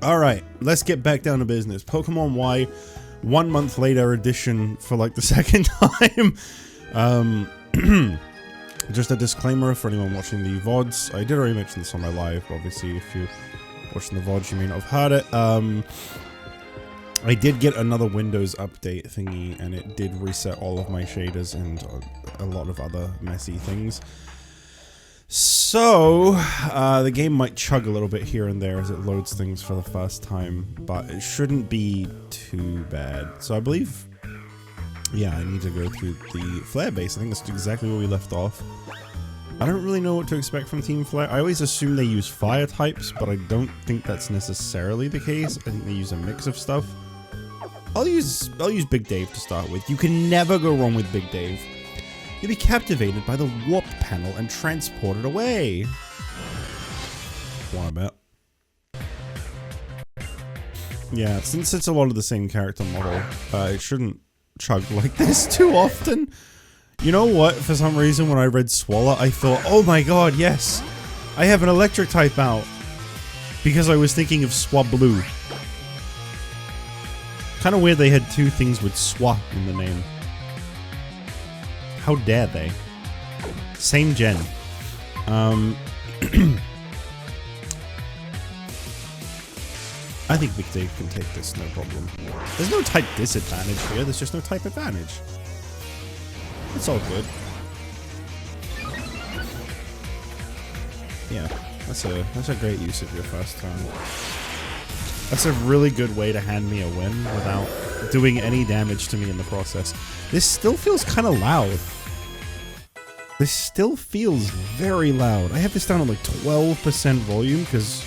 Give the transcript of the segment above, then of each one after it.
Alright, let's get back down to business. Pokemon Y, 1 month later edition for like the second time. Just a disclaimer for anyone watching the VODs. I did already mention this on my live, but obviously if you're watching the VODs you may not have heard it. I did get another Windows update thingy, and it did reset all of my shaders and a lot of other messy things. So, the game might chug a little bit here and there as it loads things for the first time, but it shouldn't be too bad. So I believe, yeah, I need to go through the Flare base. I think that's exactly where we left off. I don't really know what to expect from Team Flare. I always assume they use fire types, but I don't think that's necessarily the case. I think they use a mix of stuff. I'll use Big Dave to start with. You can never go wrong with Big Dave. You'll be captivated by the warp panel and transported away. What about? Yeah, since it's a lot of the same character model, it shouldn't chug like this too often. You know what? For some reason, when I read Swallow, I thought, oh my god, yes! I have an electric type out! Because I was thinking of Swablu. Kinda weird they had two things with Swa in the name. How dare they? Same gen. I think Big Dave can take this, no problem. There's no type disadvantage here, there's just no type advantage. It's all good. Yeah, that's a great use of your first turn. That's a really good way to hand me a win without doing any damage to me in the process. This still feels kind of loud. This still feels very loud. I have this down on like 12% volume because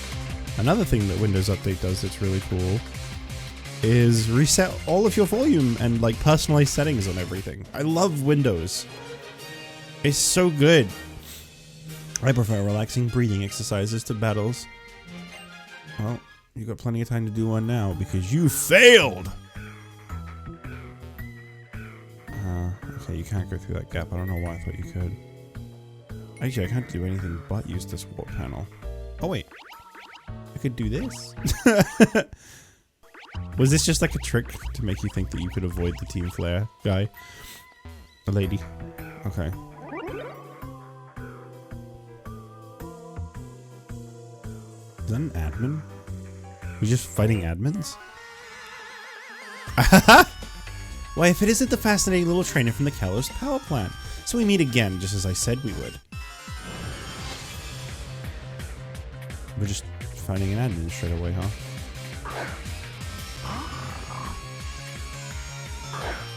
another thing that Windows Update does that's really cool is reset all of your volume and like personalized settings on everything. I love Windows. It's so good. I prefer relaxing breathing exercises to battles. Well, you got plenty of time to do one now because you failed! Okay, you can't go through that gap. I don't know why I thought you could. Actually, I can't do anything but use this warp panel. Oh wait. I could do this? Was this just like a trick to make you think that you could avoid the Team Flare guy? A lady. Okay. Is that an admin? We're just fighting admins? Why, if it isn't the fascinating little trainer from the Kalos power plant. So we meet again, just as I said we would. We're just finding an admin straight away, huh?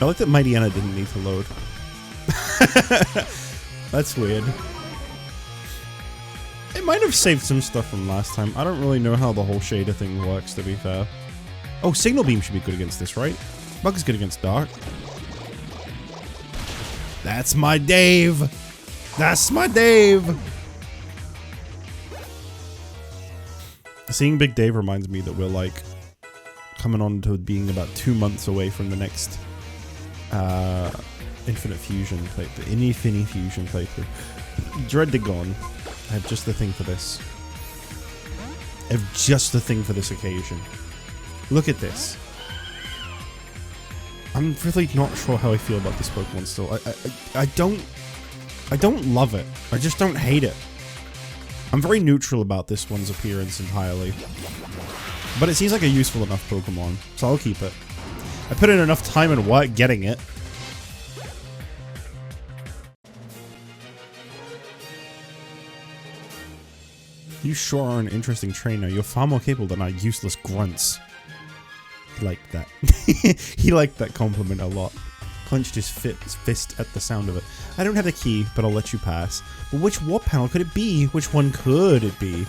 I like that Mighty Anna didn't need to load. That's weird. It might have saved some stuff from last time. I don't really know how the whole shader thing works, to be fair. Oh, Signal Beam should be good against this, right? Bug is good against Dark. That's my Dave! That's my Dave! Seeing Big Dave reminds me that we're like coming on to being about 2 months away from the next Infinite Fusion playthrough. Infinite Fusion playthrough. Dreadagon. I have just the thing for this. I have just the thing for this occasion. Look at this. I'm really not sure how I feel about this Pokemon still. I don't love it. I just don't hate it. I'm very neutral about this one's appearance entirely. But it seems like a useful enough Pokemon, so I'll keep it. I put in enough time and work getting it. You sure are an interesting trainer. You're far more capable than our useless grunts. He liked that. He liked that compliment a lot. Clenched his fist at the sound of it. I don't have the key, but I'll let you pass. But which warp panel could it be? Which one could it be?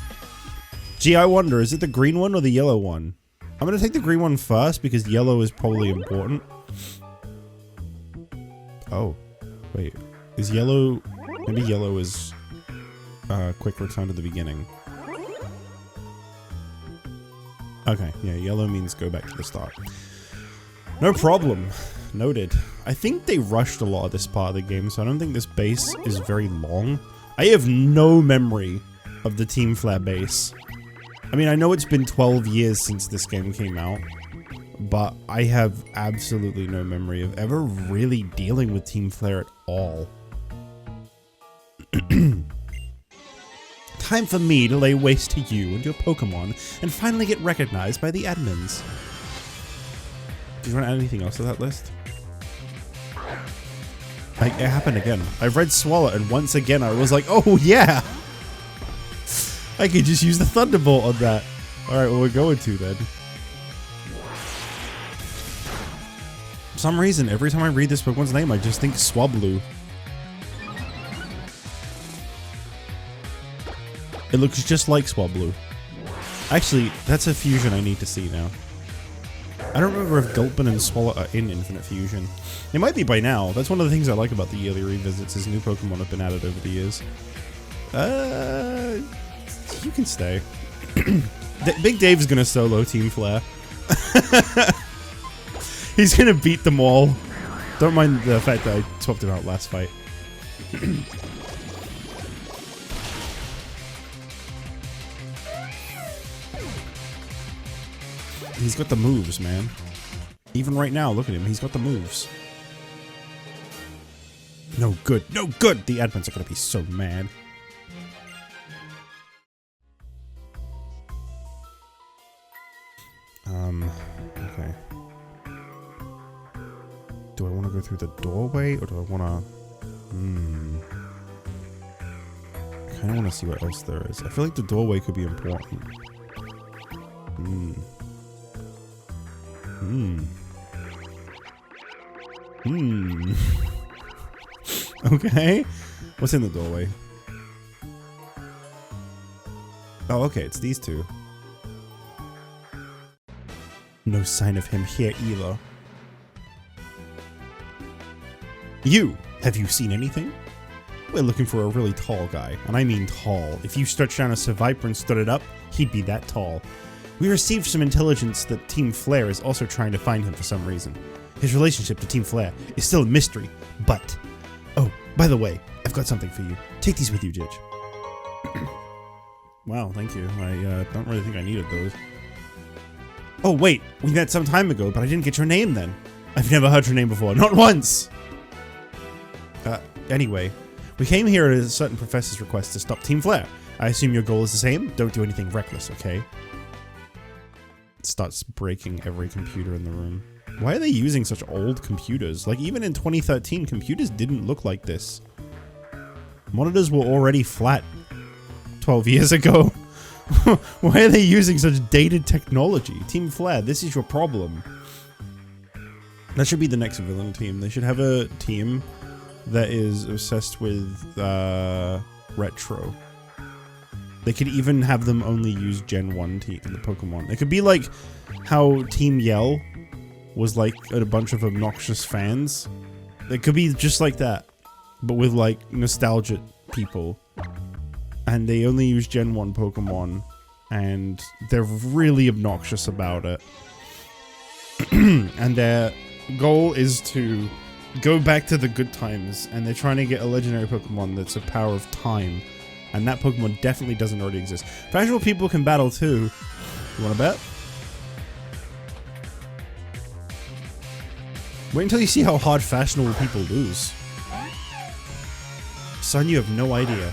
Gee, I wonder, is it the green one or the yellow one? I'm gonna take the green one first because yellow is probably important. Oh, wait. Is yellow... Maybe yellow is quick return to the beginning. Okay, yeah, yellow means go back to the start. No problem. Noted. I think they rushed a lot of this part of the game, so I don't think this base is very long. I have no memory of the Team Flare base. I mean, I know it's been 12 years since this game came out, but I have absolutely no memory of ever really dealing with Team Flare at all. Time for me to lay waste to you and your Pokemon and finally get recognized by the admins. Do you want to add anything else to that list? It happened again. I read Swallow and once again I was like, oh yeah! I could just use the Thunderbolt on that. Alright, well we're going to then. For some reason, every time I read this Pokemon's name, I just think Swablu. It looks just like Swablu. Actually, that's a fusion I need to see now. I don't remember if Gulpin and Swallow are in Infinite Fusion. It might be by now. That's one of the things I like about the yearly revisits is new Pokemon have been added over the years. You can stay. Big Dave's gonna solo Team Flare. He's gonna beat them all. Don't mind the fact that I swapped him out last fight. He's got the moves, man. Even right now, look at him. He's got the moves. No good. No good! The admins are gonna be so mad. Okay. Do I want to go through the doorway, or do I want to... I kind of want to see what else there is. I feel like the doorway could be important. Okay. What's in the doorway? Oh, okay, it's these two. No sign of him here either. You! Have you seen anything? We're looking for a really tall guy, and I mean tall. If you stretched down a Seviper and stood it up, he'd be that tall. We received some intelligence that Team Flare is also trying to find him for some reason. His relationship to Team Flare is still a mystery, but... Oh, by the way, I've got something for you. Take these with you, Jich. Wow, thank you. I don't really think I needed those. Oh wait, we met some time ago, but I didn't get your name then. I've never heard your name before, not once! Anyway, we came here at a certain professor's request to stop Team Flare. I assume your goal is the same? Don't do anything reckless, okay? It starts breaking every computer in the room. Why are they using such old computers? Like, even in 2013, computers didn't look like this. Monitors were already flat 12 years ago. Why are they using such dated technology? Team Flare, this is your problem. That should be the next villain team. They should have a team that is obsessed with retro. They could even have them only use Gen 1 team in the Pokemon. It could be like how Team Yell was like a bunch of obnoxious fans. It could be just like that, but with like nostalgic people. And they only use Gen 1 Pokemon, and they're really obnoxious about it. And their goal is to go back to the good times, and they're trying to get a legendary Pokemon that's a power of time. And that Pokemon definitely doesn't already exist. Fashionable people can battle too. You wanna bet? Wait until you see how hard fashionable people lose. Son, you have no idea.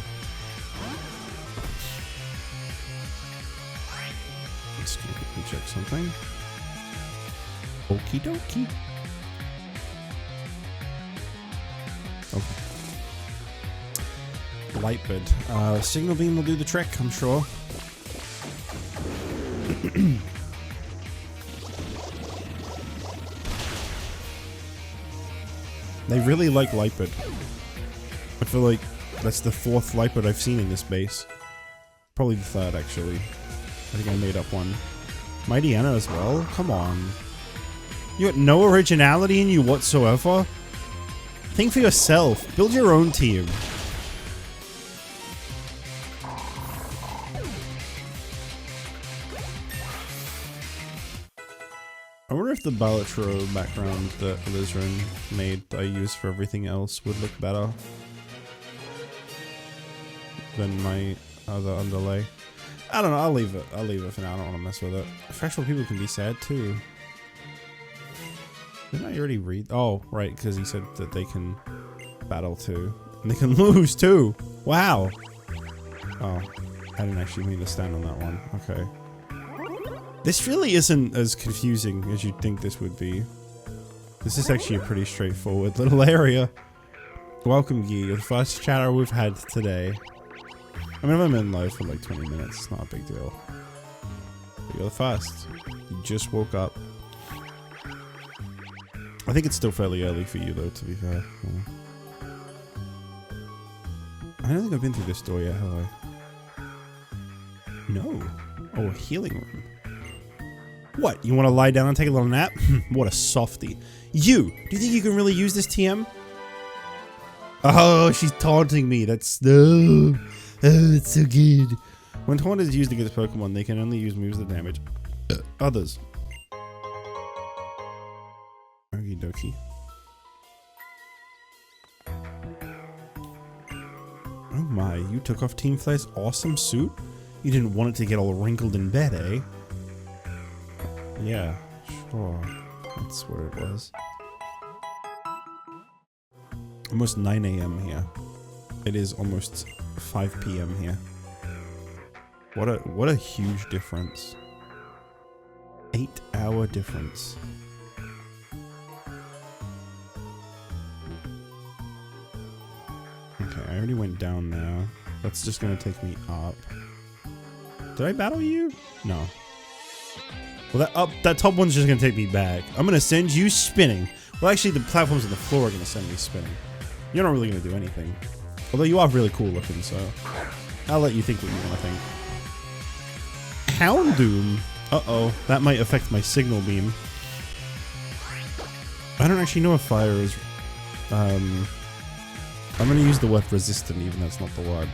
Let's quickly check something. Okie dokie. Okay. Lightbird. Signal Beam will do the trick, I'm sure. They really like Lightbird. I feel like that's the 4th Lightbird I've seen in this base. Probably the 3rd, actually. I think I made up one. Mighty Anna as well? Come on. You got no originality in you whatsoever? Think for yourself. Build your own team. I wonder if the Balatro background that Lizarin made that I use for everything else would look better than my other underlay. I don't know. I'll leave it. I'll leave it for now. I don't want to mess with it. Freshwater people can be sad too. Didn't I already read? Oh, right, because he said that they can battle too. And they can lose too. Wow. Oh, I didn't actually mean to stand on that one. Okay. This really isn't as confusing as you'd think this would be. This is actually a pretty straightforward little area. Welcome, Guy. You're the first chatter we've had today. I mean, I've been live for like 20 minutes. It's not a big deal. But you're the first. You just woke up. I think it's still fairly early for you, though, to be fair. Yeah. I don't think I've been through this door yet, have I? No. Oh, a healing room. What? You want to lie down and take a little nap? What a softie. You! Do you think you can really use this TM? Oh, she's taunting me. That's... Oh, it's so good. When taunt is used against Pokemon, they can only use moves that damage others. Okie dokie. Oh my, you took off Team Fly's awesome suit? You didn't want it to get all wrinkled in bed, eh? Yeah, sure. That's what it was. Almost 9 AM here. It is almost 5 PM here. What a huge difference. 8-hour difference. Okay, I already went down now. That's just gonna take me up. Did I battle you? No. Well, that top one's just gonna take me back. I'm gonna send you spinning. Well, actually, the platforms on the floor are gonna send me spinning. You're not really gonna do anything. Although you are really cool looking, so I'll let you think what you wanna think. Houndoom? Uh-oh, that might affect my signal beam. I don't actually know if fire is... I'm gonna use the word resistant, even though it's not the word.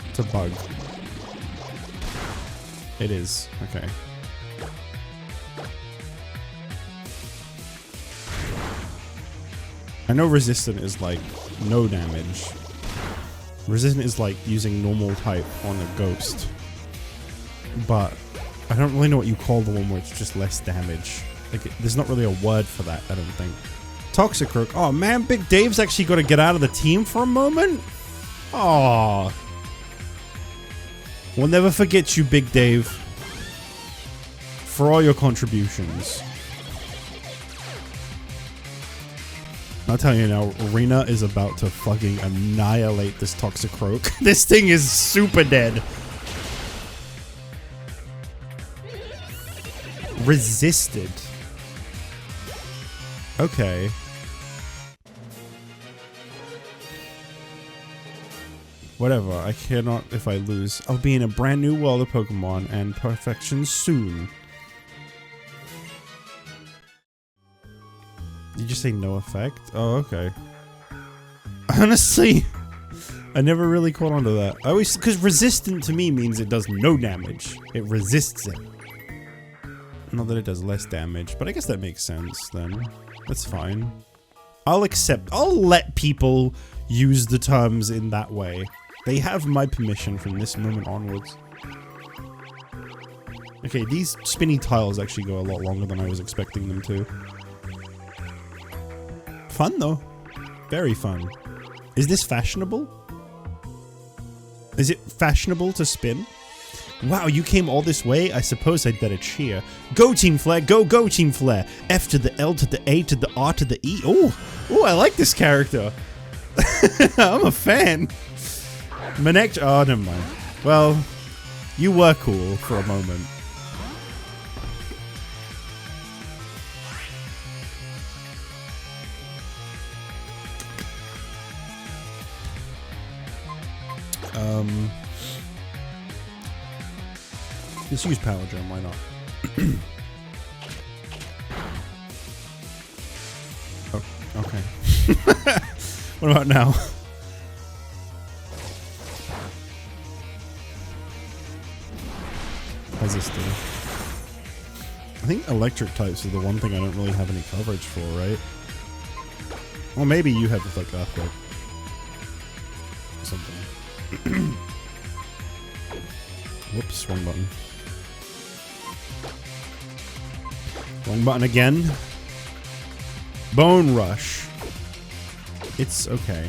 It's a bug. It is. Okay. I know resistant is like no damage. Resistant is like using normal type on a ghost. But I don't really know what you call the one where it's just less damage. Like, there's not really a word for that, I don't think. Toxicroak. Oh man, Big Dave's actually got to get out of the team for a moment? Aww. We'll never forget you, Big Dave. For all your contributions. I'll tell you now, Arena is about to fucking annihilate this Toxicroak. This thing is super dead. Resisted. Okay. Whatever, I cannot if I lose. I'll be in a brand new world of Pokemon and perfection soon. Did you just say no effect? Oh, okay. Honestly, I never really caught on to that. I always, because resistant to me means it does no damage. It resists it. Not that it does less damage, but I guess that makes sense then. That's fine. I'll let people use the terms in that way. They have my permission from this moment onwards. Okay, these spinny tiles actually go a lot longer than I was expecting them to. Fun though. Very fun. Is this fashionable? Is it fashionable to spin? Wow, you came all this way? I suppose I'd better cheer. Go Team Flare, go, go Team Flare! F to the L to the A to the R to the E. Oh, I like this character. I'm a fan. Manek, oh, never mind. Well, you were cool for a moment. Let's use Power Gem, why not? Oh, okay. What about now? How's this do? I think electric types are the one thing I don't really have any coverage for, right? Well, maybe you have like Earthquake. Something. Whoops, wrong button. Wrong button again. Bone Rush. It's okay.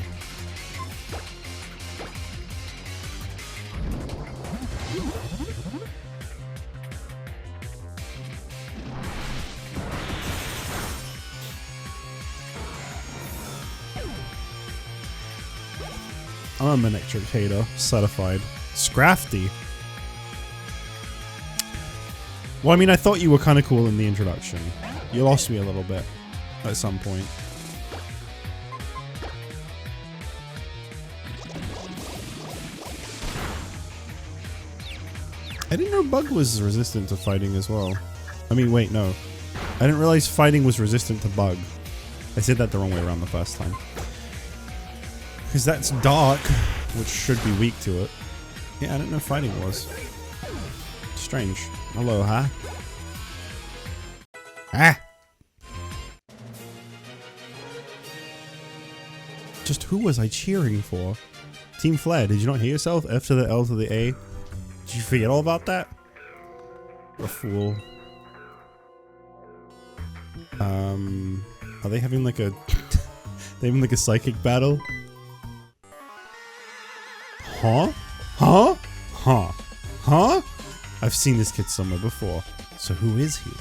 I'm a Manectric hater, certified. Scrafty. Well, I mean, I thought you were kind of cool in the introduction. You lost me a little bit at some point. I didn't know Bug was resistant to fighting as well. I mean, wait, no. I didn't realize fighting was resistant to Bug. I said that the wrong way around the first time. Because that's dark, which should be weak to it. Yeah, I didn't know fighting was. Strange. Hello, huh? Ah! Just who was I cheering for? Team Flare, did you not hear yourself? F to the L to the A. Did you forget all about that? What a fool. Are they having like a... they having like a psychic battle? Huh? Huh? Huh? Huh? I've seen this kid somewhere before. So who is he?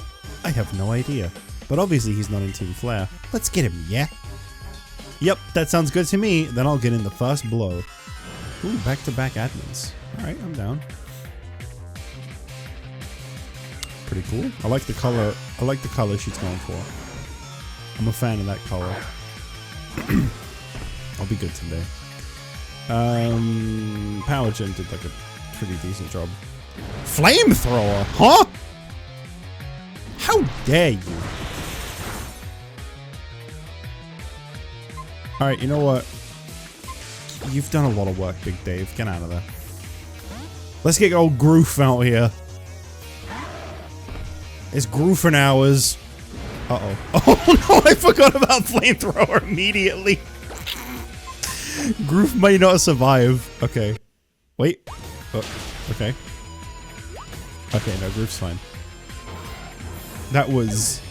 I have no idea. But obviously he's not in Team Flare. Let's get him, yeah? Yep, that sounds good to me. Then I'll get in the first blow. Ooh, back-to-back admins. Alright, I'm down. Pretty cool. I like the color. I like the color she's going for. I'm a fan of that color. I'll be good today. Power Gen did like a pretty decent job. Flamethrower, huh? How dare you? Alright, you know what? You've done a lot of work, Big Dave. Get out of there. Let's get old Groof out here. It's Groofing hours. Uh-oh. Oh no, I forgot about Flamethrower immediately. Groof may not survive. Okay. Wait. Oh, okay. Okay, no, Groof's fine. That was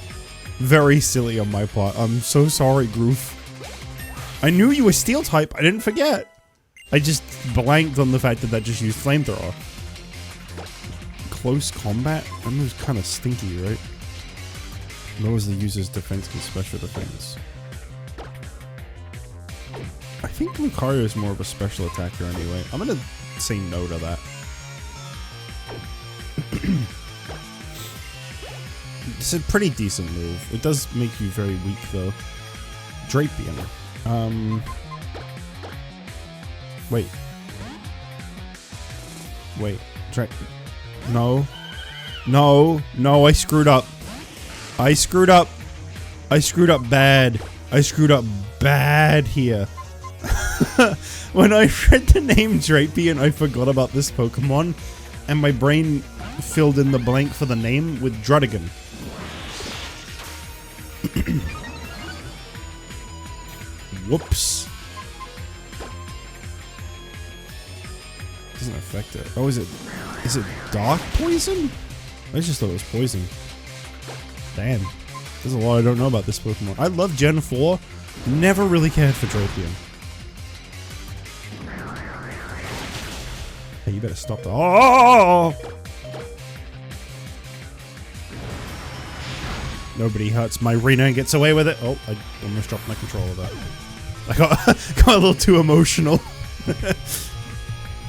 very silly on my part. I'm so sorry, Groof. I knew you were Steel type. I didn't forget. I just blanked on the fact that that just used Flamethrower. Close combat? That move's kind of stinky, right? Lowers the user's defense and special defense. I think Lucario is more of a special attacker anyway. I'm gonna say no to that. It's a pretty decent move. It does make you very weak though. Drapion. Wait. Wait. No. No. No, I screwed up. I screwed up. I screwed up bad. I screwed up bad here. When I read the name Drapion, I forgot about this Pokemon, and my brain filled in the blank for the name with Drudigan. Whoops. Doesn't affect it. Oh, is it dark poison? I just thought it was poison. Damn. There's a lot I don't know about this Pokemon. I love Gen 4. Never really cared for Drapion. Hey, you better stop that. Oh! Nobody hurts my Rena and gets away with it. Oh, I almost dropped my controller there. I got a little too emotional. Let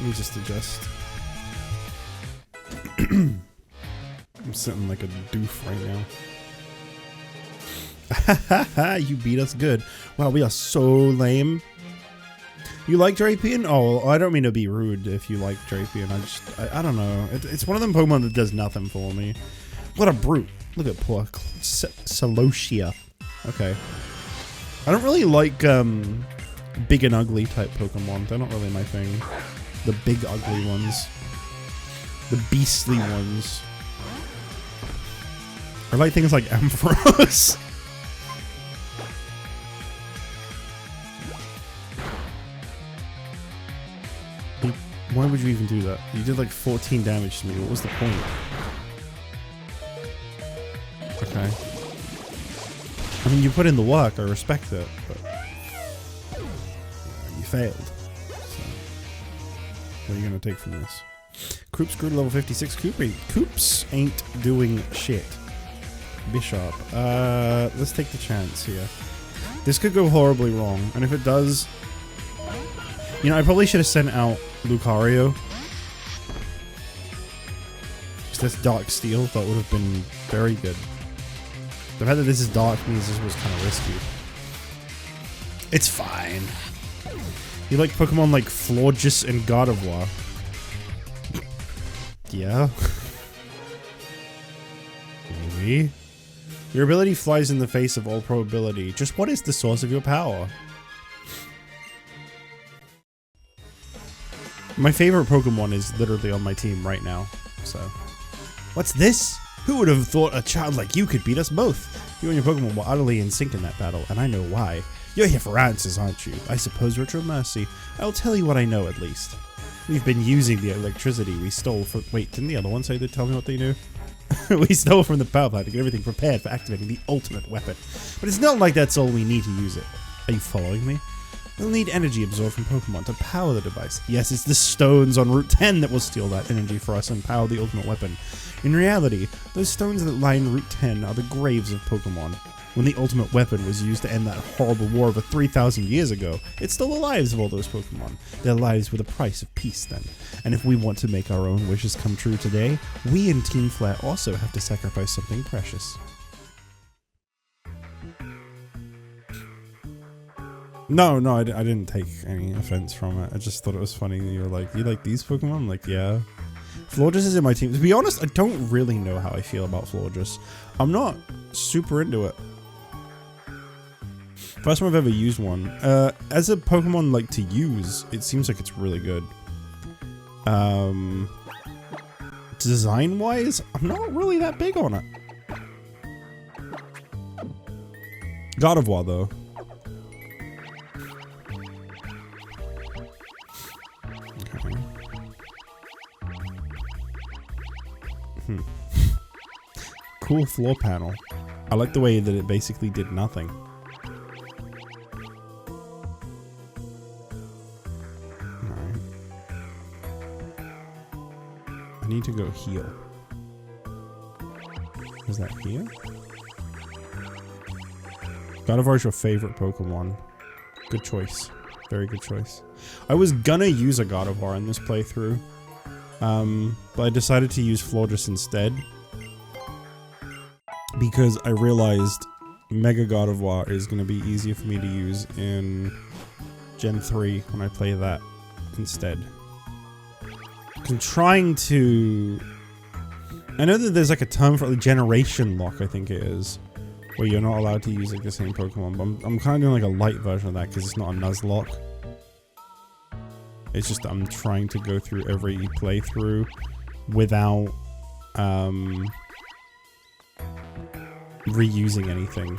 me just adjust. I'm sitting like a doof right now. You beat us good. Wow, we are so lame. You like Drapion? Oh, I don't mean to be rude if you like Drapion. I don't know. It's one of them Pokemon that does nothing for me. What a brute. Look at poor Celosia. Okay. I don't really like big and ugly type Pokemon. They're not really my thing. The big ugly ones. The beastly ones. I like things like Ampharos. why would you even do that? You did like 14 damage to me. What was the point? Okay. I mean, you put in the work. I respect it, but you failed. So, what are you gonna take from this? Coops grew to level 56. Coops ain't doing shit. Bishop. Let's take the chance here. This could go horribly wrong, and if it does, you know, I probably should have sent out Lucario. Because that's Dark Steel. That would have been very good. The fact that this is dark means this was kind of risky. It's fine. You like Pokemon like Florges and Gardevoir? Yeah. Maybe. Your ability flies in the face of all probability. Just what is the source of your power? My favorite Pokemon is literally on my team right now, so. What's this? Who would have thought a child like you could beat us both? You and your Pokemon were utterly in sync in that battle, and I know why. You're here for answers, aren't you? I suppose, Retro Mercy. I'll tell you what I know, at least. We've been using the electricity we stole from— wait, didn't the other one say they'd tell me what they knew? We stole from the power plant to get everything prepared for activating the ultimate weapon. But it's not like that's all we need to use it. Are you following me? We'll need energy absorbed from Pokemon to power the device. Yes, it's the stones on Route 10 that will steal that energy for us and power the ultimate weapon. In reality, those stones that line Route 10 are the graves of Pokemon. When the ultimate weapon was used to end that horrible war over 3,000 years ago, it stole the lives of all those Pokemon. Their lives were the price of peace then. And if we want to make our own wishes come true today, we in Team Flare also have to sacrifice something precious. No, I didn't take any offense from it. I just thought it was funny that you were like, you like these Pokemon? I'm like, yeah. Florges is in my team. To be honest, I don't really know how I feel about Florges. I'm not super into it. First time I've ever used one. As a Pokemon like to use, it seems like it's really good. Design-wise, I'm not really that big on it. Gardevoir, though. Okay. Cool floor panel. I like the way that it basically did nothing. Alright. I need to go heal. Is that here? Gardevoir is your favorite Pokemon. Good choice. Very good choice. I was gonna use a Gardevoir in this playthrough. But I decided to use Florges instead. Because I realized Mega Gardevoir is going to be easier for me to use in Gen 3 when I play that instead. I'm trying to... I know that there's like a term for like generation lock, I think it is. Where you're not allowed to use like the same Pokemon. But I'm kind of doing like a light version of that because it's not a Nuzlocke. It's just I'm trying to go through every playthrough without reusing anything.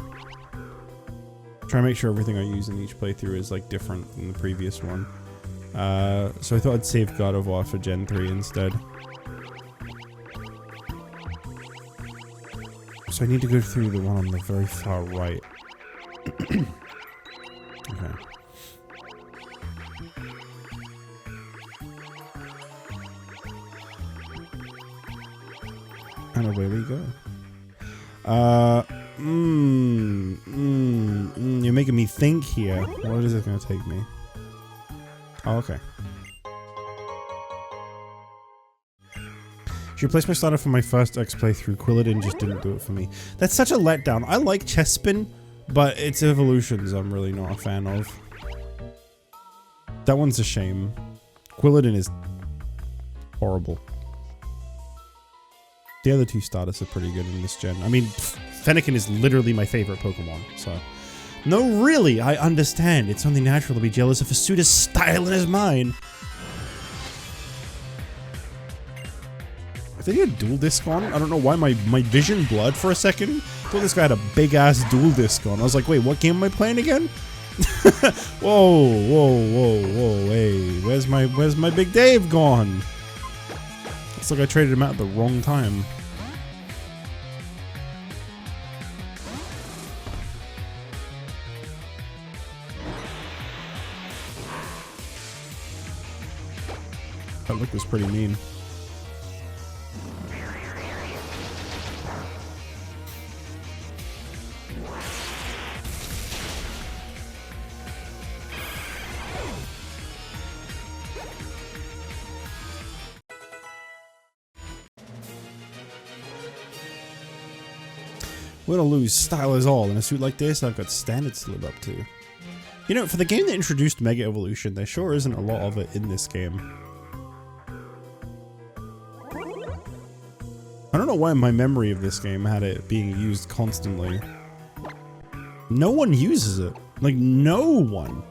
Try to make sure everything I use in each playthrough is like different than the previous one. So I thought I'd save Gardevoir for Gen 3 instead. So I need to go through the one on the very far right. Okay. And away we go. You're making me think here. What is it going to take me? Oh, okay. She replaced my starter for my first X playthrough. Quilladin just didn't do it for me. That's such a letdown. I like Chespin, but its evolutions I'm really not a fan of. That one's a shame. Quilladin is horrible. The other two starters are pretty good in this gen. I mean, Fennekin is literally my favorite Pokemon, so... No, really, I understand. It's only natural to be jealous of a suit as styling as mine. Did he have dual disc on? I don't know why my vision blurred for a second. I thought this guy had a big-ass dual disc on. I was like, wait, what game am I playing again? Whoa, whoa, whoa, whoa, hey, where's my Big Dave gone? Looks like I traded him out at the wrong time. That look was pretty mean. Win or lose, style is all. In a suit like this, I've got standards to live up to. You know, for the game that introduced Mega Evolution, there sure isn't a lot of it in this game. I don't know why my memory of this game had it being used constantly. No one uses it. Like, no one.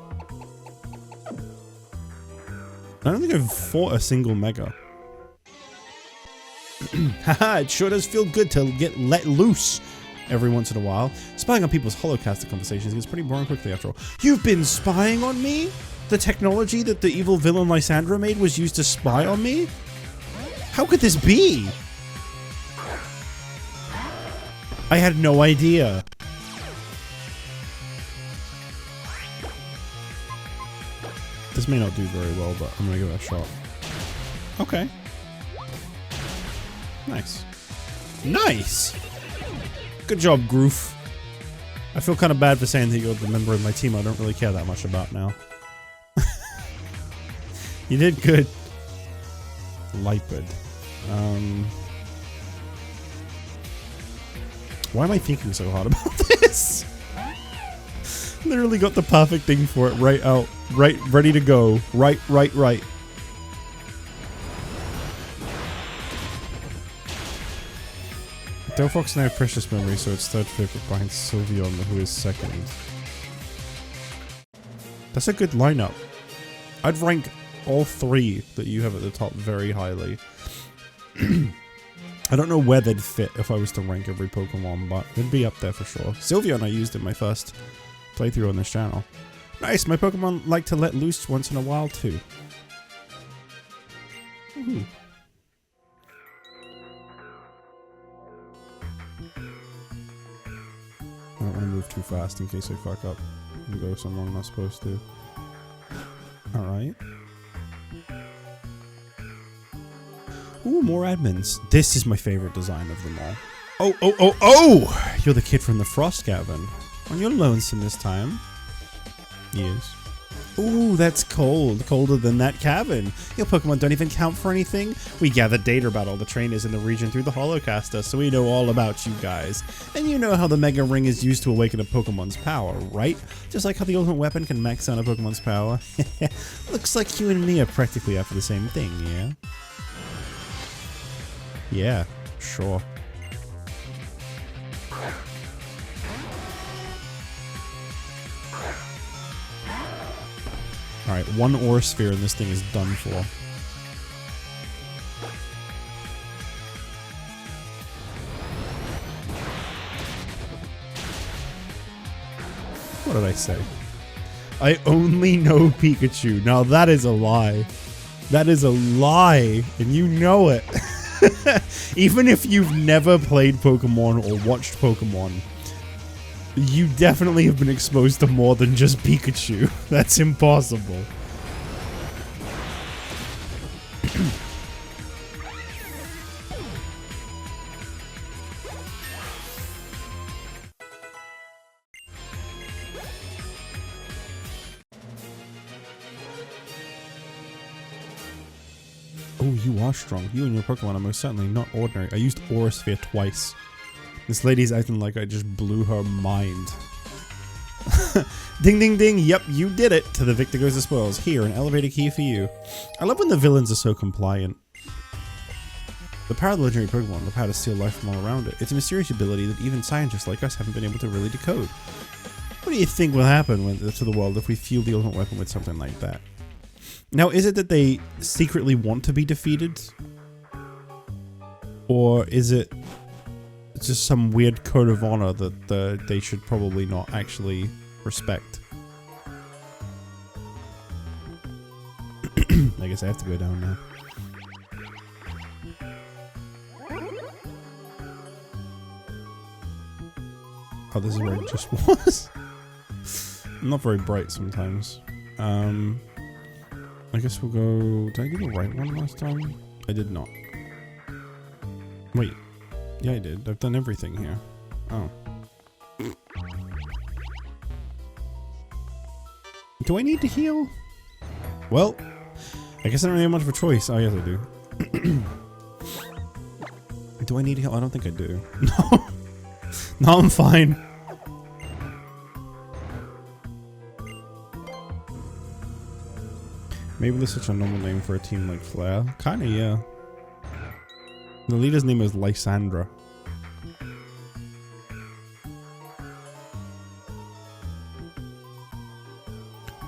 I don't think I've fought a single Mega. Haha, it sure does feel good to get let loose every once in a while. Spying on people's holocaster conversations gets pretty boring quickly after all. You've been spying on me? The technology that the evil villain Lysandra made was used to spy on me? How could this be? I had no idea. This may not do very well, but I'm gonna give it a shot. Okay. Nice. Nice! Good job, Groof. I feel kind of bad for saying that you're the member of my team I don't really care that much about now. You did good. Lipid. Why am I thinking so hard about this? Literally got the perfect thing for it right out. Right, ready to go. Right. Delphox and I have precious memory, so it's third favorite behind Sylveon, who is second. That's a good lineup. I'd rank all three that you have at the top very highly. I don't know where they'd fit if I was to rank every Pokemon, but they'd be up there for sure. Sylveon I used in my first playthrough on this channel. Nice, my Pokemon like to let loose once in a while too. Ooh. I don't want to move too fast in case I fuck up and go somewhere I'm not supposed to. Alright. Ooh, more admins. This is my favorite design of them all. Oh! You're the kid from the Frost Cavern. Well, you're lonesome this time. Yes. Ooh, that's cold. Colder than that cavern. Your Pokemon don't even count for anything. We gather data about all the trainers in the region through the Holocaster, so we know all about you guys. And you know how the Mega Ring is used to awaken a Pokemon's power, right? Just like how the ultimate weapon can max out a Pokemon's power. Looks like you and me are practically after the same thing, yeah? Yeah, sure. Alright, one Aura Sphere and this thing is done for. What did I say? I only know Pikachu. Now that is a lie. That is a lie, and you know it. Even if you've never played Pokemon or watched Pokemon, you definitely have been exposed to more than just Pikachu. That's impossible. Oh, you are strong. You and your Pokemon are most certainly not ordinary. I used Aura Sphere twice. This lady's acting like I just blew her mind. Ding ding ding, yep, you did it! To the victor goes the spoils. Here, an elevator key for you. I love when the villains are so compliant. The power of the legendary Pokemon, the power to steal life from all around it. It's a mysterious ability that even scientists like us haven't been able to really decode. What do you think will happen to the world if we fuel the ultimate weapon with something like that? Now, is it that they secretly want to be defeated? Or is it just some weird code of honor that they should probably not actually respect? I guess I have to go down now. Oh, this is where it just was. I'm not very bright sometimes. I guess we'll go... Did I do the right one last time? I did not. Wait. Yeah, I did. I've done everything here. Oh. Do I need to heal? Well, I guess I don't really have much of a choice. Oh, yes, I do. Do I need to heal? I don't think I do. No. No, I'm fine. Maybe there's such a normal name for a team like Flare. Kinda, yeah. The leader's name is Lysandra.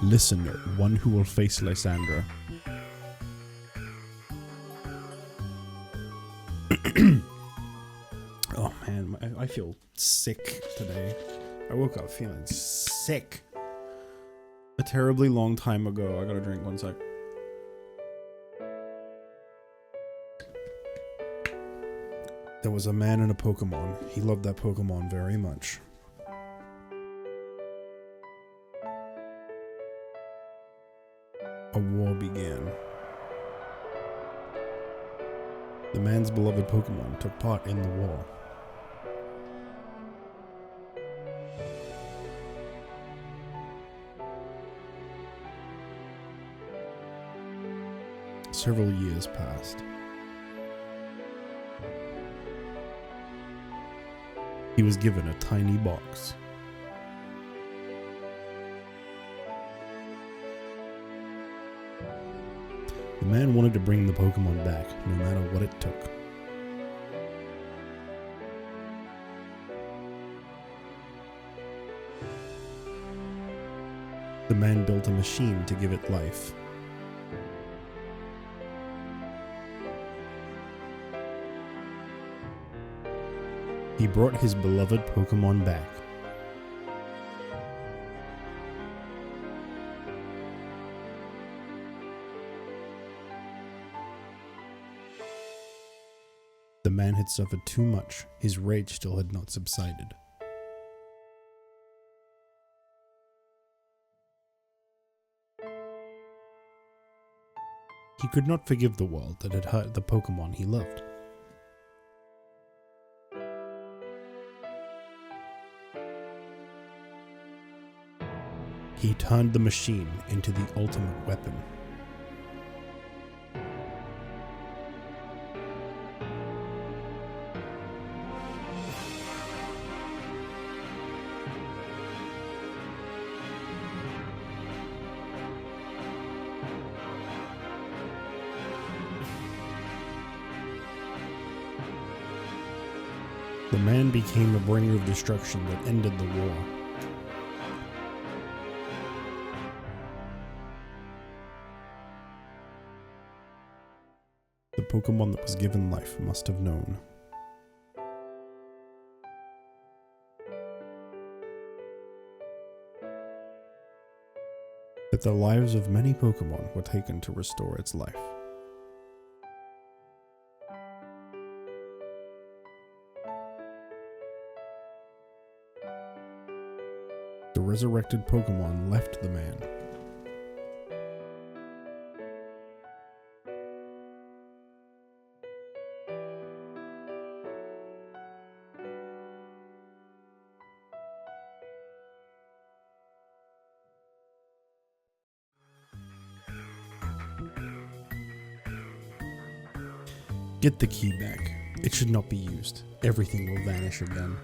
Listener, one who will face Lysandra. Oh man, I feel sick today. I woke up feeling sick. A terribly long time ago. I gotta drink 1 sec. There was a man and a Pokemon. He loved that Pokemon very much. A war began. The man's beloved Pokemon took part in the war. Several years passed. He was given a tiny box. The man wanted to bring the Pokemon back, no matter what it took. The man built a machine to give it life. He brought his beloved Pokemon back. The man had suffered too much. His rage still had not subsided. He could not forgive the world that had hurt the Pokemon he loved. He turned the machine into the ultimate weapon. The man became a bringer of destruction that ended the war. The Pokemon that was given life must have known. That the lives of many Pokemon were taken to restore its life. The resurrected Pokemon left the man. Get the key back. It should not be used. Everything will vanish again.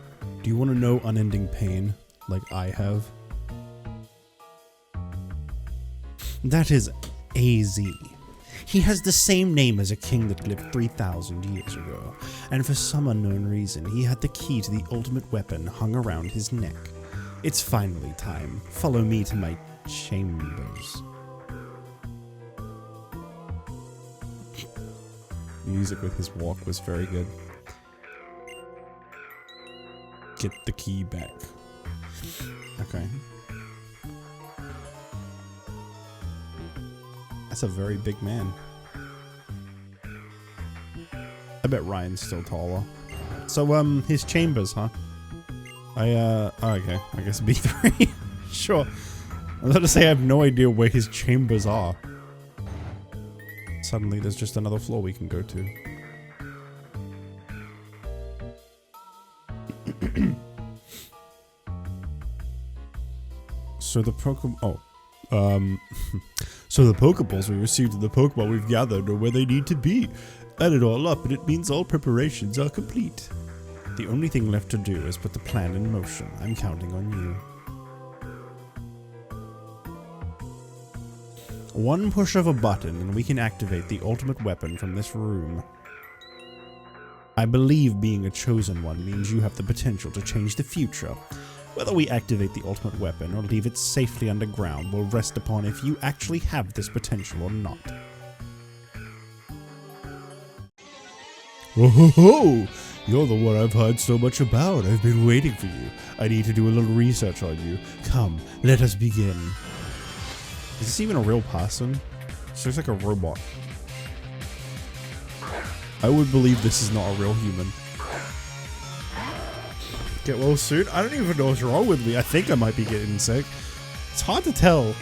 Do you want to know unending pain, like I have? That is AZ. He has the same name as a king that lived 3,000 years ago, and for some unknown reason, he had the key to the ultimate weapon hung around his neck. It's finally time. Follow me to my chambers. Music with his walk was very good. Get the key back. Okay. That's a very big man. I bet Ryan's still taller. So, his chambers, huh? Oh, okay. I guess B3. Sure. I was about to say I have no idea where his chambers are. Suddenly there's just another floor we can go to. So the Pokemon... Oh. So the Pokeballs we received and the Pokemon we've gathered are where they need to be. Add it all up and it means all preparations are complete. The only thing left to do is put the plan in motion. I'm counting on you. One push of a button and we can activate the ultimate weapon from this room. I believe being a chosen one means you have the potential to change the future. Whether we activate the ultimate weapon or leave it safely underground will rest upon if you actually have this potential or not. Oh ho ho! You're the one I've heard so much about. I've been waiting for you. I need to do a little research on you. Come, let us begin. Is this even a real person? This looks like a robot. I would believe this is not a real human. Get well soon? I don't even know what's wrong with me. I think I might be getting sick. It's hard to tell.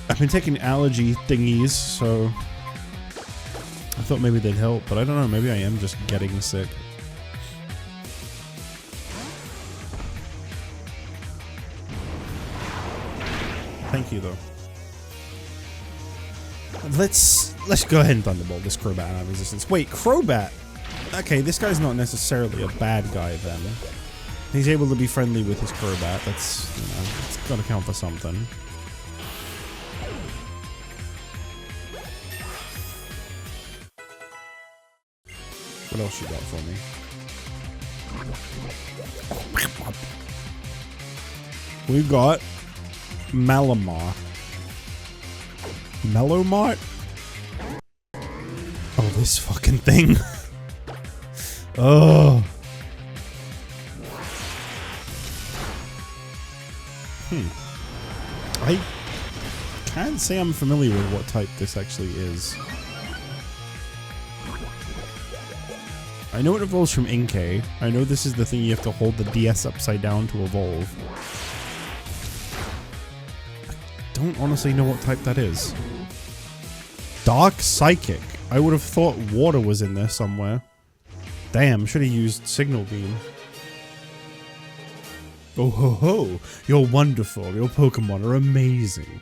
I've been taking allergy thingies, so I thought maybe they'd help, but I don't know. Maybe I am just getting sick. Thank you, though. Let's go ahead and Thunderbolt this Crobat out of resistance. Wait, Crobat? Okay, this guy's not necessarily a bad guy then. He's able to be friendly with his Crobat. That's, you know, it's gotta count for something. What else you got for me? We got Malamar. Mellowmart? Oh, this fucking thing. Oh. I can't say I'm familiar with what type this actually is. I know it evolves from Inkay. I know this is the thing you have to hold the DS upside down to evolve. I don't honestly know what type that is. Dark Psychic. I would have thought water was in there somewhere. Damn, should have used Signal Beam. Oh ho ho! You're wonderful. Your Pokemon are amazing.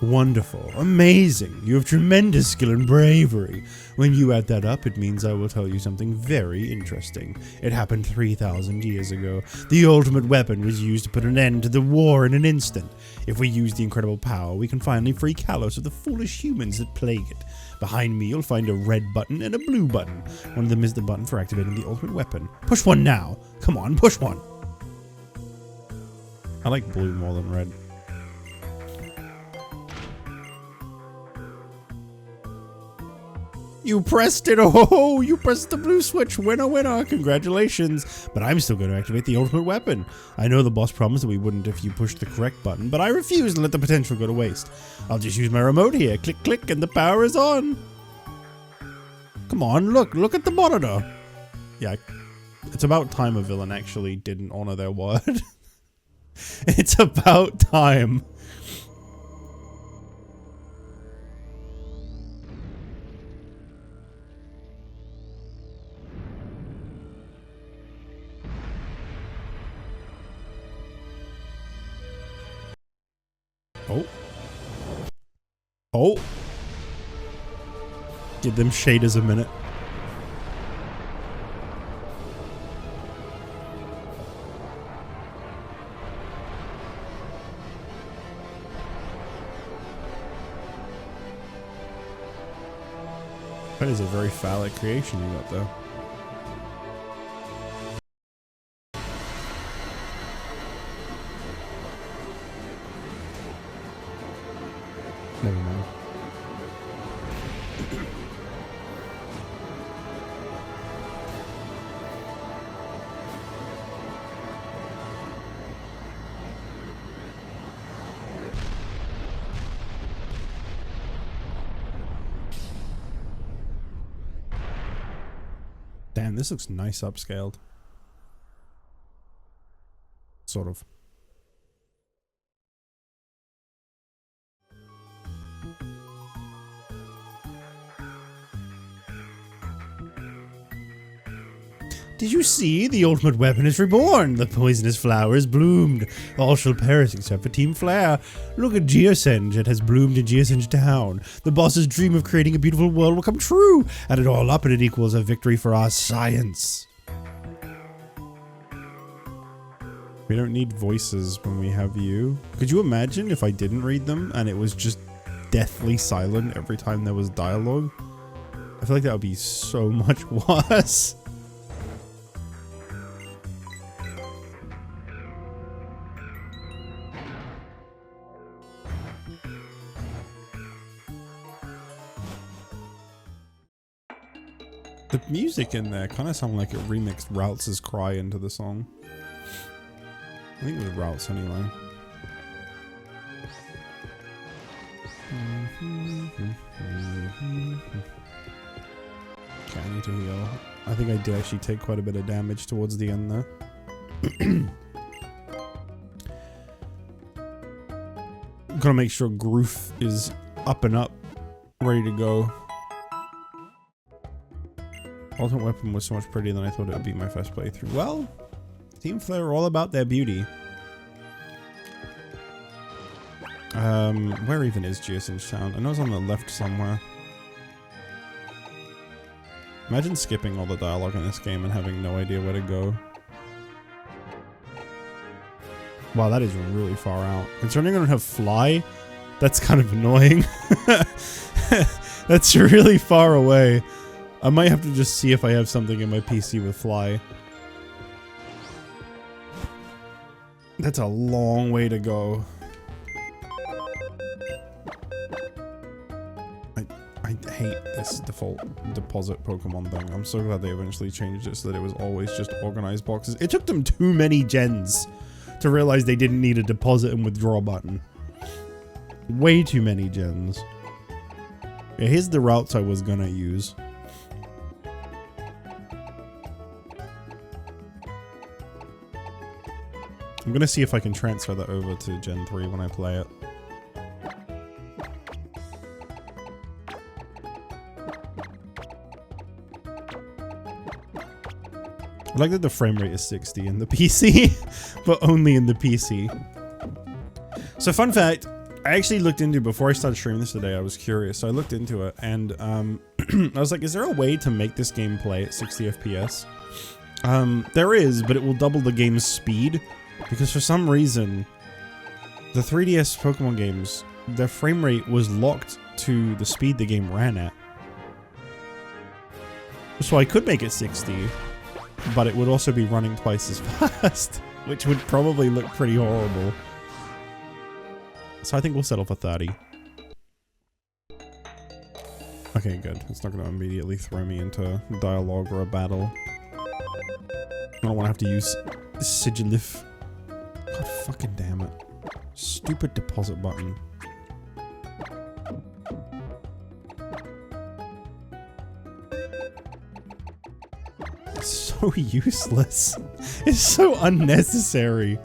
Wonderful. Amazing. You have tremendous skill and bravery. When you add that up, it means I will tell you something very interesting. It happened 3,000 years ago. The ultimate weapon was used to put an end to the war in an instant. If we use the incredible power, we can finally free Kalos of the foolish humans that plague it. Behind me, you'll find a red button and a blue button. One of them is the button for activating the ultimate weapon. Push one now. Come on, push one. I like blue more than red. You pressed it! Oh, you pressed the blue switch! Winner, winner! Congratulations! But I'm still going to activate the ultimate weapon. I know the boss promised that we wouldn't if you pushed the correct button, but I refuse to let the potential go to waste. I'll just use my remote here. Click, click, and the power is on! Come on, look at the monitor! Yeah, it's about time a villain actually didn't honor their word. It's about time. Oh. Oh. Give them shaders a minute. That is a very phallic creation you got there. Never mind. Damn, this looks nice upscaled. Sort of. Did you see? The ultimate weapon is reborn. The poisonous flowers bloomed. All shall perish except for Team Flare. Look at Geosenge. It has bloomed in Geosenge Town. The boss's dream of creating a beautiful world will come true. Add it all up and it equals a victory for our science. We don't need voices when we have you. Could you imagine if I didn't read them and it was just deathly silent every time there was dialogue? I feel like that would be so much worse. The music in there kind of sounded like it remixed Routes' cry into the song. I think it was Routes anyway. Okay, I need to heal. I think I did actually take quite a bit of damage towards the end there. Gotta make sure Groof is up and up, ready to go. Ultimate weapon was so much prettier than I thought it would be my first playthrough. Well, Team Flare are all about their beauty. Where even is Geosenge Town? I know it's on the left somewhere. Imagine skipping all the dialogue in this game and having no idea where to go. Wow, that is really far out. Considering I don't have fly, that's kind of annoying. That's really far away. I might have to just see if I have something in my PC with fly. That's a long way to go. I hate this default deposit Pokemon thing. I'm so glad they eventually changed it so that it was always just organized boxes. It took them too many gens to realize they didn't need a deposit and withdraw button. Way too many gens. Yeah, here's the routes I was gonna use. I'm gonna see if I can transfer that over to Gen 3 when I play it. I like that the frame rate is 60 in the PC, but only in the PC. So fun fact, I actually looked into, before I started streaming this today, I was curious, so I looked into it, and I was like, is there a way to make this game play at 60 FPS? There is, but it will double the game's speed, because for some reason, the 3DS Pokemon games, their frame rate was locked to the speed the game ran at. So I could make it 60, but it would also be running twice as fast, which would probably look pretty horrible. So I think we'll settle for 30. Okay, good. It's not going to immediately throw me into dialogue or a battle. I don't want to have to use Sigilif. God fucking damn it. Stupid deposit button. It's so useless. It's so unnecessary.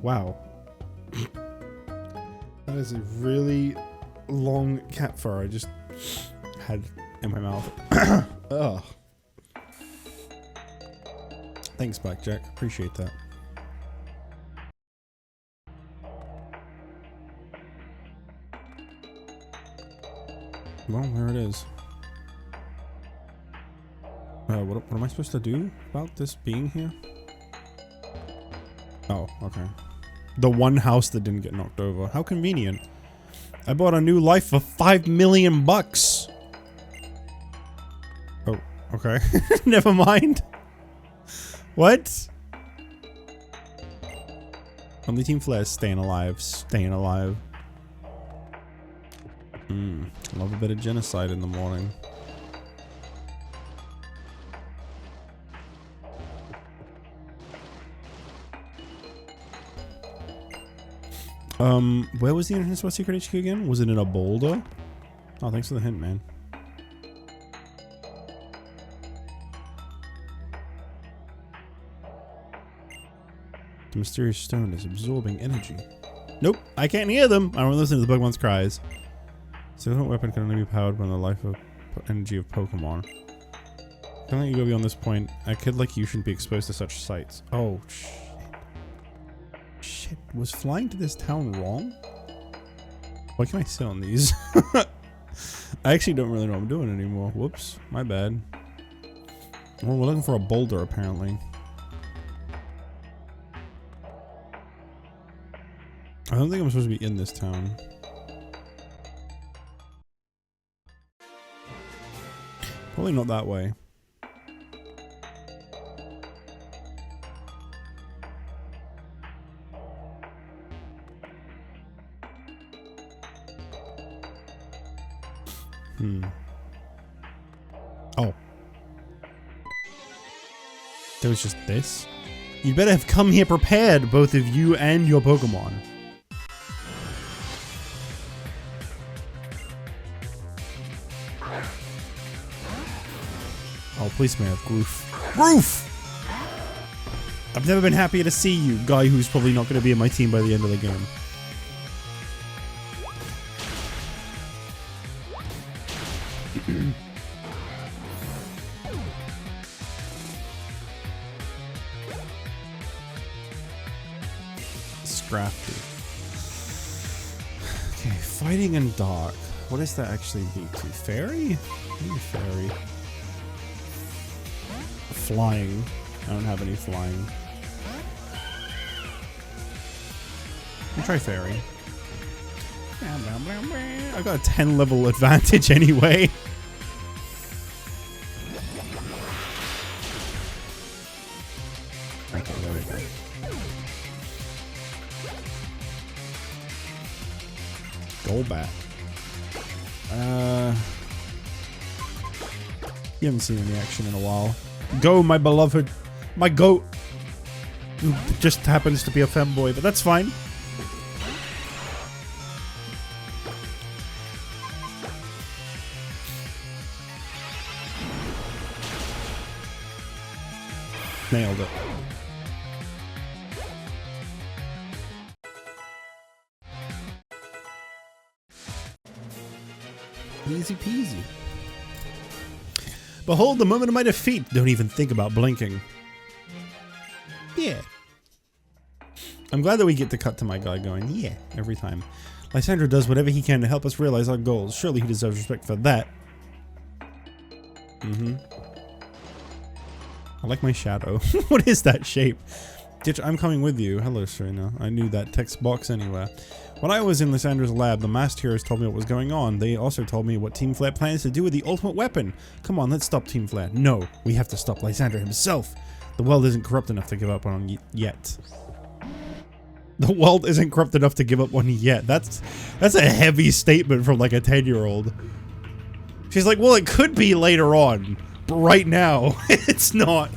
Wow. That is a really long cat fur I just had in my mouth. Ugh. Thanks, Blackjack. Appreciate that. Well, there it is. What am I supposed to do about this being here? Oh, okay. The one house that didn't get knocked over. How convenient. I bought a new life for 5 million bucks. Oh, okay. Never mind. What? Only Team Flare staying alive. Staying alive. Love a bit of genocide in the morning. Where was the entrance to our secret HQ again? Was it in a boulder? Oh, thanks for the hint, man. The mysterious stone is absorbing energy. Nope, I can't hear them. I don't listen to the Pokemon's cries. So the weapon can only be powered by the life of energy of Pokemon. Can't let you go beyond this point. A kid like you shouldn't be exposed to such sights. Oh, shit. Shit, was flying to this town wrong? Why can I sit on these? I actually don't really know what I'm doing anymore. Whoops, my bad. Well, we're looking for a boulder, apparently. I don't think I'm supposed to be in this town. Probably not that way. Oh. There was just this? You'd better have come here prepared, both of you and your Pokemon. Oh, please may I have Groof. Groof! I've never been happier to see you, guy who's probably not going to be in my team by the end of the game. Scrappy. Okay, fighting in dark. What does that actually lead to? Fairy? Maybe fairy. Flying. I don't have any flying. I'll try fairy. I got a 10 level advantage anyway. Okay, there we go. Golbat. You haven't seen any action in a while. Go, my beloved. My goat. Who just happens to be a femboy, but that's fine. Nailed it. Easy peasy. Behold the moment of my defeat. Don't even think about blinking. Yeah. I'm glad that we get to cut to my guy going, yeah, every time. Lysandra does whatever he can to help us realize our goals. Surely he deserves respect for that. I like my shadow. What is that shape? Jich, I'm coming with you. Hello, Serena. I knew that text box anywhere. When I was in Lysandra's lab, the masked heroes told me what was going on. They also told me what Team Flare plans to do with the ultimate weapon. Come on, let's stop Team Flare. No, we have to stop Lysandra himself. The world isn't corrupt enough to give up on yet. The world isn't corrupt enough to give up on yet. That's a heavy statement from like a 10-year-old. She's like, well, it could be later on, but right now, it's not.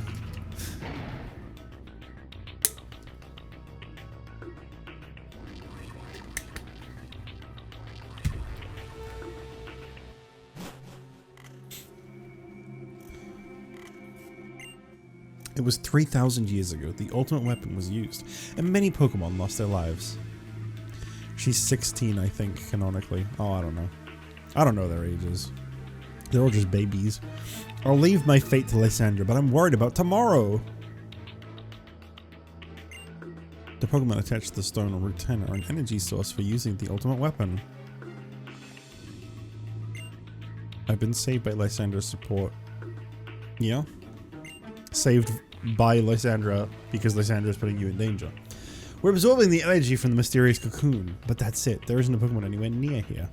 It was 3,000 years ago the ultimate weapon was used, and many Pokemon lost their lives. She's 16, I think, canonically. Oh, I don't know. I don't know their ages. They're all just babies. I'll leave my fate to Lysandra, but I'm worried about tomorrow! The Pokemon attached to the stone on Route 10 are an energy source for using the ultimate weapon. I've been saved by Lysandra's support. Yeah? Saved by Lysandra because Lysandra is putting you in danger. We're absorbing the energy from the mysterious cocoon, but that's it. There isn't a Pokemon anywhere near here.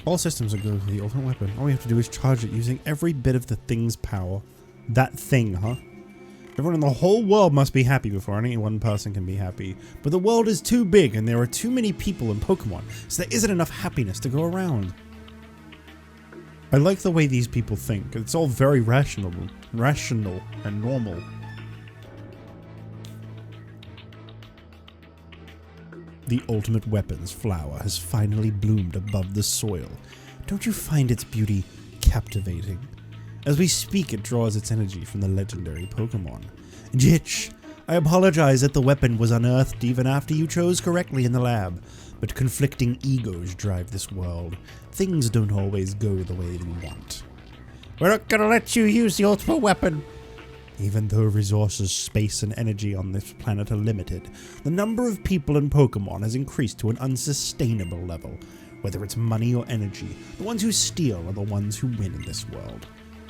All systems are good for the ultimate weapon. All we have to do is charge it using every bit of the thing's power. That thing, huh? Everyone in the whole world must be happy before any one person can be happy. But the world is too big and there are too many people in Pokemon, so there isn't enough happiness to go around. I like the way these people think. It's all very rational and normal. The ultimate weapons flower has finally bloomed above the soil. Don't you find its beauty captivating? As we speak, it draws its energy from the legendary Pokémon. JustJich, I apologize that the weapon was unearthed even after you chose correctly in the lab, but conflicting egos drive this world. Things don't always go the way we want. We're not gonna let you use the ultimate weapon! Even though resources, space, and energy on this planet are limited, the number of people and Pokémon has increased to an unsustainable level. Whether it's money or energy, the ones who steal are the ones who win in this world.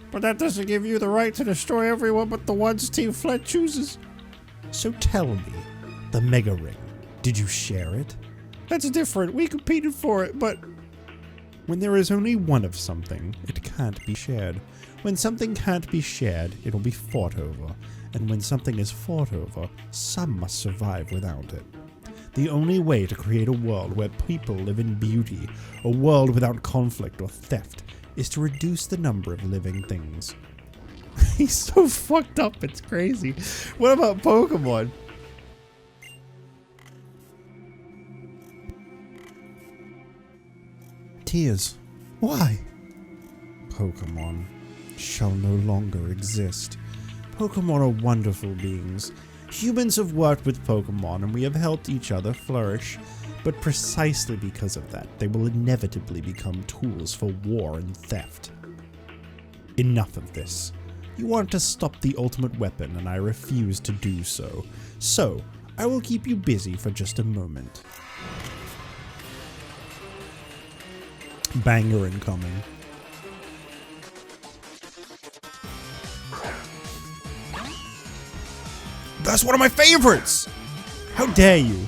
But that doesn't give you the right to destroy everyone but the ones Team Fled chooses. So tell me, the Mega Ring, did you share it? That's different, we competed for it, but... When there is only one of something, it can't be shared. When something can't be shared, it'll be fought over. And when something is fought over, some must survive without it. The only way to create a world where people live in beauty, a world without conflict or theft, is to reduce the number of living things. He's so fucked up, it's crazy. What about Pokémon? Tears. Why? Pokémon shall no longer exist. Pokémon are wonderful beings. Humans have worked with Pokémon and we have helped each other flourish. But precisely because of that, they will inevitably become tools for war and theft. Enough of this. You want to stop the ultimate weapon and I refuse to do so. So, I will keep you busy for just a moment. Banger incoming. That's one of my favorites! How dare you?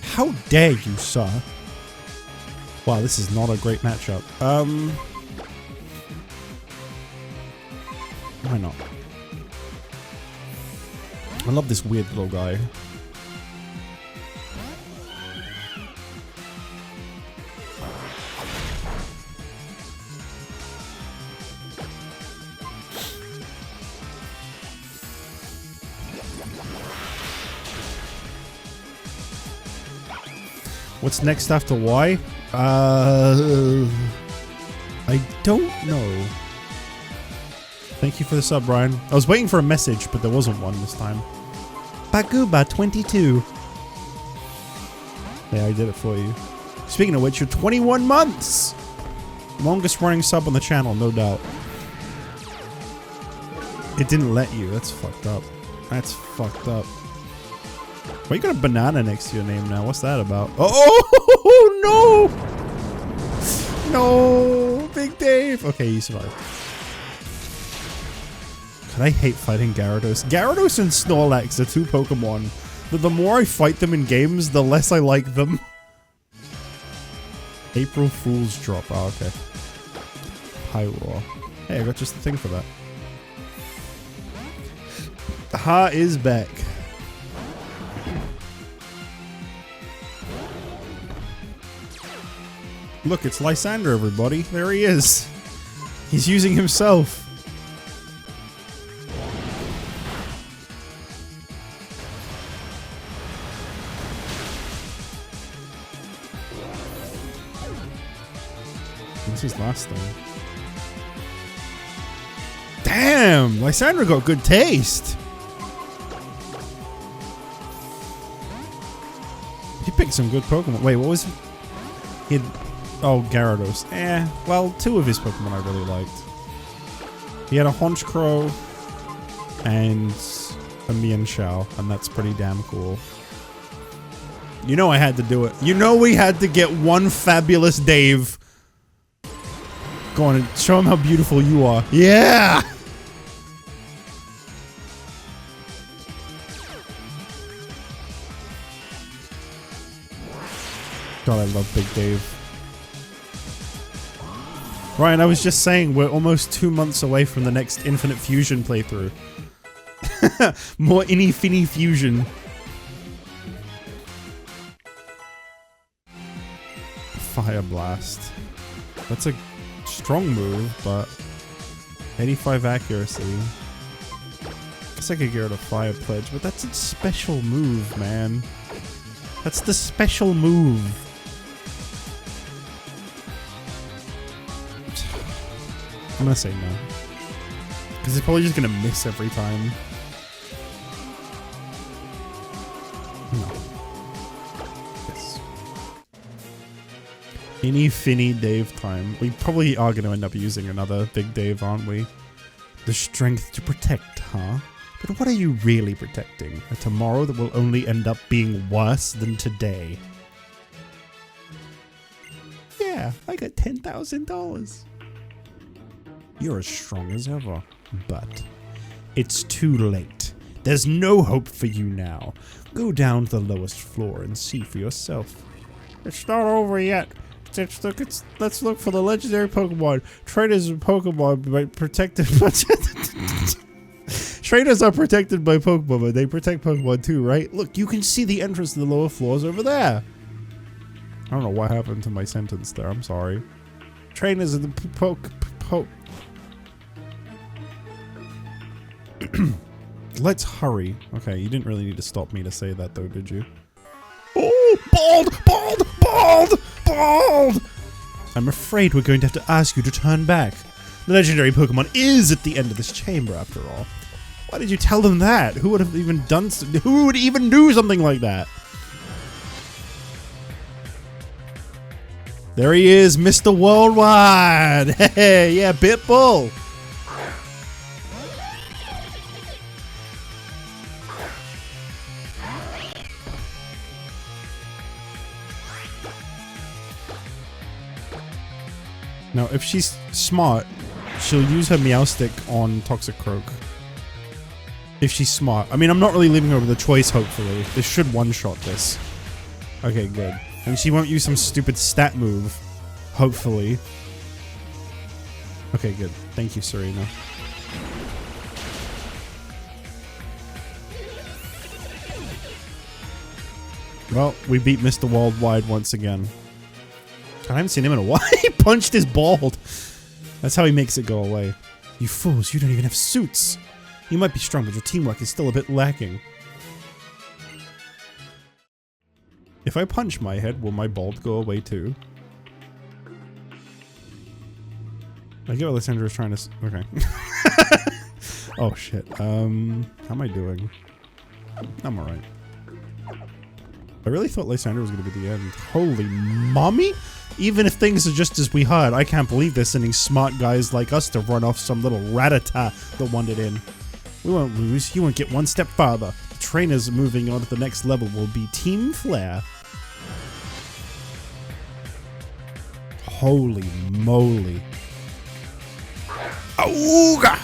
How dare you, sir? Wow, this is not a great matchup. Why not? I love this weird little guy. What's next after Y? I don't know. Thank you for the sub, Brian. I was waiting for a message, but there wasn't one this time. Baguba22. Yeah, I did it for you. Speaking of which, you're 21 months! Longest running sub on the channel, no doubt. It didn't let you. That's fucked up. That's fucked up. Why you got a banana next to your name now? What's that about? Oh, no! No! Big Dave! Okay, you survived. God, I hate fighting Gyarados. Gyarados and Snorlax are two Pokemon that the more I fight them in games, the less I like them. April Fool's Drop. Oh, okay. Pyroar. Hey, I got just the thing for that. Ha is back. Look, it's Lysander, everybody. There he is. He's using himself. What's his last thing? Damn! Lysander got good taste. He picked some good Pokemon. Wait, what was he? He had... Oh, Gyarados. Well, two of his Pokemon I really liked. He had a Honchkrow and a Mienshao, and that's pretty damn cool. You know I had to do it. You know we had to get one fabulous Dave. Go on and show him how beautiful you are. Yeah! God, I love Big Dave. Ryan, I was just saying we're almost 2 months away from the next Infinite Fusion playthrough. More Inny-Finny Fusion. Fire Blast. That's a strong move, but 85 accuracy. Guess I could get rid of Fire Pledge, but that's a special move, man. That's the special move. I'm gonna say no. Because it's probably just gonna miss every time. No. Yes. Any Finny Dave time. We probably are gonna end up using another Big Dave, aren't we? The strength to protect, huh? But what are you really protecting? A tomorrow that will only end up being worse than today. Yeah, I got $10,000. You're as strong as ever. But it's too late. There's no hope for you now. Go down to the lowest floor and see for yourself. It's not over yet. Let's look for the legendary Pokemon. Trainers and Pokemon by protected. Trainers are protected by Pokemon, but they protect Pokemon too, right? Look, you can see the entrance to the lower floors over there. I don't know what happened to my sentence there. I'm sorry. Trainers and the Let's hurry. Okay, you didn't really need to stop me to say that though, did you? Oh, bald! I'm afraid we're going to have to ask you to turn back. The legendary Pokemon is at the end of this chamber after all. Why did you tell them that? Who would have even who would even do something like that? There he is, Mr. Worldwide! Hey, yeah, Pitbull! Now, if she's smart, she'll use her Meowstic on Toxic Croak. If she's smart. I mean, I'm not really leaving her with a choice, hopefully. This should one-shot this. Okay, good. And she won't use some stupid stat move. Hopefully. Okay, good. Thank you, Serena. Well, we beat Mr. Worldwide once again. I haven't seen him in a while. He punched his bald. That's how he makes it go away. You fools, you don't even have suits. You might be strong, but your teamwork is still a bit lacking. If I punch my head, will my bald go away too? I get what Lysandra is trying to okay. Oh shit. How am I doing? I'm alright. I really thought Lysandra was gonna be the end. Holy mommy! Even if things are just as we heard, I can't believe they're sending smart guys like us to run off some little ratata that wandered in. We won't lose. You won't get one step farther. The trainers moving on to the next level will be Team Flare. Holy moly. Auga!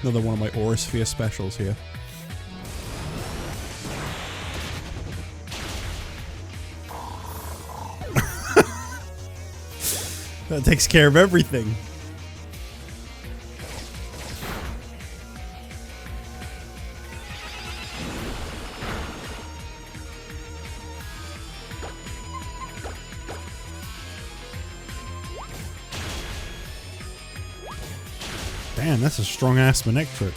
Another one of my Aurasphere specials here. That takes care of everything. Damn, that's a strong-ass Manectric.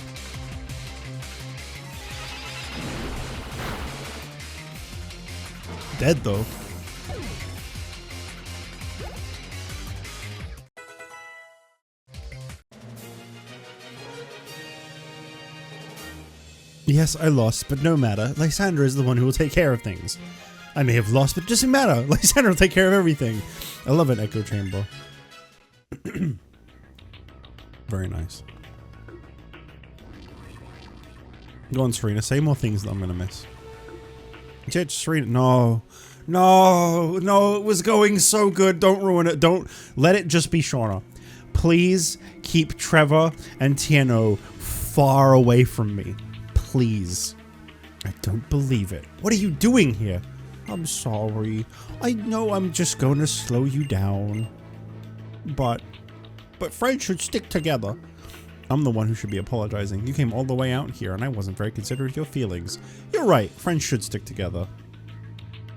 Dead, though. Yes, I lost, but no matter. Lysandra is the one who will take care of things. I may have lost, but it doesn't matter. Lysandra will take care of everything. I love an Echo Chamber. Very nice. Go on, Serena. Say more things that I'm gonna miss. JustJich, Serena. No. No. No, it was going so good. Don't ruin it. Don't. Let it just be Shauna. Please keep Trevor and Tiano far away from me. Please. I don't believe it. What are you doing here? I'm sorry. I know I'm just going to slow you down. But friends should stick together. I'm the one who should be apologizing. You came all the way out here and I wasn't very considerate of your feelings. You're right. Friends should stick together.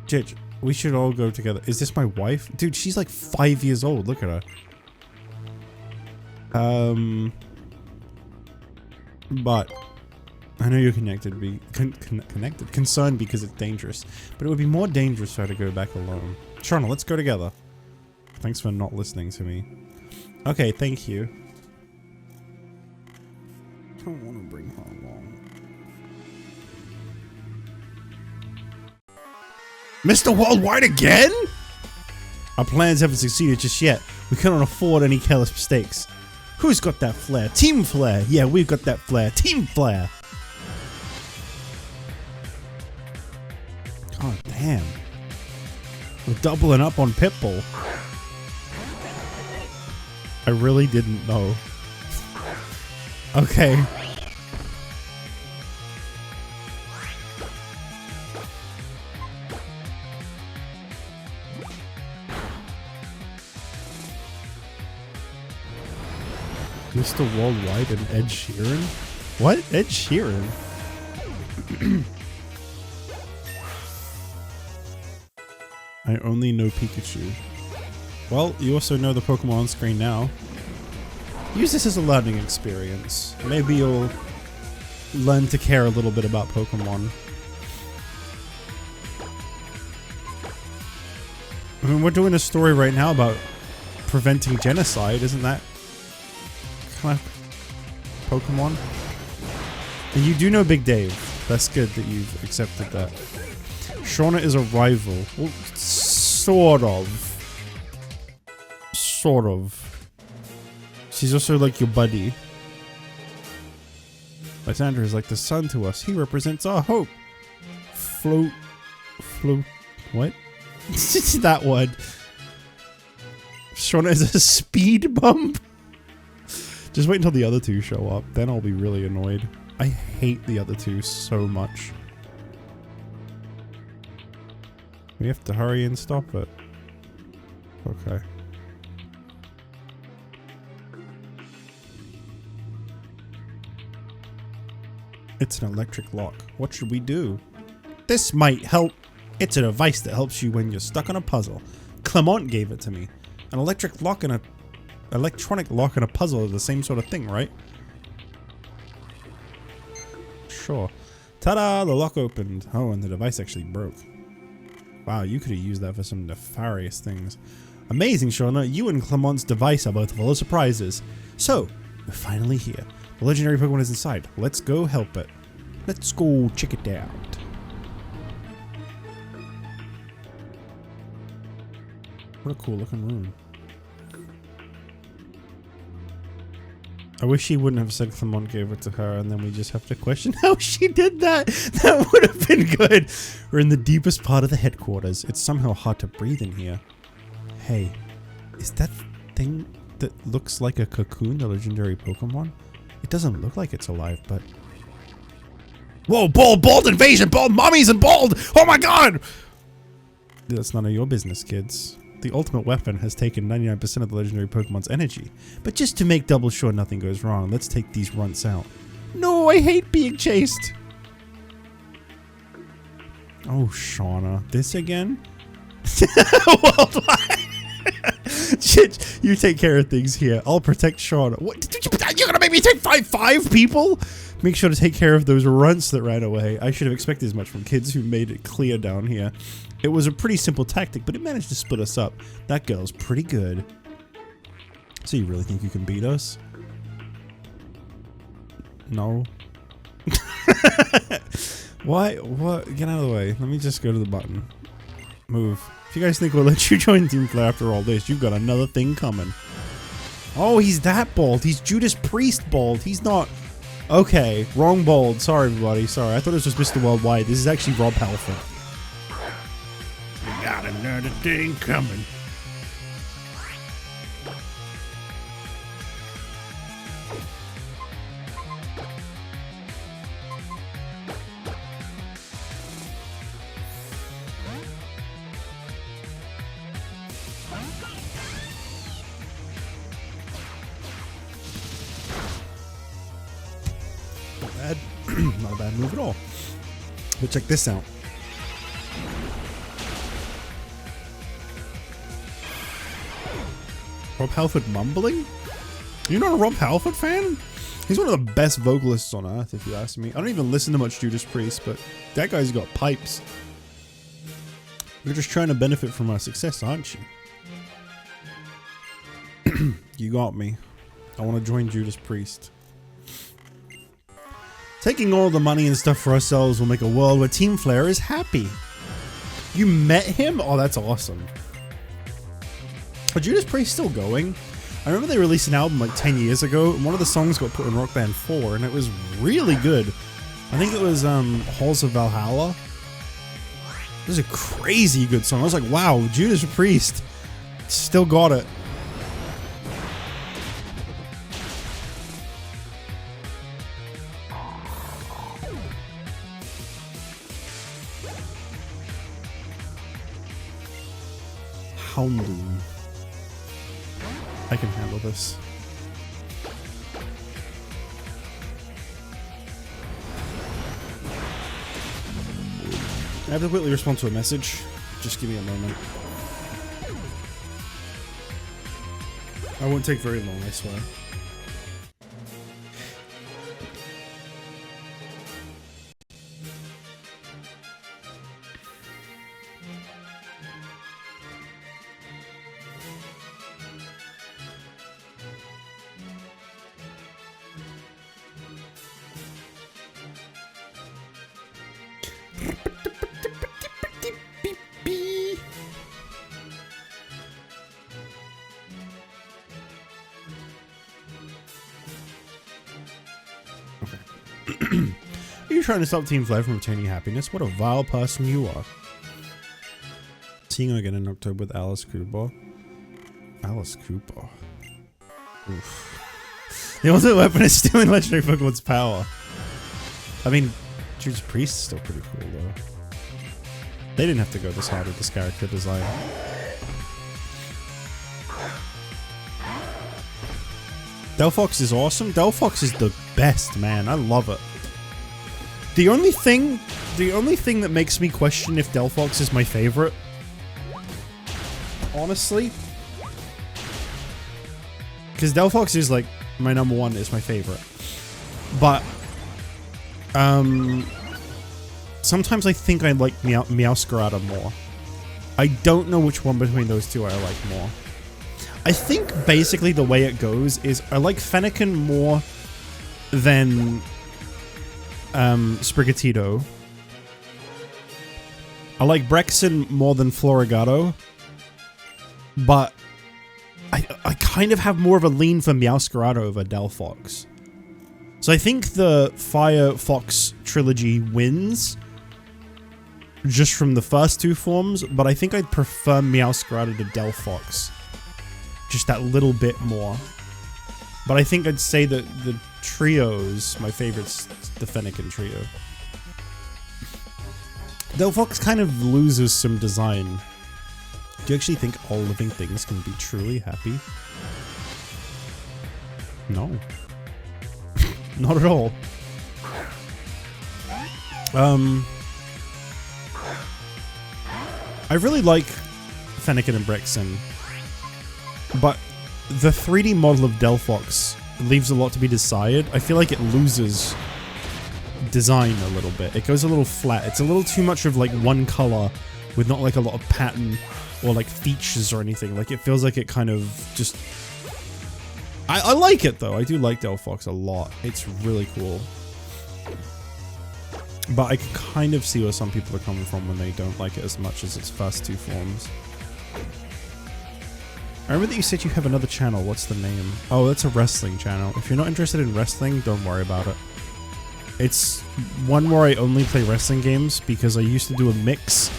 Jich, we should all go together. Is this my wife? Dude, she's like 5 years old. Look at her. But I know you're concerned because it's dangerous. But it would be more dangerous for her to go back alone. Shauna, let's go together. Thanks for not listening to me. Okay, thank you. I don't want to bring her along. Mr. Worldwide again? Our plans haven't succeeded just yet. We cannot afford any careless mistakes. Who's got that flair? Team Flair! Yeah, we've got that flair. Team Flair! God damn. We're doubling up on Pitbull. I really didn't know. Okay. Mr. Worldwide and Ed Sheeran? What? Ed Sheeran? I only know Pikachu. Well, you also know the Pokemon on screen now. Use this as a learning experience. Maybe you'll learn to care a little bit about Pokemon. I mean, we're doing a story right now about preventing genocide, isn't that kind of Pokemon? And you do know Big Dave. That's good that you've accepted that. Shauna is a rival. Well, sort of. Sort of. She's also like your buddy. Lysander is like the sun to us. He represents our hope. Float. What? That one. Shauna is a speed bump. Just wait until the other two show up. Then I'll be really annoyed. I hate the other two so much. We have to hurry and stop it. Okay. It's an electric lock. What should we do? This might help. It's a device that helps you when you're stuck on a puzzle. Clement gave it to me. An electronic lock and a puzzle are the same sort of thing, right? Sure. Ta-da! The lock opened. Oh, and the device actually broke. Wow, you could have used that for some nefarious things. Amazing, Shauna. You and Clement's device are both full of surprises. So, we're finally here. The legendary Pokemon is inside. Let's go help it. Let's go check it out. What a cool looking room. I wish he wouldn't have said Clement gave it to her and then we just have to question how she did that. That would have been good. We're in the deepest part of the headquarters. It's somehow hard to breathe in here. Hey, is that thing that looks like a cocoon the legendary Pokemon? It doesn't look like it's alive, but... Whoa, bald invasion, bald mummies and bald! Oh my god! That's none of your business, kids. The ultimate weapon has taken 99% of the legendary Pokemon's energy. But just to make double sure nothing goes wrong, let's take these runts out. No, I hate being chased! Oh, Shauna. This again? Worldwide! Shit, you take care of things here. I'll protect Shauna. What? You're gonna make me take five people? Make sure to take care of those runts that ran away. I should have expected as much from kids who made it clear down here. It was a pretty simple tactic, but it managed to split us up. That girl's pretty good. So you really think you can beat us? No. Why? What? Get out of the way. Let me just go to the button. Move. If you guys think we'll let you join Team Flair after all this, you've got another thing coming. Oh, he's that bald. He's Judas Priest bald. He's not... Okay, wrong bald. Sorry, everybody. Sorry. I thought it was just Mr. Worldwide. This is actually Rob Halford. We got another thing coming. Not a bad move at all. But check this out. Rob Halford mumbling? You're not a Rob Halford fan? He's one of the best vocalists on earth, if you ask me. I don't even listen to much Judas Priest, but that guy's got pipes. You're just trying to benefit from our success, aren't you? You got me. I want to join Judas Priest. Taking all the money and stuff for ourselves will make a world where Team Flare is happy. You met him? Oh, that's awesome. Are Judas Priest still going? I remember they released an album like 10 years ago, and one of the songs got put in Rock Band 4, and it was really good. I think it was Halls of Valhalla. It was a crazy good song. I was like, wow, Judas Priest still got it. Houndoom. I can handle this. I have to quickly respond to a message. Just give me a moment. I won't take very long, I swear. Are you trying to stop Team Flare from obtaining happiness? What a vile person you are. Seeing her again in October with Alice Cooper. Alice Cooper. Oof. The ultimate weapon is stealing legendary Pokemon's power. I mean, Judas Priest is still pretty cool though. They didn't have to go this hard with this character design. Delphox is awesome. Delphox is the best, man. I love it. The only thing that makes me question if Delphox is my favorite, honestly, because Delphox is like my number one, is my favorite, but sometimes I think I like Meowscarada more. I don't know which one between those two I like more. I think basically the way it goes is I like Fennekin more than Sprigatito. I like Brexen more than Florigato, but I kind of have more of a lean for Meowscarada over Delphox. So I think the Fire-Fox trilogy wins just from the first two forms, but I think I'd prefer Meowscarada to Delphox just that little bit more. But I think I'd say that the trio's my favorite's the Fennekin trio. Delphox kind of loses some design. Do you actually think all living things can be truly happy? No. Not at all. I really like Fennekin and Brexen, but the 3D model of Delphox leaves a lot to be desired. I feel like it loses design a little bit. It goes a little flat. It's a little too much of like one color with not like a lot of pattern or like features or anything. Like it feels like it kind of just... I like it though. I do like Delphox a lot. It's really cool. But I can kind of see where some people are coming from when they don't like it as much as its first two forms. I remember that you said you have another channel. What's the name? Oh, that's a wrestling channel. If you're not interested in wrestling, don't worry about it. It's one where I only play wrestling games because I used to do a mix,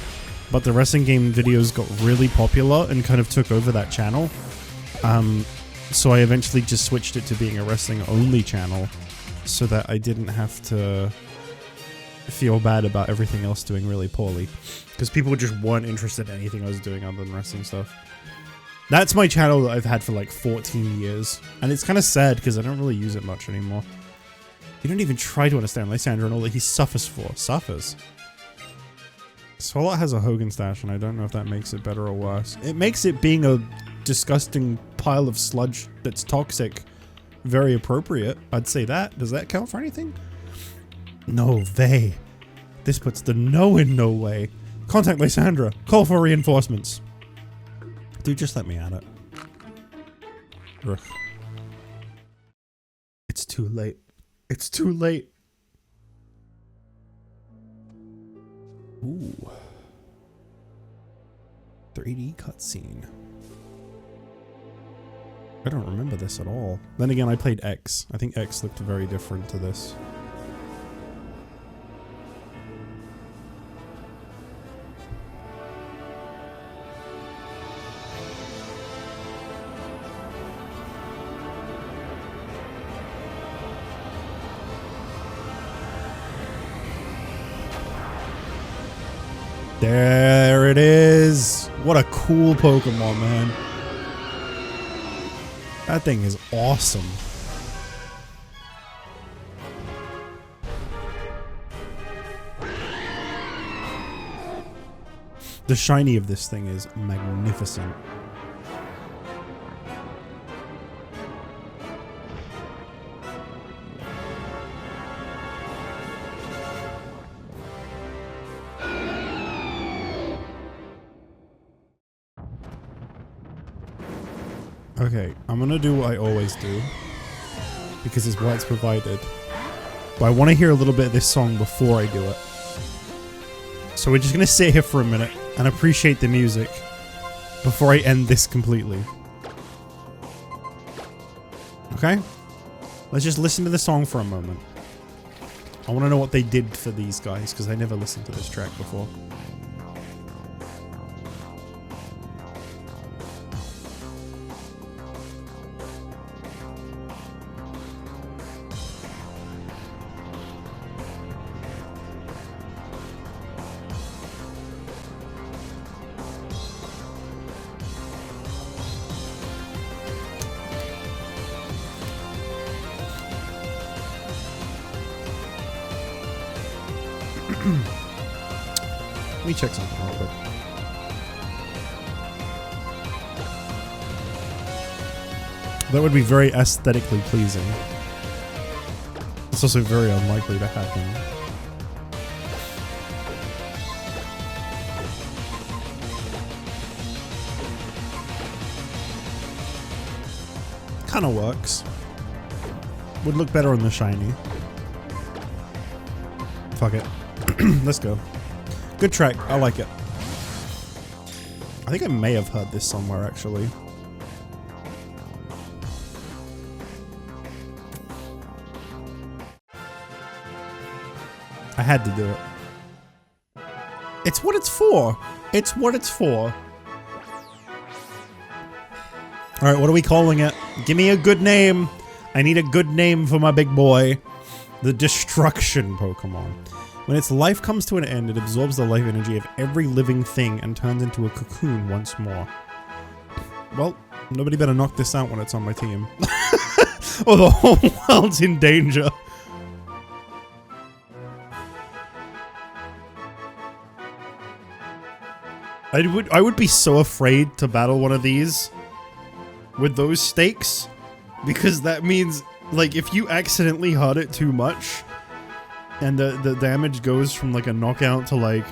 but the wrestling game videos got really popular and kind of took over that channel. So I eventually just switched it to being a wrestling only channel so that I didn't have to feel bad about everything else doing really poorly, because people just weren't interested in anything I was doing other than wrestling stuff. That's my channel that I've had for like 14 years, and it's kind of sad because I don't really use it much anymore. You don't even try to understand Lysandra and all that he suffers for. Suffers? Swalot has a Hogan stash, and I don't know if that makes it better or worse. It makes it being a disgusting pile of sludge that's toxic very appropriate. I'd say that. Does that count for anything? No way. This puts the no in no way. Contact Lysandra. Call for reinforcements. Dude, just let me at it. Ugh. It's too late. It's too late. Ooh. 3D cutscene. I don't remember this at all. Then again, I played X. I think X looked very different to this. There it is. What a cool Pokemon, man. That thing is awesome. The shiny of this thing is magnificent. Okay, I'm gonna do what I always do, because it's why it's provided. But I want to hear a little bit of this song before I do it. So we're just gonna sit here for a minute and appreciate the music before I end this completely. Okay? Let's just listen to the song for a moment. I want to know what they did for these guys, because I never listened to this track before. Let me check something real quick. That would be very aesthetically pleasing. It's also very unlikely to happen. Kinda works. Would look better on the shiny. Fuck it. Let's go. Good track. I like it. I think I may have heard this somewhere, actually. I had to do it. It's what it's for. It's what it's for. Alright, what are we calling it? Give me a good name. I need a good name for my big boy. The Destruction Pokemon. When its life comes to an end, it absorbs the life energy of every living thing and turns into a cocoon once more. Well, nobody better knock this out when it's on my team. Or the whole world's in danger. I would be so afraid to battle one of these with those stakes, because that means, like, if you accidentally hurt it too much, and the damage goes from like a knockout to like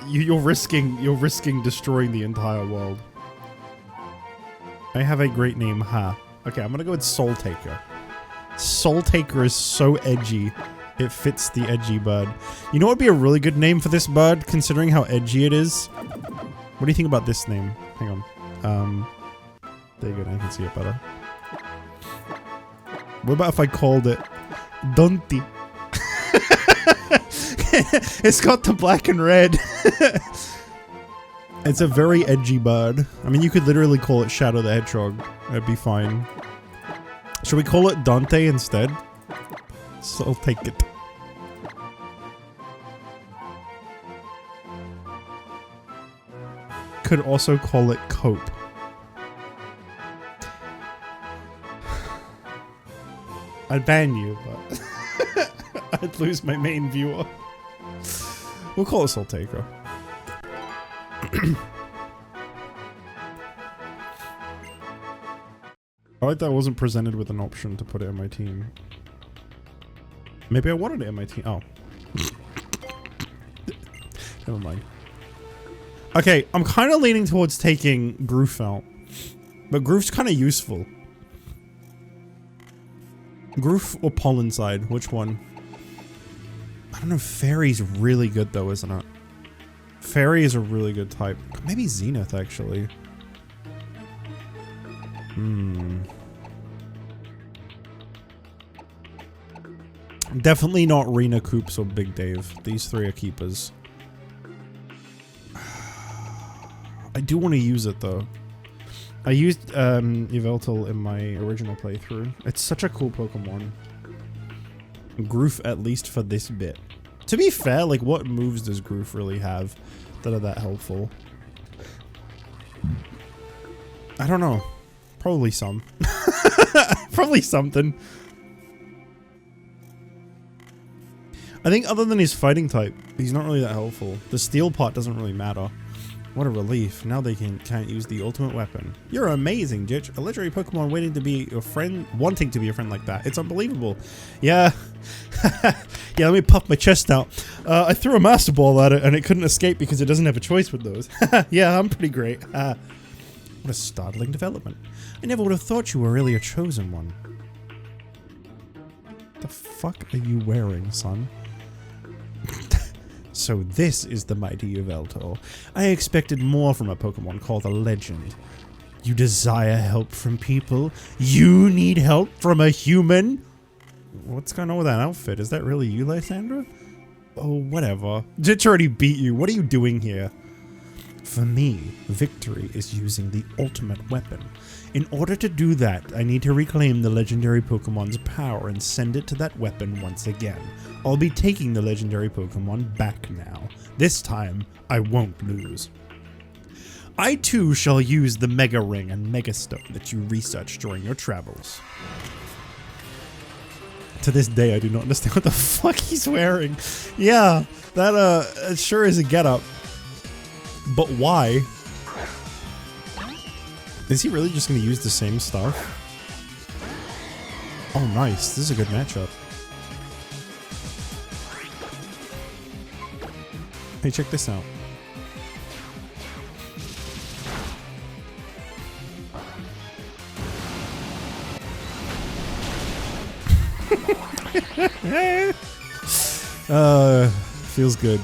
you're risking destroying the entire world. I have a great name, ha. Okay, I'm gonna go with Soul Taker. Soul Taker is so edgy. It fits the edgy bird. You know what would be a really good name for this bird, considering how edgy it is? What do you think about this name? Hang on. There you go, now you can see it better. What about if I called it Dunty? It's got the black and red. It's a very edgy bird. I mean, you could literally call it Shadow the Hedgehog. That'd be fine. Should we call it Dante instead? So I'll take it. Could also call it Cope. I'd ban you, but I'd lose my main viewer. We'll call it Soul Taker. I like that I wasn't presented with an option to put it in my team. Maybe I wanted it in my team. Oh. Never mind. Okay, I'm kind of leaning towards taking Groof out. But Groof's kind of useful. Groof or Pollen Side? Which one? I don't know. Fairy's really good though, isn't it? Fairy is a really good type. Maybe Zenith, actually. Definitely not Rena, Koops, or Big Dave. These three are keepers. I do want to use it though. I used Yveltal in my original playthrough. It's such a cool Pokemon. Groof, at least for this bit. To be fair, like, what moves does Groof really have that are that helpful? I don't know. Probably some. Probably something. I think other than his fighting type, he's not really that helpful. The steel part doesn't really matter. What a relief. Now they can't use the ultimate weapon. You're amazing, Jich. A legendary Pokemon wanting to be a friend like that. It's unbelievable. Yeah. Yeah, let me puff my chest out. I threw a Master Ball at it and it couldn't escape because it doesn't have a choice with those. Yeah, I'm pretty great. What a startling development. I never would have thought you were really a chosen one. The fuck are you wearing, son? So this is the mighty Yveltal. I expected more from a Pokemon called a legend. You desire help from people? You need help from a human? What's going on with that outfit? Is that really you, Lysandra? Oh, whatever. Jich already beat you. What are you doing here? For me, victory is using the ultimate weapon. In order to do that, I need to reclaim the legendary Pokemon's power and send it to that weapon once again. I'll be taking the legendary Pokemon back now. This time, I won't lose. I too shall use the Mega Ring and Mega Stone that you researched during your travels. To this day, I do not understand what the fuck he's wearing. Yeah, that sure is a getup. But why? Is he really just going to use the same stuff? Oh, nice. This is a good matchup. Hey, check this out. Feels good.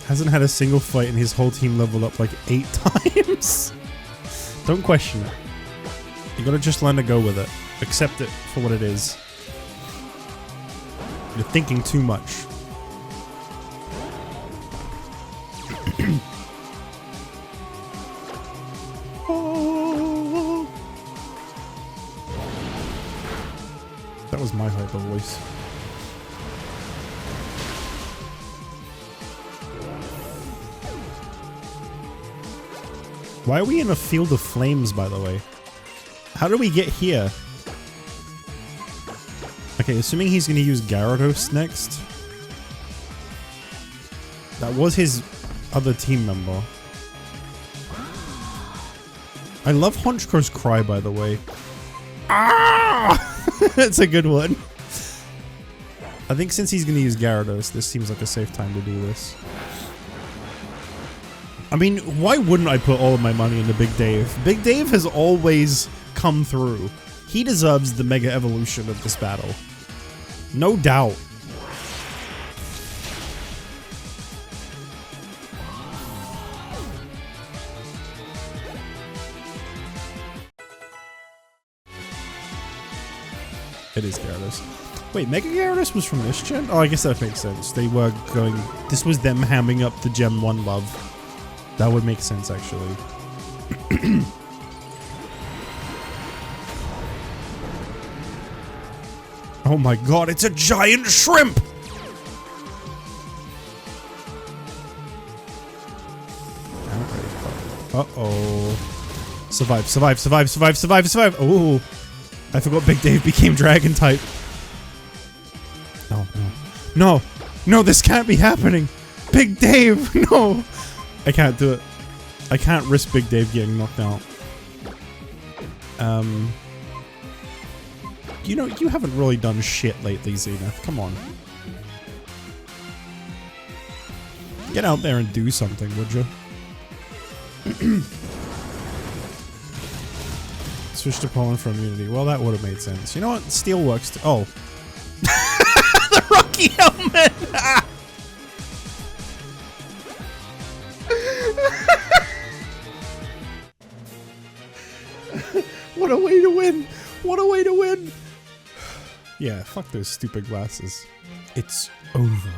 Hasn't had a single fight and his whole team leveled up like 8 times. Don't question it. You gotta just learn to go with it. Accept it for what it is. You're thinking too much. That was my hyper voice. Why are we in a field of flames, by the way? How do we get here? Okay, assuming he's going to use Gyarados next. That was his other team member. I love Honchkro's cry, by the way. Ah! That's a good one. I think since he's going to use Gyarados, this seems like a safe time to do this. I mean, why wouldn't I put all of my money into Big Dave? Big Dave has always come through. He deserves the Mega Evolution of this battle. No doubt. It is Gyarados. Wait, Mega Gyarados was from this gen? Oh, I guess that makes sense. They were going... This was them hamming up the Gen 1 love. That would make sense, actually. Oh my god, it's a giant shrimp! Uh-oh. Survive, survive, survive, survive, survive, survive. Oh, I forgot Big Dave became dragon type. No, no. No, no, this can't be happening. Big Dave, no. I can't do it. I can't risk Big Dave getting knocked out. You know, you haven't really done shit lately, Zenith. Come on. Get out there and do something, would you? Switch to Poland for immunity. Well, that would have made sense. You know what? Steel works. Oh. The Rocky helmet! What a way to win! What a way to win! Yeah, fuck those stupid glasses. It's over.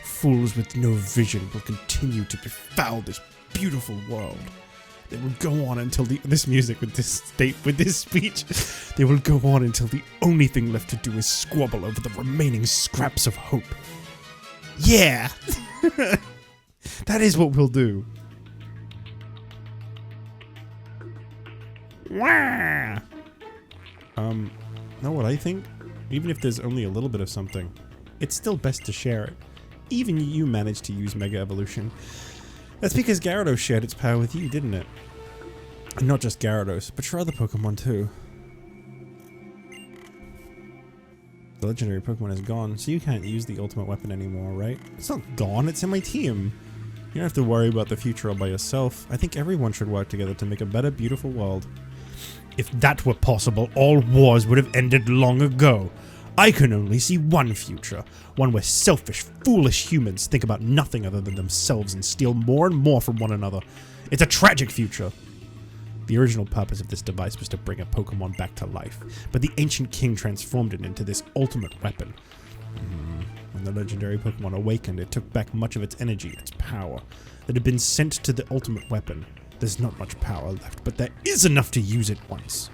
Fools with no vision will continue to befoul this beautiful world. They will go on until this music with this speech. They will go on until the only thing left to do is squabble over the remaining scraps of hope. Yeah! That is what we'll do. Wah! Know what I think? Even if there's only a little bit of something, it's still best to share it. Even you managed to use Mega Evolution. That's because Gyarados shared its power with you, didn't it? And not just Gyarados, but your other Pokemon too. The legendary Pokemon is gone, so you can't use the ultimate weapon anymore, right? It's not gone, it's in my team. You don't have to worry about the future all by yourself. I think everyone should work together to make a better, beautiful world. If that were possible, all wars would have ended long ago. I can only see one future. One where selfish, foolish humans think about nothing other than themselves and steal more and more from one another. It's a tragic future. The original purpose of this device was to bring a Pokemon back to life, but the ancient king transformed it into this ultimate weapon. When the legendary Pokemon awakened, it took back much of its energy, its power, that had been sent to the ultimate weapon. There's not much power left, but there is enough to use it once.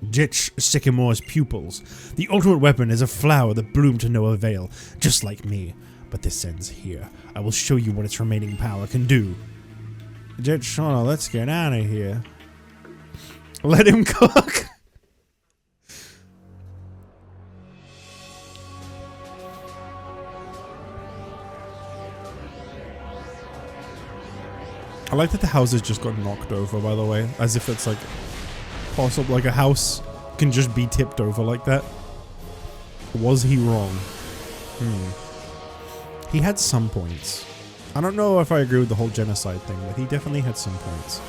JustJich Sycamore's pupils. The ultimate weapon is a flower that bloomed to no avail, just like me. But this ends here. I will show you what its remaining power can do. JustJich, let's get out of here. Let him cook. I like that the houses just got knocked over, by the way, as if it's like possible, like a house can just be tipped over like that. Was he wrong? He had some points. I don't know if I agree with the whole genocide thing, but he definitely had some points.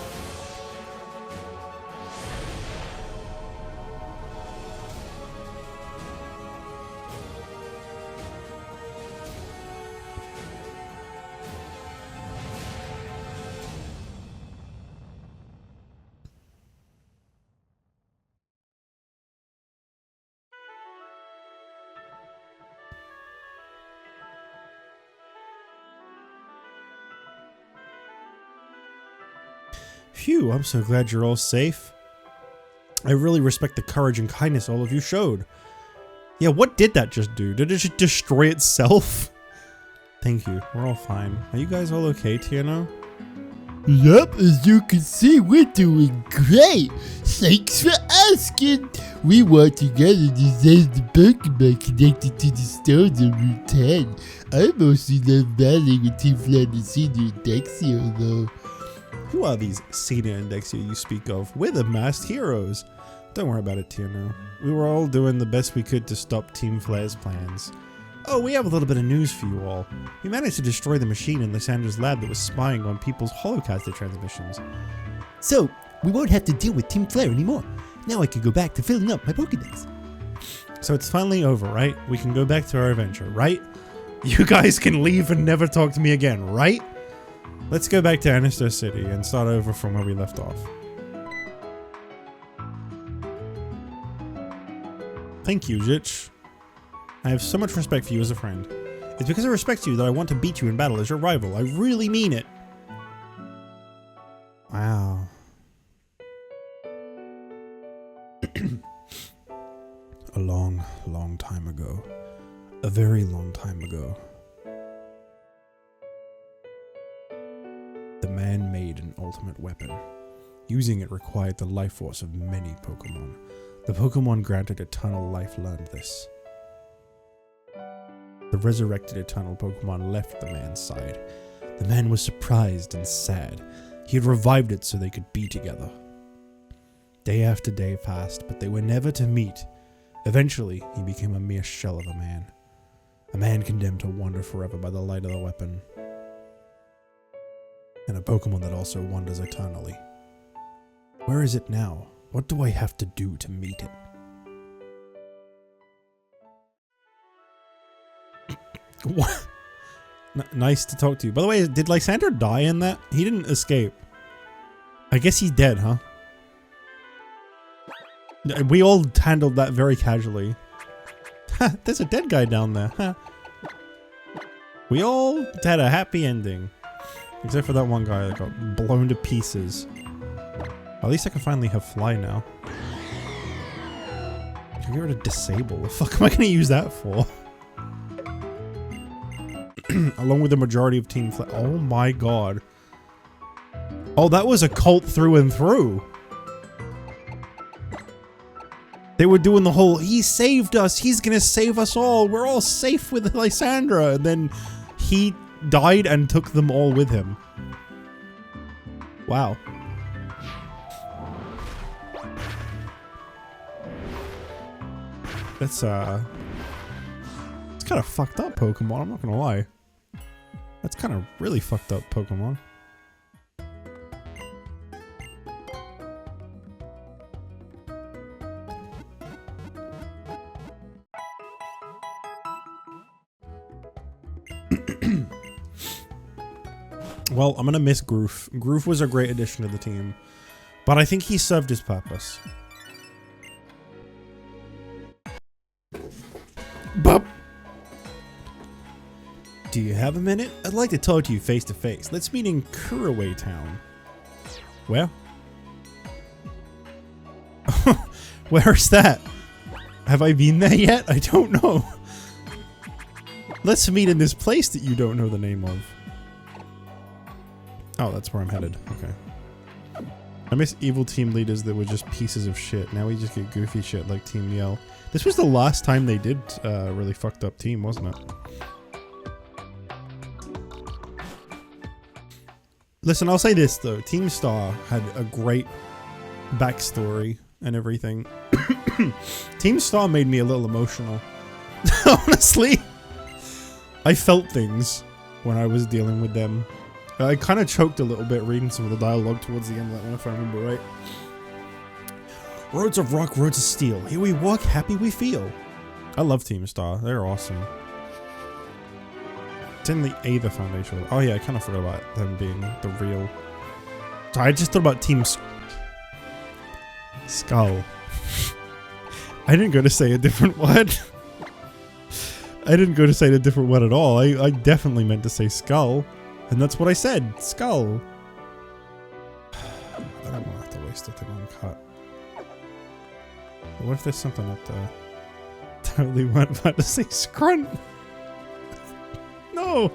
Phew, I'm so glad you're all safe. I really respect the courage and kindness all of you showed. Yeah, what did that just do? Did it just destroy itself? Thank you, we're all fine. Are you guys all okay, Tierno? Yup, as you can see, we're doing great. Thanks for asking. We worked together to save the Pokemon connected to the stones on Route 10. I mostly love battling with Team Flanders Senior and Dexio, though. Who are these Senior and Dexio you speak of? We're the masked heroes. Don't worry about it, Tierno. We were all doing the best we could to stop Team Flare's plans. Oh, we have a little bit of news for you all. We managed to destroy the machine in Lyssandra's lab that was spying on people's holocaster transmissions. So, we won't have to deal with Team Flare anymore. Now I can go back to filling up my Pokédex. So it's finally over, right? We can go back to our adventure, right? You guys can leave and never talk to me again, right? Let's go back to Anister City and start over from where we left off. Thank you, JustJich. I have so much respect for you as a friend. It's because I respect you that I want to beat you in battle as your rival. I really mean it. Wow. A long, long time ago. A very long time ago. The man made an ultimate weapon. Using it required the life force of many Pokémon. The Pokémon granted eternal life learned this. The resurrected eternal Pokémon left the man's side. The man was surprised and sad. He had revived it so they could be together. Day after day passed, but they were never to meet. Eventually, he became a mere shell of a man. A man condemned to wander forever by the light of the weapon. And a Pokémon that also wanders eternally. Where is it now? What do I have to do to meet it? What? Nice to talk to you. By the way, did Lysander die in that? He didn't escape. I guess he's dead, huh? We all handled that very casually. There's a dead guy down there. We all had a happy ending. Except for that one guy that got blown to pieces. At least I can finally have fly now. Can I get rid of disable? The fuck am I gonna use that for? Along with the majority of Team Fly. Oh my god. Oh, that was a cult through and through. They were doing the whole, he saved us, he's gonna save us all, we're all safe with Lysandra, and then he died and took them all with him. Wow. That's it's kind of fucked up Pokemon, I'm not gonna lie. That's kind of really fucked up Pokemon. Well, I'm gonna miss Groof. Groof was a great addition to the team, but I think he served his purpose. Bup! Do you have a minute? I'd like to talk to you face to face. Let's meet in Kuraway Town. Where? Where is that? Have I been there yet? I don't know. Let's meet in this place that you don't know the name of. Oh, that's where I'm headed. Okay. I miss evil team leaders that were just pieces of shit. Now we just get goofy shit like Team Yell. This was the last time they did a really fucked up team, wasn't it? Listen, I'll say this though. Team Star had a great backstory and everything. Team Star made me a little emotional. Honestly. I felt things when I was dealing with them. I kind of choked a little bit reading some of the dialogue towards the end of that one, if I remember right. Roads of rock, roads of steel. Here we walk, happy we feel. I love Team Star. They're awesome. It's in the Aether Foundation. Oh yeah, I kind of forgot about them being the real... Sorry, I just thought about Team Skull. I didn't go to say a different word. I didn't go to say a different word at all. I definitely meant to say Skull. And that's what I said. Skull. I don't want to have to waste a thing on cut. What if there's something up there? Totally weren't about to say Scrunt. No.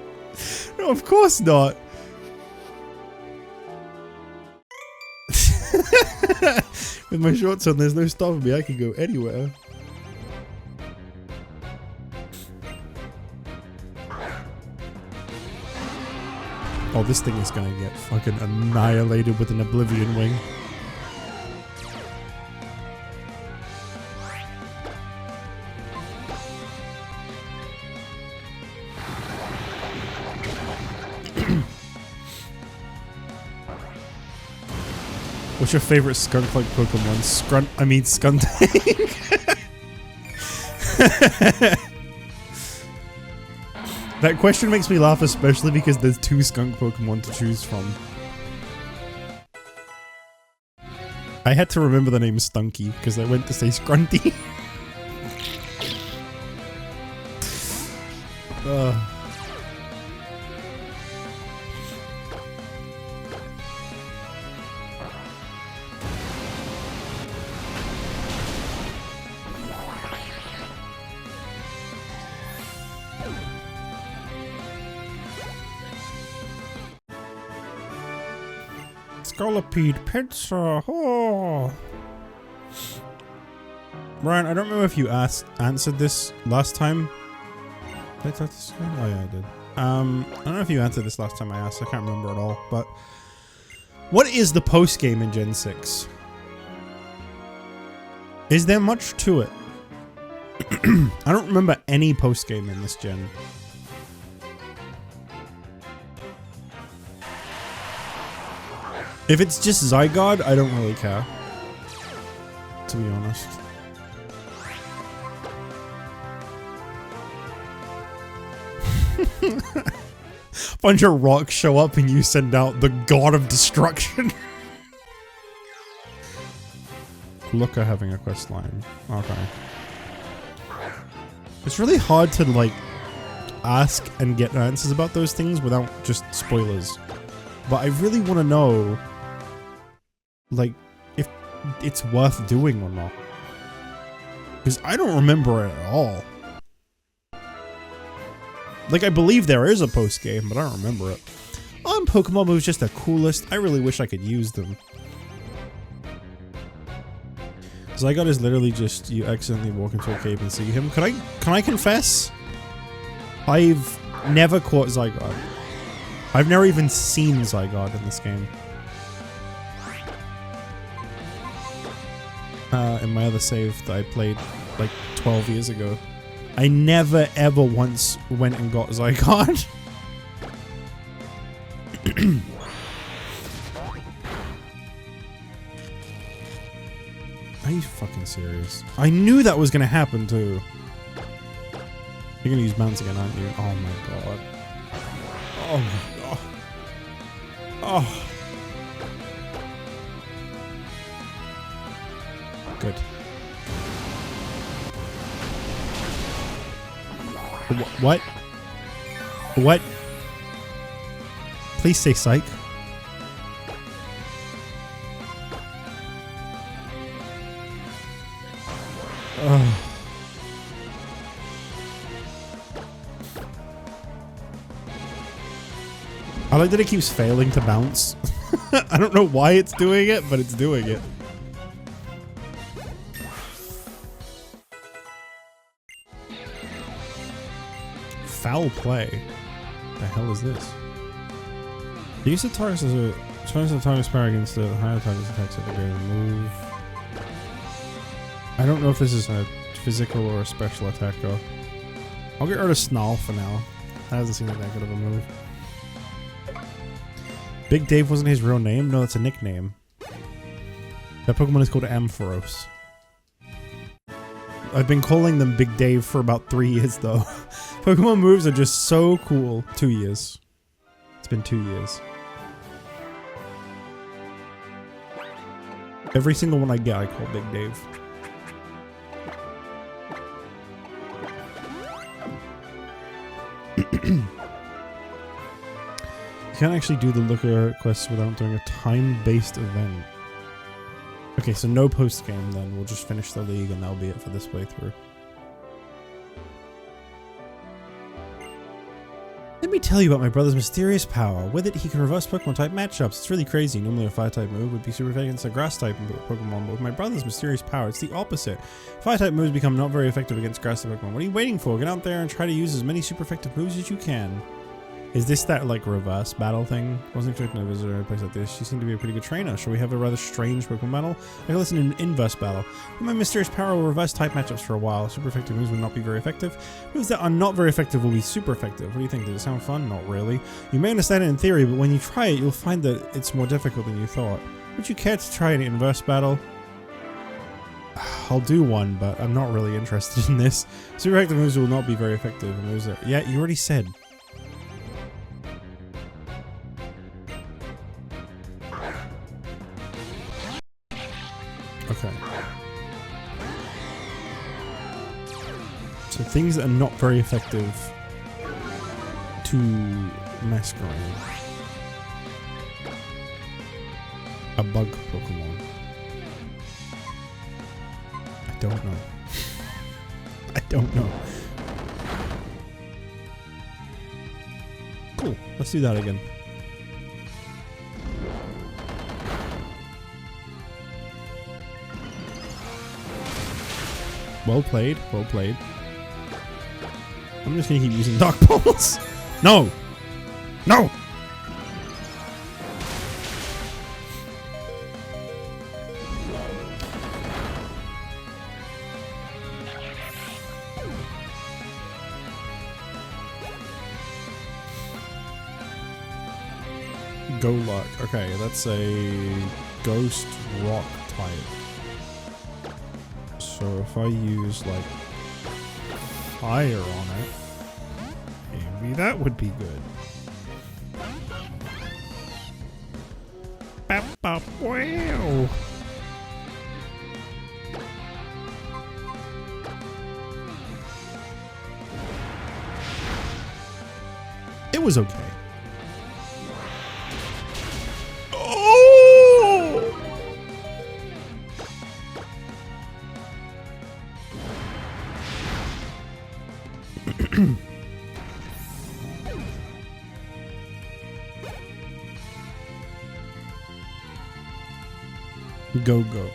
No, of course not. With my shorts on, there's no stopping me. I can go anywhere. Oh, this thing is gonna get fucking annihilated with an Oblivion Wing. What's your favorite skunk-like Pokemon? Skuntank. That question makes me laugh, especially because there's 2 skunk Pokemon to choose from. I had to remember the name Stunky because I went to say Scrunty. Scolipede pizza. Oh. Ryan, I don't remember if you answered this last time. Did I talk to this guy? Oh yeah, I did. I don't know if you answered this last time I asked. I can't remember at all. But what is the post game in Gen 6? Is there much to it? I don't remember any post game in this gen. If it's just Zygarde, I don't really care. To be honest. Bunch of rocks show up and you send out the god of destruction. Look at having a quest line. Okay. It's really hard to like ask and get answers about those things without just spoilers. But I really want to know like if it's worth doing or not. Because I don't remember it at all. Like, I believe there is a post-game, but I don't remember it. Pokemon moves just the coolest. I really wish I could use them. Zygarde is literally just you accidentally walk into a cave and see him. Can I confess? I've never caught Zygarde. I've never even seen Zygarde in this game. In my other save that I played like 12 years ago. I never ever once went and got Zygarde. Are you fucking serious? I knew that was gonna happen too. You're gonna use mounts again, aren't you? Oh my god. Oh my god. Oh. Good. What? What? Please say psych. Oh. I like that it keeps failing to bounce. I don't know why it's doing it, but it's doing it. Foul play. The hell is this? The use of targets as a turns the target's power against the higher target's attacks at the greater move. I don't know if this is a physical or a special attack though. I'll get rid of Snarl for now. That doesn't seem like that good of a move. Big Dave wasn't his real name? No, it's a nickname. That Pokemon is called Ampharos. I've been calling them Big Dave for about 3 years though. Pokemon moves are just so cool. 2 years. It's been 2 years. Every single one I get, I call Big Dave. You can't actually do the Looker quests without doing a time-based event. Okay, so no post-game then. We'll just finish the league and that'll be it for this playthrough. Let me tell you about my brother's mysterious power. With it, he can reverse Pokemon type matchups. It's really crazy. Normally a fire type move would be super effective against a grass type Pokemon, but with my brother's mysterious power, it's the opposite. Fire type moves become not very effective against grass type Pokemon. What are you waiting for? Get out there and try to use as many super effective moves as you can. Is this that like reverse battle thing? Wasn't expecting a visitor in a place like this. She seemed to be a pretty good trainer. Shall we have a rather strange Pokemon battle? I can listen to an inverse battle. With my mysterious power will reverse type matchups for a while. Super effective moves will not be very effective. Moves that are not very effective will be super effective. What do you think? Does it sound fun? Not really. You may understand it in theory, but when you try it, you'll find that it's more difficult than you thought. Would you care to try an inverse battle? I'll do one, but I'm not really interested in this. Super effective moves will not be very effective. Moves that, yeah, you already said. Okay. So things that are not very effective to Masquerade. A bug Pokemon. I don't know. I don't know. Cool. Let's do that again. Well played. Well played. I'm just gonna keep using Dark Pulse. No! No! Go Luck. Okay, that's a Ghost Rock type. So if I use like fire on it, maybe that would be good. Bap, bap, wow. It was okay. Go, go.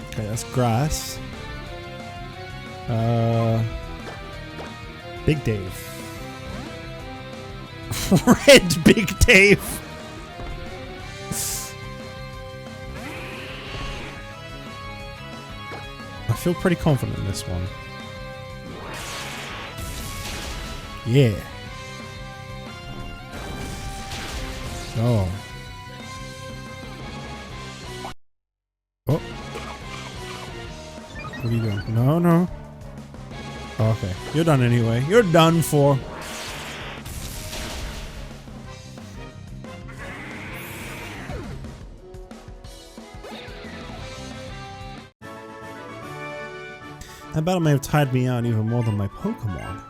Okay, that's grass. Big Dave. Red Big Dave. I feel pretty confident in this one. Yeah. Oh. Oh. What are you doing? No, no. Okay. You're done anyway. You're done for. That battle may have tired me out even more than my Pokemon.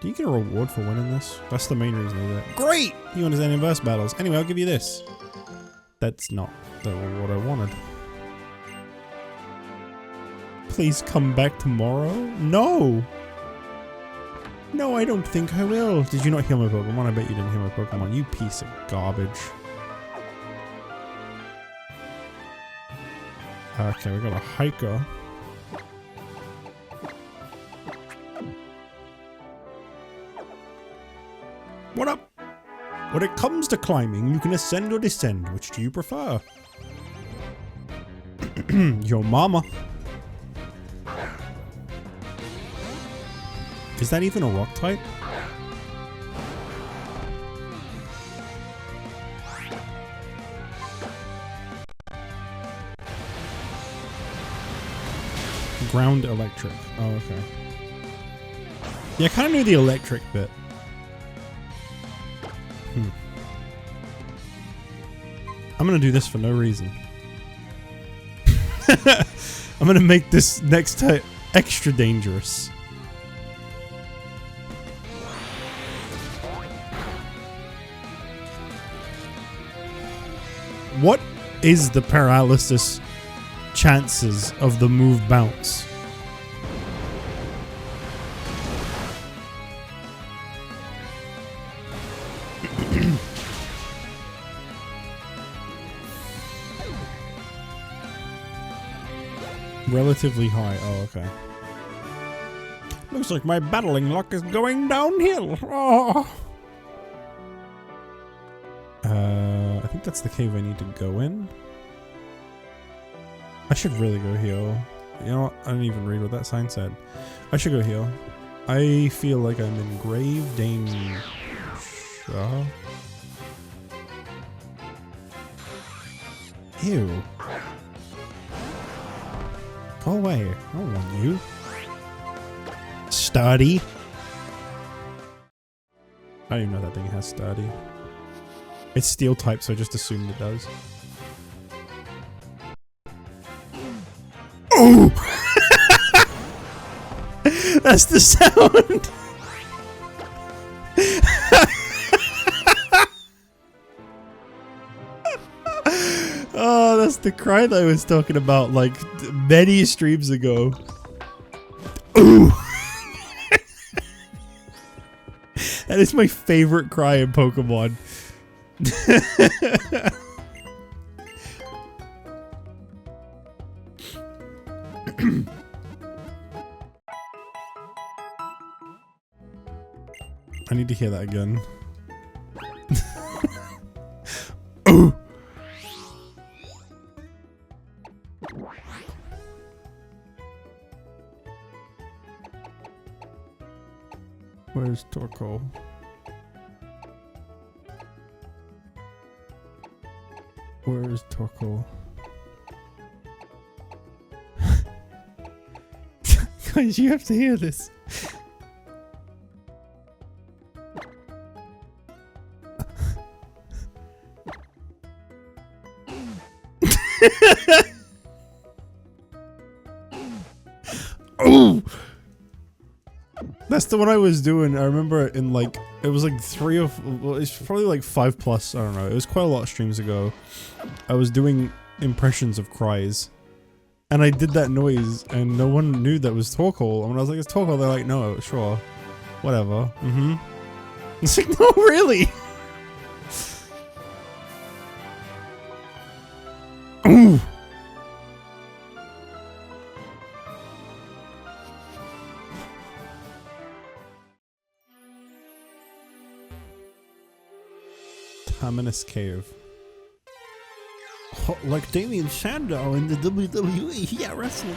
Do you get a reward for winning this? That's the main reason I do that. Great! You understand inverse battles. Anyway, I'll give you this. That's not the reward I wanted. Please come back tomorrow? No! No, I don't think I will. Did you not heal my Pokemon? I bet you didn't heal my Pokemon. You piece of garbage. Okay, we got a hiker. What up? When it comes to climbing, you can ascend or descend. Which do you prefer? Your mama. Is that even a rock type? Ground electric. Oh, okay. Yeah, I kind of knew the electric bit. I'm gonna do this for no reason. I'm gonna make this next type extra dangerous. What is the paralysis chances of the move bounce? Relatively high. Oh, okay. Looks like my battling luck is going downhill. Oh. I think that's the cave I need to go in. I should really go heal. You know what? I didn't even read what that sign said. I should go heal. I feel like I'm in grave danger. Ew. Go away. I don't want you. Sturdy. I don't even know that thing has sturdy. It's steel type, so I just assumed it does. Oh! That's the sound! Oh, that's the cry that I was talking about like many streams ago. Ooh! That is my favorite cry in Pokemon. I need to hear that again. Oh! Where's Torkoal? Where's Torkoal? Guys, you have to hear this. Oh! That's the one I was doing. I remember in like, it was like 3 or well, it's probably like 5+, I don't know. It was quite a lot of streams ago. I was doing impressions of cries. And I did that noise and no one knew that was Torkoal. And when I was like, it's Torkoal, they're like, no, sure. Whatever. Mm-hmm. It's like, no, really? Ooh! Terminus Cave. Oh, like Damien Sandow in the WWE, yeah, wrestling.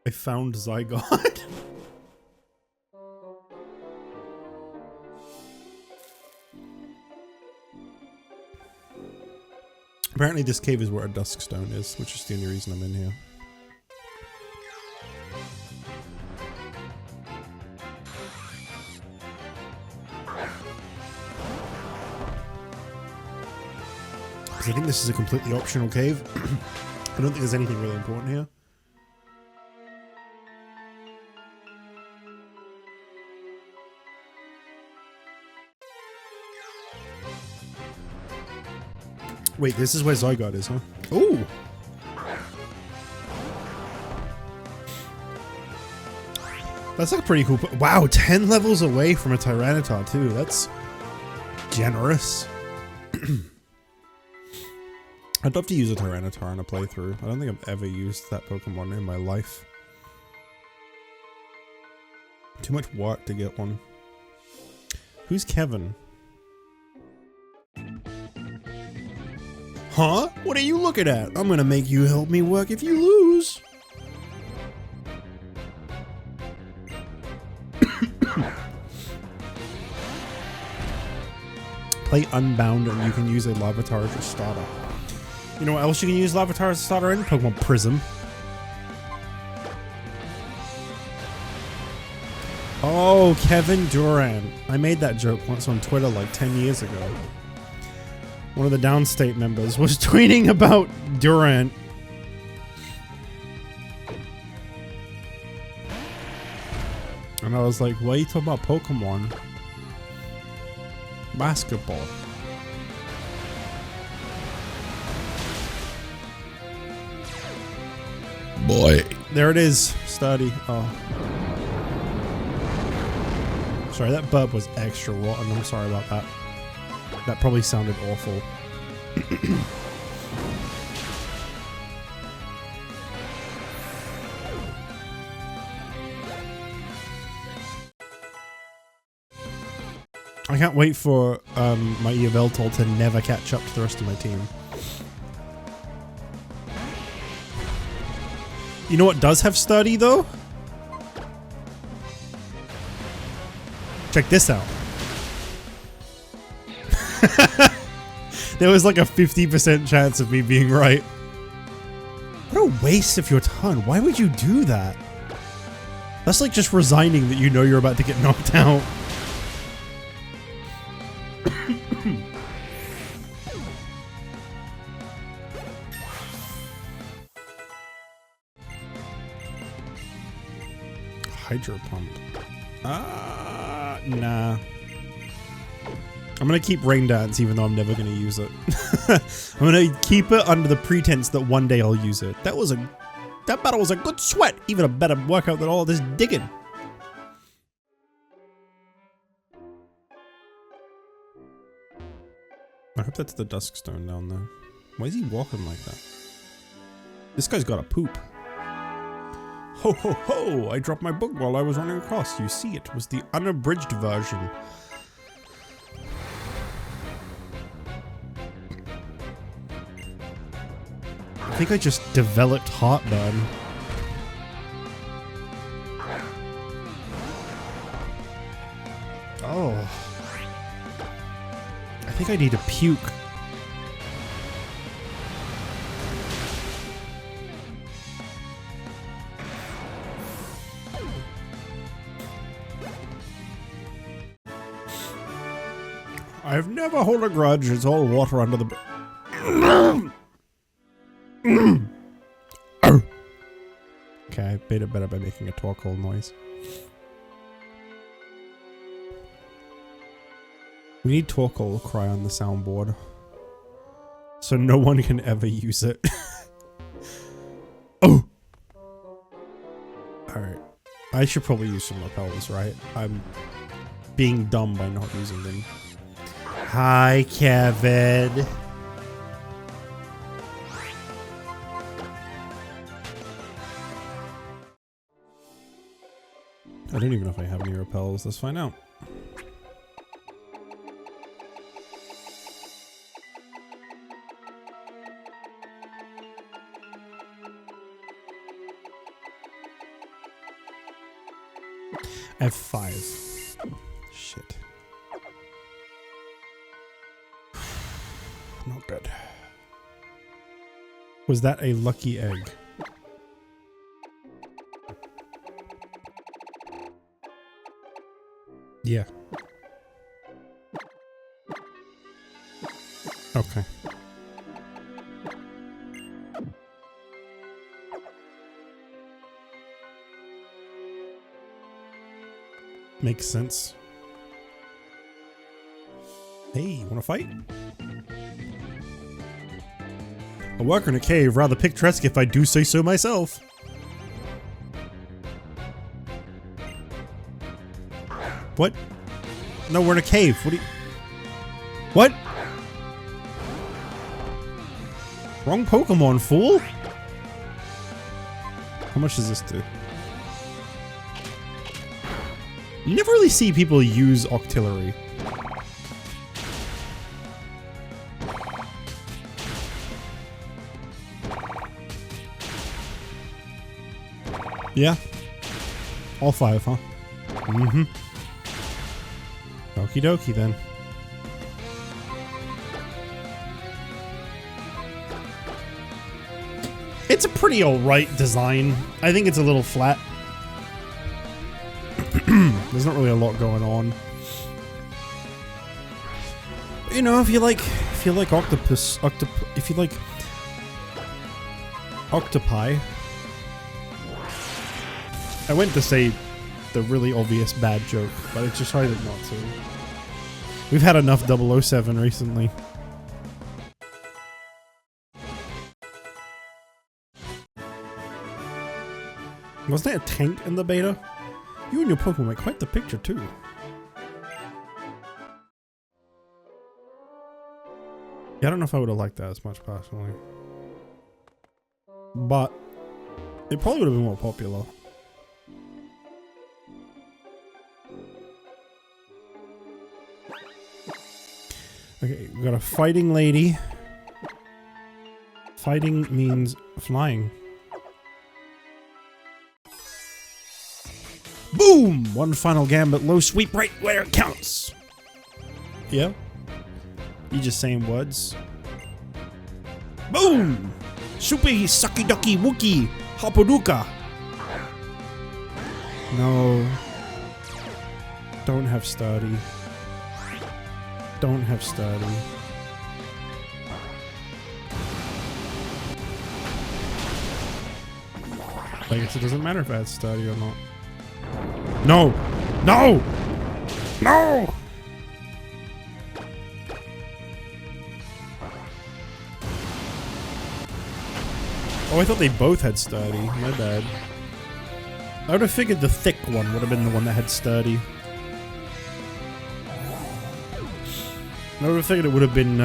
I found Zygarde. Apparently this cave is where a Duskstone is, which is the only reason I'm in here. Because I think this is a completely optional cave. I don't think there's anything really important here. Wait, this is where Zygarde is, huh? Ooh! That's like pretty cool. Wow, 10 levels away from a Tyranitar too. That's generous. I'd love to use a Tyranitar in a playthrough. I don't think I've ever used that Pokemon in my life. Too much work to get one. Who's Kevin? Huh? What are you looking at? I'm gonna make you help me work if you lose. Play Unbound and you can use a Larvitar as your starter. You know what else you can use Larvitar as a starter in? Pokemon Prism. Oh, Kevin Durant. I made that joke once on Twitter like 10 years ago. One of the Downstate members was tweeting about Durant. And I was like, why are you talking about Pokemon? Basketball. Boy. There it is. Study. Oh. Sorry, that burp was extra rotten. I'm sorry about that. That probably sounded awful. I can't wait for my Yveltal to never catch up to the rest of my team. You know what does have Sturdy though? Check this out. There was like a 50% chance of me being right. What a waste of your turn. Why would you do that? That's like just resigning that you know you're about to get knocked out. Hydro Pump. Nah. I'm gonna keep Rain Dance even though I'm never gonna use it. I'm gonna keep it under the pretense that one day I'll use it. That battle was a good sweat. Even a better workout than all of this digging. I hope that's the Dusk Stone down there. Why is he walking like that? This guy's got a poop. Ho ho ho! I dropped my book while I was running across. You see, it was the unabridged version. I think I just developed heartburn. Oh. I think I need to puke. I've never held a grudge. It's all water under the... Okay, I made it better by making a torkoal noise. We need torkoal cry on the soundboard, so no one can ever use it. Oh! Alright. I should probably use some repels, right? I'm being dumb by not using them. Hi, Kevin. I don't even know if I have any repels. Let's find out. I have 5. Shit. Not good. Was that a lucky egg? Yeah. Okay. Makes sense. Hey, wanna fight? A worker in a cave, rather picturesque if I do say so myself. What? No, we're in a cave. What do you... What? Wrong Pokemon, fool! How much does this do? You never really see people use Octillery. Yeah. All 5, huh? Mm-hmm. Okie dokie then. It's a pretty alright design. I think it's a little flat. There's not really a lot going on. But, you know, if you like octopus, if you like octopi. I went to say the really obvious bad joke, but I decided not to. We've had enough 007 recently. Wasn't there a tank in the beta? You and your Pokemon make quite the picture too. Yeah, I don't know if I would have liked that as much personally. But it probably would have been more popular. Okay, we got a fighting lady. Fighting means flying. Boom! One final gambit, low sweep right where it counts. Yeah? You just saying words. Boom! Soupy sucky ducky wookie hapaduka. No. Don't have sturdy. Don't have sturdy. I guess it doesn't matter if I had sturdy or not. No! No! No! Oh, I thought they both had sturdy. My bad. I would have figured the thick one would have been the one that had sturdy. I would have figured it would have been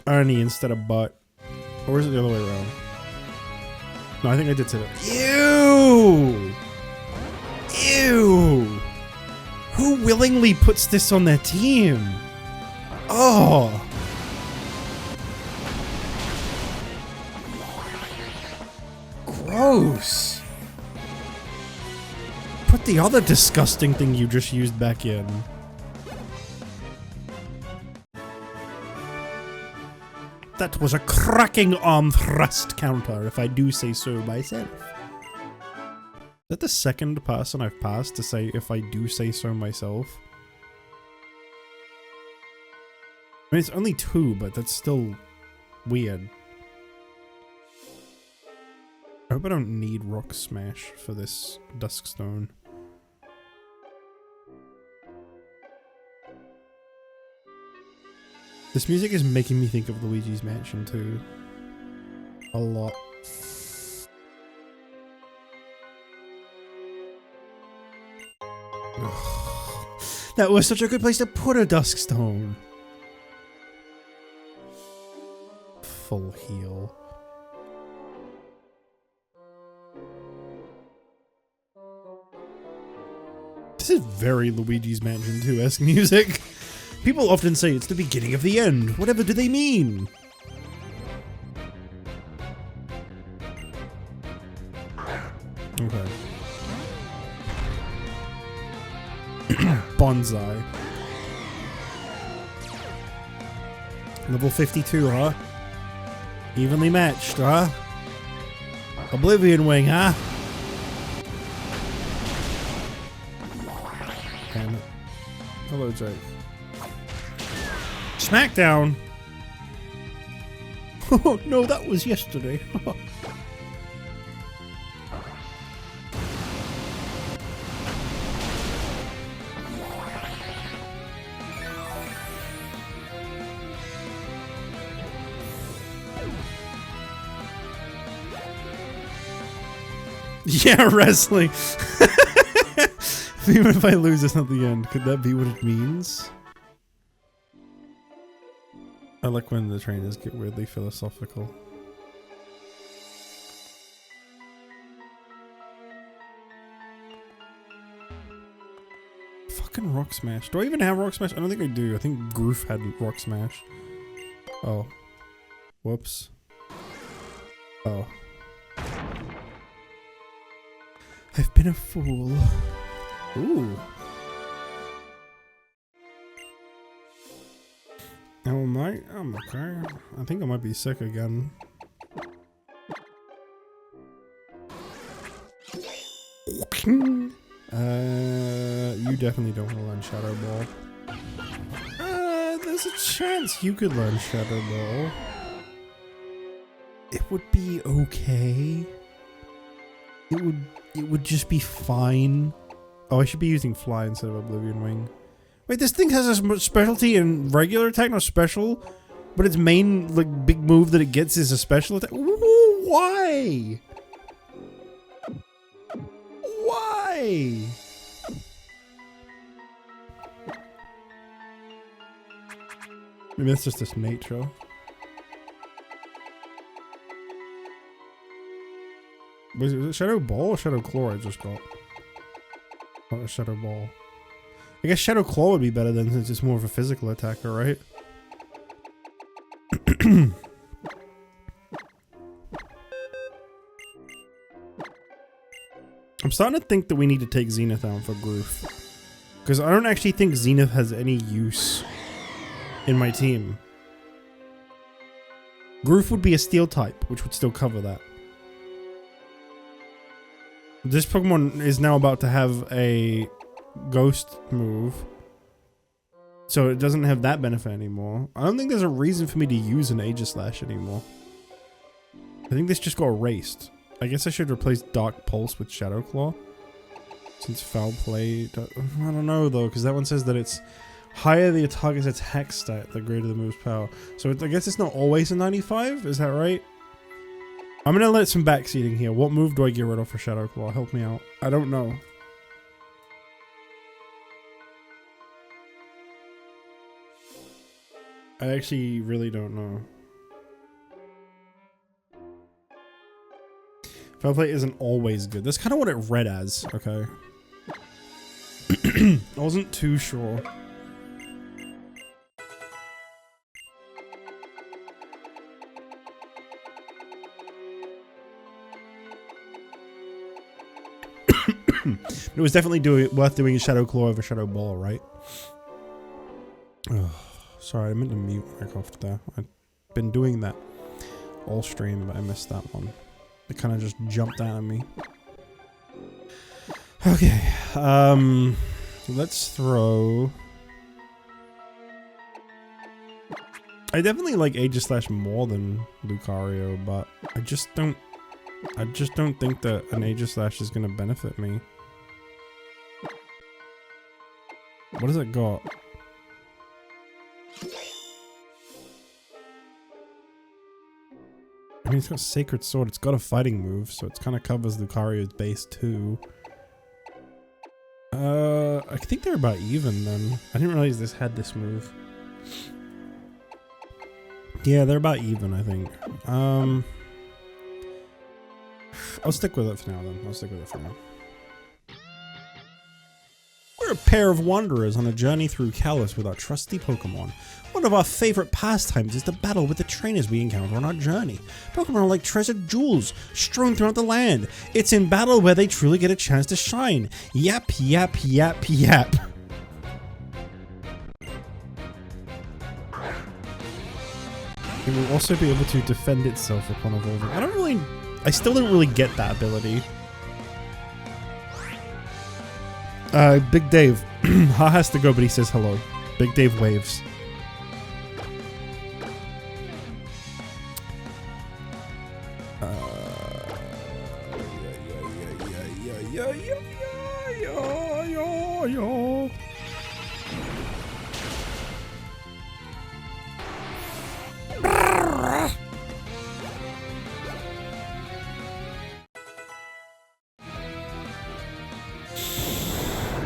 Ernie instead of Butt. Or is it the other way around? No, I think I did say that. Ew! Ew! Who willingly puts this on their team? Oh! Gross! Put the other disgusting thing you just used back in. That was a cracking arm thrust counter, if I do say so myself. Is that the second person I've passed to say if I do say so myself? I mean, it's only 2, but that's still weird. I hope I don't need Rock Smash for this Duskstone. This music is making me think of Luigi's Mansion too. A lot. Ugh. That was such a good place to put a Duskstone. Full heal. This is very Luigi's Mansion 2-esque music. People often say it's the beginning of the end. Whatever do they mean? Okay. Bonsai. Level 52, huh? Evenly matched, huh? Oblivion Wing, huh? Damn it. Hello, Jake. Smackdown! Oh, no, that was yesterday. Yeah, wrestling. Even if I lose, it's not the end. Could that be what it means? I like when the trainers get weirdly philosophical. Fucking Rock Smash. Do I even have Rock Smash? I don't think I do. I think Groof had Rock Smash. Oh. Whoops. Oh. I've been a fool. Ooh. Oh my, I'm okay. I think I might be sick again. You definitely don't want to learn Shadow Ball. There's a chance you could learn Shadow Ball. It would be okay. It would just be fine. Oh, I should be using Fly instead of Oblivion Wing. Wait, this thing has a specialty in regular attack, not special, but its main like big move that it gets is a special attack. Ooh, why? Why? Maybe that's just its nature. Was it Shadow Ball or Shadow Claw I just got? Not a Shadow Ball. I guess Shadow Claw would be better then, since it's more of a physical attacker, right? I'm starting to think that we need to take Zenith out for Groof. Because I don't actually think Zenith has any use in my team. Groof would be a Steel type, which would still cover that. This Pokemon is now about to have a Ghost move, so it doesn't have that benefit anymore. I don't think there's a reason for me to use an Aegislash anymore. I think this just got erased. I guess I should replace Dark Pulse with Shadow Claw, since Foul Play. I don't know though, because that one says that it's higher the target's attack stat, the greater the move's power. So I guess it's not always a 95. Is that right? I'm gonna let some backseating here. What move do I get rid of for Shadow Claw? Help me out. I don't know. I actually really don't know. Fair play isn't always good. That's kind of what it read as, okay? I wasn't too sure. It was definitely worth doing a Shadow Claw over Shadow Ball, right? Oh, sorry, I meant to mute Minecraft there. I've been doing that all stream, but I missed that one. It kind of just jumped out at me. Okay, let's throw... I definitely like Aegislash more than Lucario, but I just don't think that an Aegislash is gonna benefit me. What has it got? I mean, it's got Sacred Sword. It's got a fighting move, so it kind of covers Lucario's base too. I think they're about even then. I didn't realize this had this move. Yeah, they're about even, I think. I'll stick with it for now then. I'll stick with it for now. We're a pair of wanderers on a journey through Kalos with our trusty Pokémon. One of our favorite pastimes is to battle with the trainers we encounter on our journey. Pokémon are like treasured jewels strewn throughout the land. It's in battle where they truly get a chance to shine. Yap, yap, yap, yap. It will also be able to defend itself upon evolving. I still don't really get that ability. Big Dave. Ha has to go, but he says hello. Big Dave waves.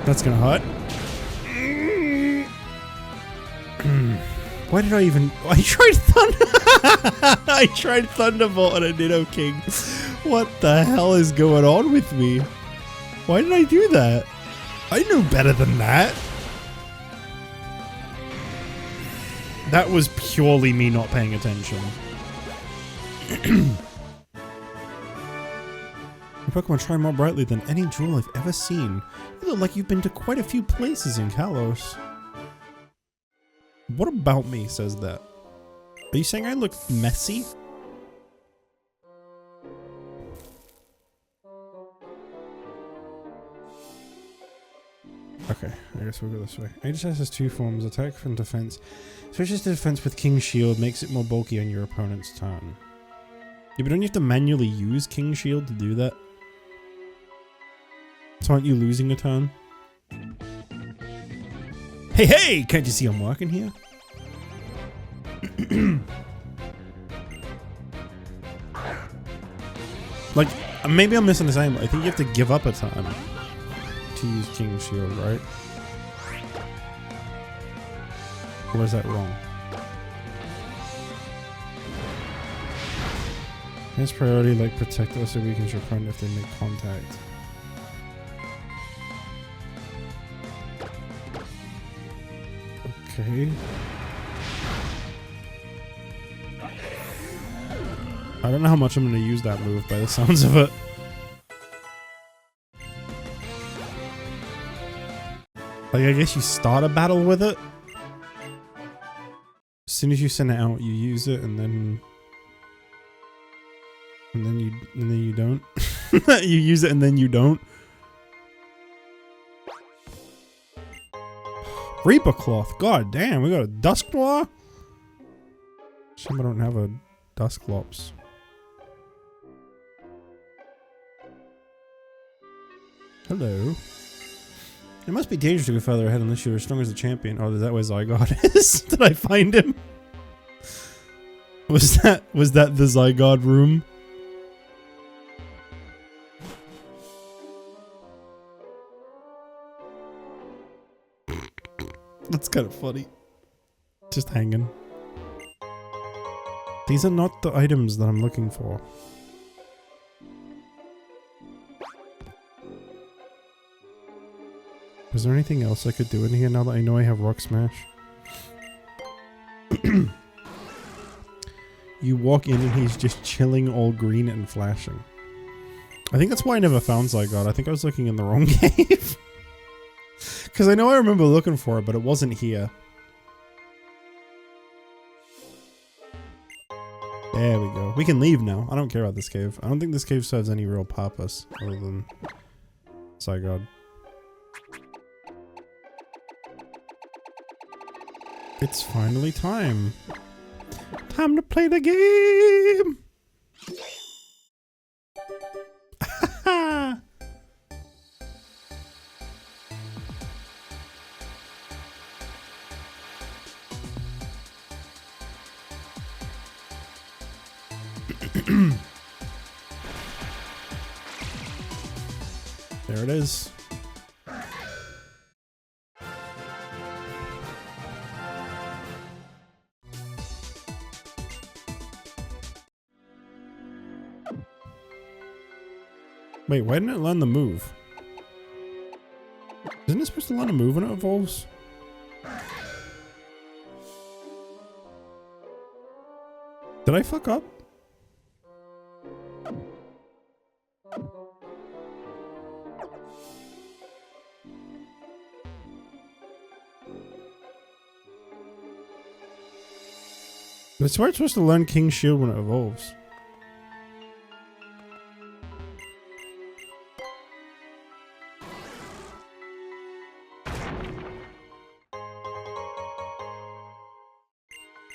That's gonna hurt. Why did I even... I tried Thunder... I tried Thunderbolt on a Nidoking. What the hell is going on with me? Why did I do that? I knew better than that. That was purely me not paying attention. Your Pokemon shine more brightly than any jewel I've ever seen. You look like you've been to quite a few places in Kalos. What about me says that? Are you saying I look messy? Okay, I guess we'll go this way. Aegislash has two forms, attack and defense. Switches to defense with King's Shield, makes it more bulky on your opponent's turn. Yeah, but don't you have to manually use King's Shield to do that? So aren't you losing a turn? Hey, hey! Can't you see I'm working here? Like, maybe I'm misunderstanding, but I think you have to give up a turn to use King's Shield, right? Or is that wrong? His priority, like, protect us so we can your friend if they make contact. Okay. I don't know how much I'm going to use that move by the sounds of it. Like, I guess you start a battle with it. As soon as you send it out, you use it, and then you don't. You use it and then you don't. Reaper Cloth. God damn, we got a Dusknoir? Shame I don't have a Dusclops. Hello. It must be dangerous to go further ahead unless you're as strong as the champion. Oh, is that where Zygarde is? Did I find him? Was that the Zygarde room? That's kind of funny. Just hanging. These are not the items that I'm looking for. Is there anything else I could do in here now that I know I have Rock Smash? You walk in and he's just chilling all green and flashing. I think that's why I never found Zygarde. I think I was looking in the wrong cave. Because I know I remember looking for it, but it wasn't here. There we go. We can leave now. I don't care about this cave. I don't think this cave serves any real purpose other than Zygarde. It's finally time. Time to play the game! There it is. Wait, why didn't it learn the move? Isn't it supposed to learn a move when it evolves? Did I fuck up? I swear it's supposed to learn King's Shield when it evolves.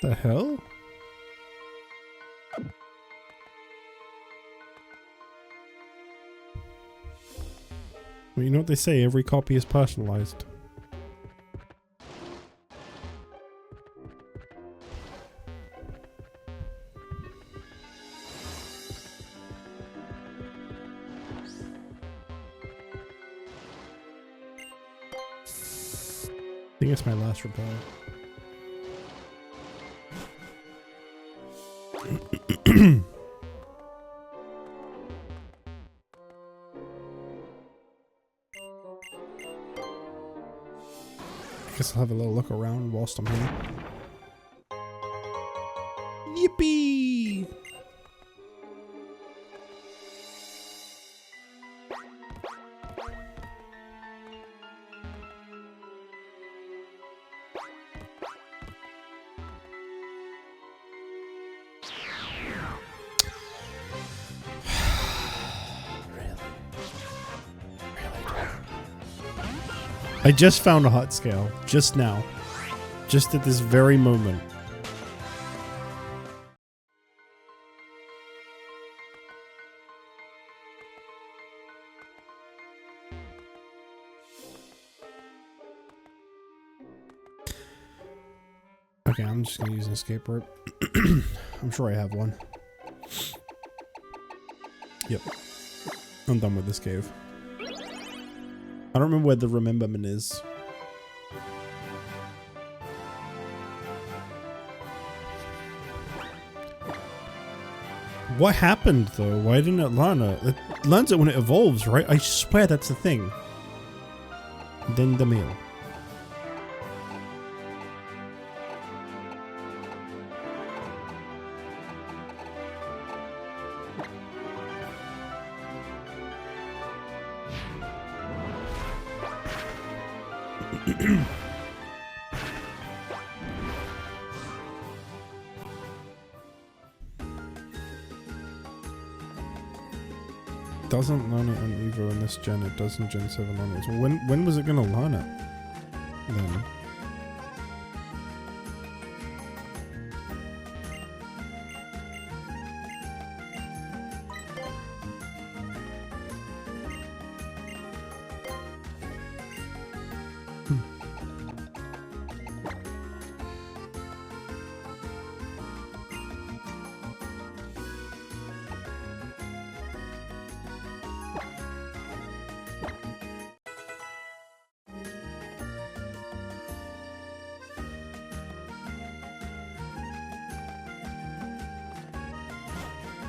The hell? Well, you know what they say, every copy is personalized. I think it's my last repel. I guess I'll have a little look around whilst I'm here. Yippee! I just found a hot scale. Just now. Just at this very moment. Okay, I'm just gonna use an escape rope. I'm sure I have one. Yep. I'm done with this cave. I don't remember where the rememberment is. What happened though? Why didn't it learn it? It learns it when it evolves, right? I swear that's the thing. Then the meal. Doesn't learn it on Evo in this gen, it does in Gen 7 onwards. Well, when was it gonna learn it? Then.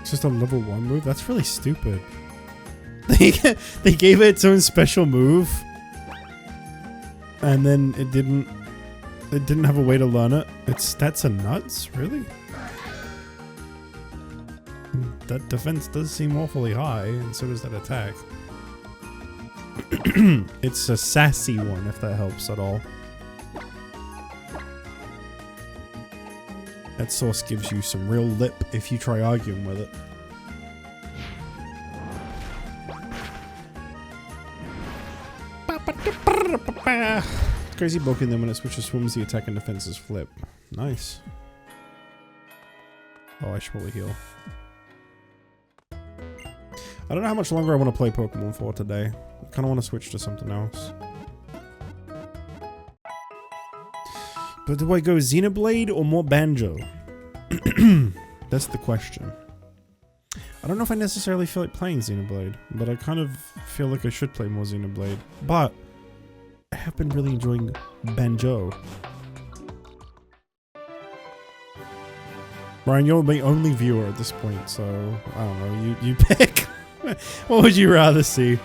It's just a level 1 move? That's really stupid. They gave it its own special move. And then it didn't have a way to learn it. Its stats are nuts? Really? That defense does seem awfully high, and so does that attack. It's a sassy one, if that helps at all. That sauce gives you some real lip if you try arguing with it. Crazy bulking them when it switches swims, the attack and defenses flip. Nice. Oh, I should probably heal. I don't know how much longer I want to play Pokemon for today. I kind of want to switch to something else. But do I go Xenoblade or more Banjo? That's the question. I don't know if I necessarily feel like playing Xenoblade, but I kind of feel like I should play more Xenoblade. But I have been really enjoying Banjo. Ryan, you're the only viewer at this point, so I don't know. You pick. What would you rather see?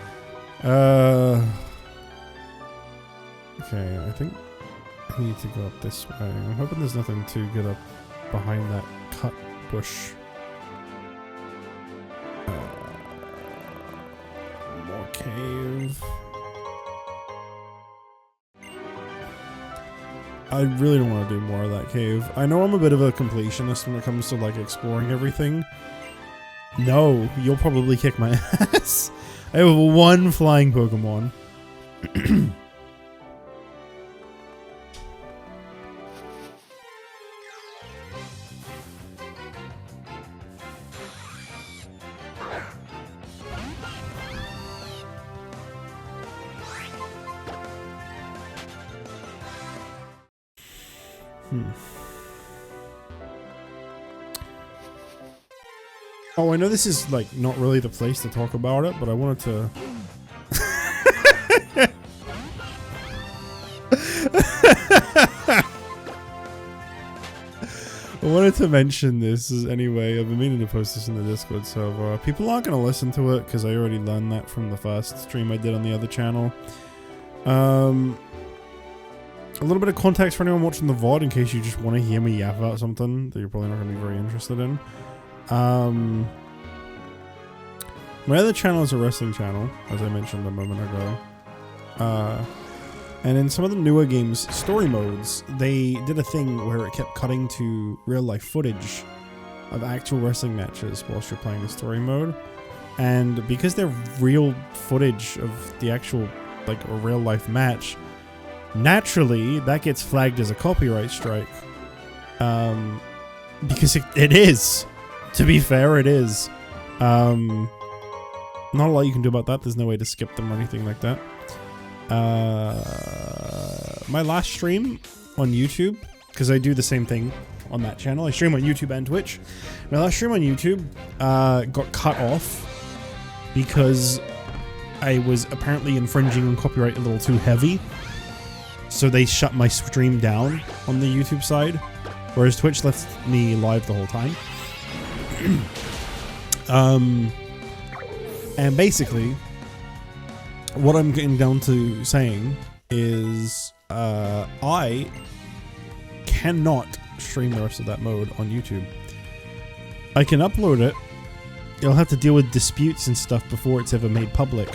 Okay, I think I need to go up this way. I'm hoping there's nothing too good up behind that cut bush. More cave. I really don't want to do more of that cave. I know I'm a bit of a completionist when it comes to like exploring everything. No, you'll probably kick my ass. I have one flying Pokemon. Oh, I know this is like not really the place to talk about it, but I wanted to. I wanted to mention this anyway. I've been meaning to post this in the Discord server. People aren't going to listen to it because I already learned that from the first stream I did on the other channel. A little bit of context for anyone watching the VOD in case you just want to hear me yap about something that you're probably not going to be very interested in. My other channel is a wrestling channel, as I mentioned a moment ago. And in some of the newer games' story modes, they did a thing where it kept cutting to real-life footage of actual wrestling matches whilst you're playing the story mode. And because they're real footage of the actual, like, a real-life match, naturally, that gets flagged as a copyright strike. Because it is. To be fair, it is. Not a lot you can do about that. There's no way to skip them or anything like that. My last stream on YouTube, because I do the same thing on that channel. I stream on YouTube and Twitch. My last stream on YouTube got cut off because I was apparently infringing on copyright a little too heavy. So they shut my stream down on the YouTube side, whereas Twitch left me live the whole time. And basically, what I'm getting down to saying is I cannot stream the rest of that mode on YouTube. I can upload it. You'll have to deal with disputes and stuff before it's ever made public.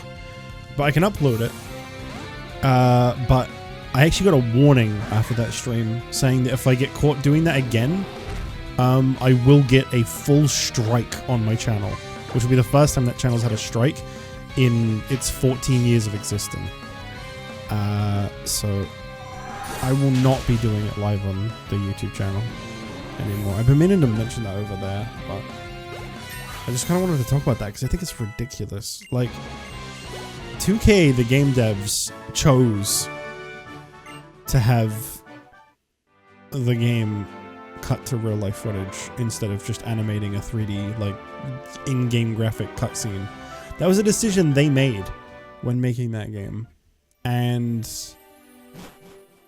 But I can upload it. But I actually got a warning after that stream saying that if I get caught doing that again, I will get a full strike on my channel, which will be the first time that channel's had a strike in its 14 years of existing. So I will not be doing it live on the YouTube channel anymore. I've been meaning to mention that over there, but I just kind of wanted to talk about that because I think it's ridiculous. Like, 2K, the game devs, chose to have the game cut to real life footage instead of just animating a 3D, like, in-game graphic cutscene. That was a decision they made when making that game. And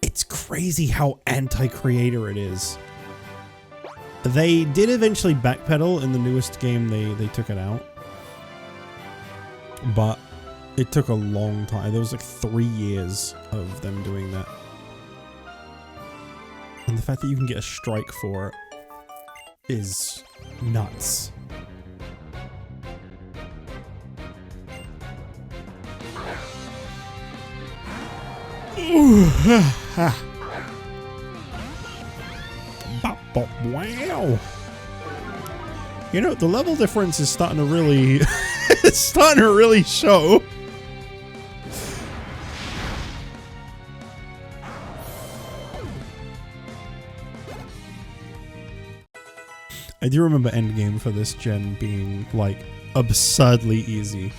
it's crazy how anti-creator it is. They did eventually backpedal in the newest game. They took it out, but it took a long time. There was like 3 years of them doing that, and the fact that you can get a strike for it is nuts. Wow. You know, the level difference is starting to really it's starting to really show. I do remember endgame for this gen being like absurdly easy.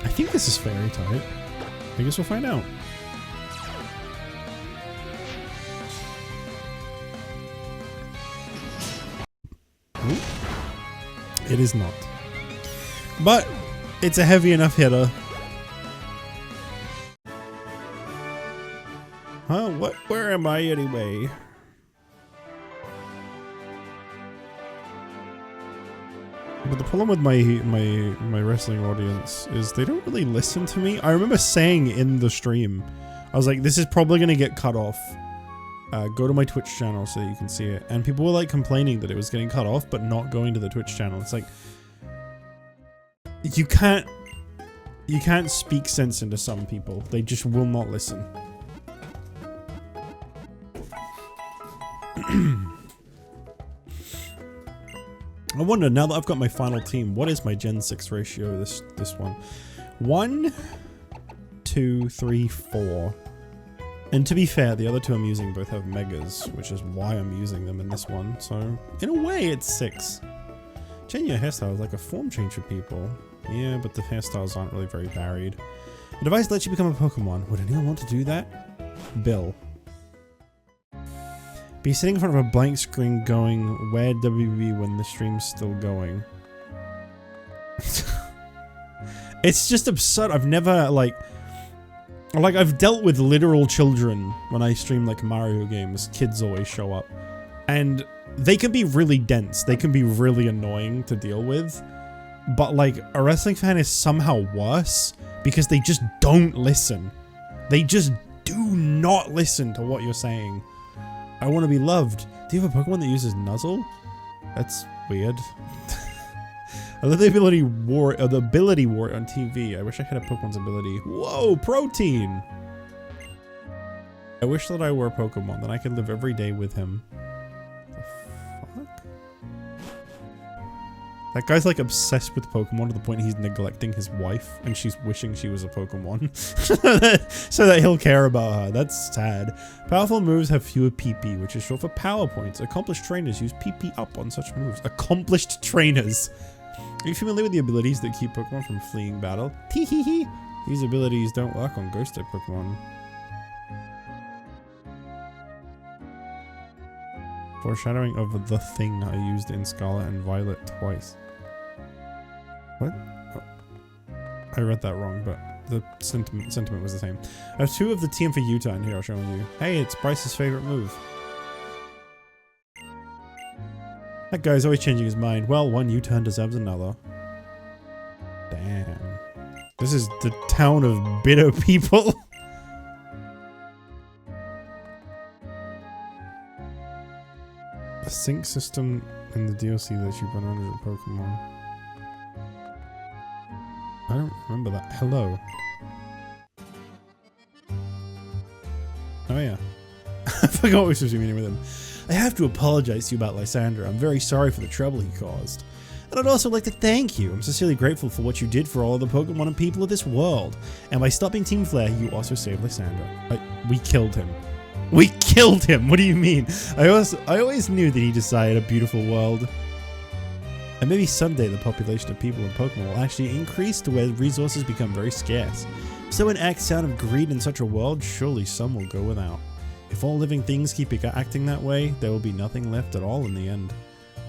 I think this is fairy type. I guess we'll find out. Ooh. It is not. But it's a heavy enough hitter. Huh? Where am I anyway? But the problem with my wrestling audience is they don't really listen to me. I remember saying in the stream, I was like, this is probably going to get cut off. Go to my Twitch channel so that you can see it. And people were like complaining that it was getting cut off, but not going to the Twitch channel. It's like, you can't speak sense into some people. They just will not listen. I wonder, now that I've got my final team, what is my Gen 6 ratio this one? 1, 2, 3, 4. And to be fair, the other two I'm using both have megas, which is why I'm using them in this one. So, in a way, it's 6. Changing your hairstyle is like a form change for people. Yeah, but the hairstyles aren't really very varied. A device lets you become a Pokemon. Would anyone want to do that? Bill. Be sitting in front of a blank screen going, where WB when the stream's still going? It's just absurd. I've never, like I've dealt with literal children when I stream like Mario games. Kids always show up. And they can be really dense. They can be really annoying to deal with. But like, a wrestling fan is somehow worse because they just don't listen. They just do not listen to what you're saying. I want to be loved. Do you have a Pokemon that uses Nuzzle? That's weird. I love the ability war on TV. I wish I had a Pokemon's ability. Whoa, protein! I wish that I were a Pokemon, then I could live every day with him. The fuck? That guy's like obsessed with Pokemon to the point he's neglecting his wife and she's wishing she was a Pokemon. so that he'll care about her. That's sad. Powerful moves have fewer PP, which is short for power points. Accomplished trainers use PP up on such moves. Accomplished trainers. Are you familiar with the abilities that keep Pokemon from fleeing battle? Tee-hee-hee. These abilities don't work on ghost type Pokemon. Foreshadowing of the thing I used in Scarlet and Violet twice. What? Oh. I read that wrong, but the sentiment was the same. I have 2 of the team for Utah in here, I'll show you. Hey, it's Bryce's favorite move. That guy's always changing his mind. Well, one U-turn deserves another. Damn. This is the town of bitter people. A sync system in the DLC lets you run 100 Pokemon. I don't remember that. Hello. Oh yeah. I forgot what we were supposed to be meeting with him. I have to apologize to you about Lysandra. I'm very sorry for the trouble he caused. And I'd also like to thank you. I'm sincerely grateful for what you did for all of the Pokemon and people of this world. And by stopping Team Flare, you also saved Lysandra. We killed him. We killed him! What do you mean? I always knew that he desired a beautiful world. And maybe someday the population of people in Pokemon will actually increase to where resources become very scarce. So an acts out of greed in such a world, surely some will go without. If all living things keep acting that way, there will be nothing left at all in the end.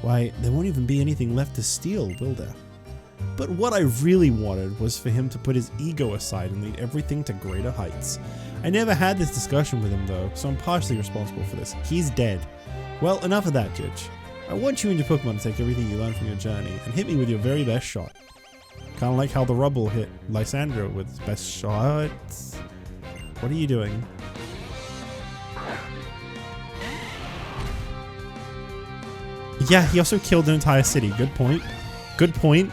Why, there won't even be anything left to steal, will there? But what I really wanted was for him to put his ego aside and lead everything to greater heights. I never had this discussion with him though, so I'm partially responsible for this. He's dead. Well, enough of that, JustJich. I want you and your Pokemon to take everything you learned from your journey and hit me with your very best shot. Kinda like how the Rubble hit Lysandra with his best shots. What are you doing? Yeah, he also killed an entire city. Good point. Good point.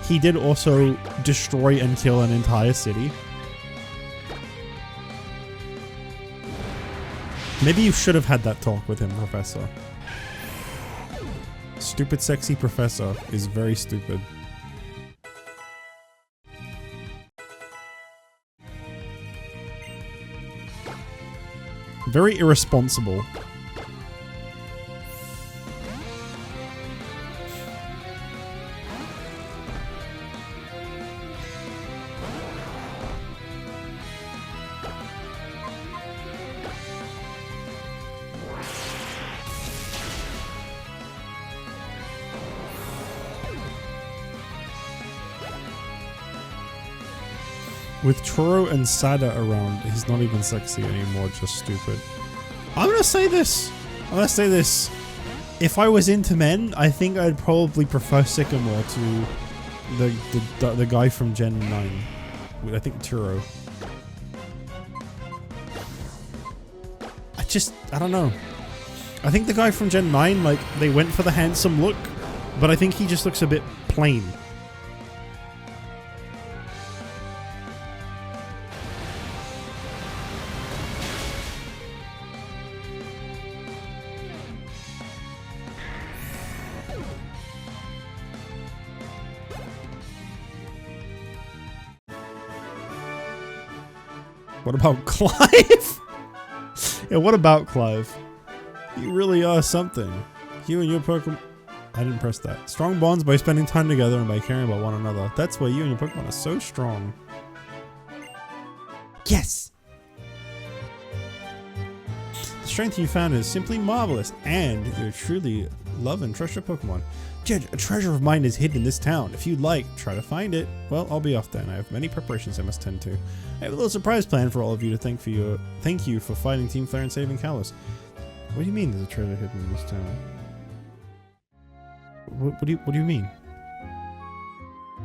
He did also destroy and kill an entire city. Maybe you should have had that talk with him, Professor. Stupid sexy professor is very stupid. Very irresponsible. With Turo and Sada around, he's not even sexy anymore, just stupid. I'm gonna say this. If I was into men, I think I'd probably prefer Sycamore to the guy from Gen 9. I think Turo. I don't know. I think the guy from Gen 9, like, they went for the handsome look, but I think he just looks a bit plain. What about Clive? Yeah, what about Clive? You really are something. You and your Pokemon... I didn't press that. Strong bonds by spending time together and by caring about one another. That's why you and your Pokemon are so strong. Yes! The strength you found is simply marvelous, and you truly love and trust your Pokemon. Judge, a treasure of mine is hidden in this town. If you'd like, try to find it. Well, I'll be off then. I have many preparations I must tend to. I have a little surprise plan for all of you to thank you for fighting Team Flare and saving Kalos. What do you mean there's a treasure hidden in this town? What do you mean?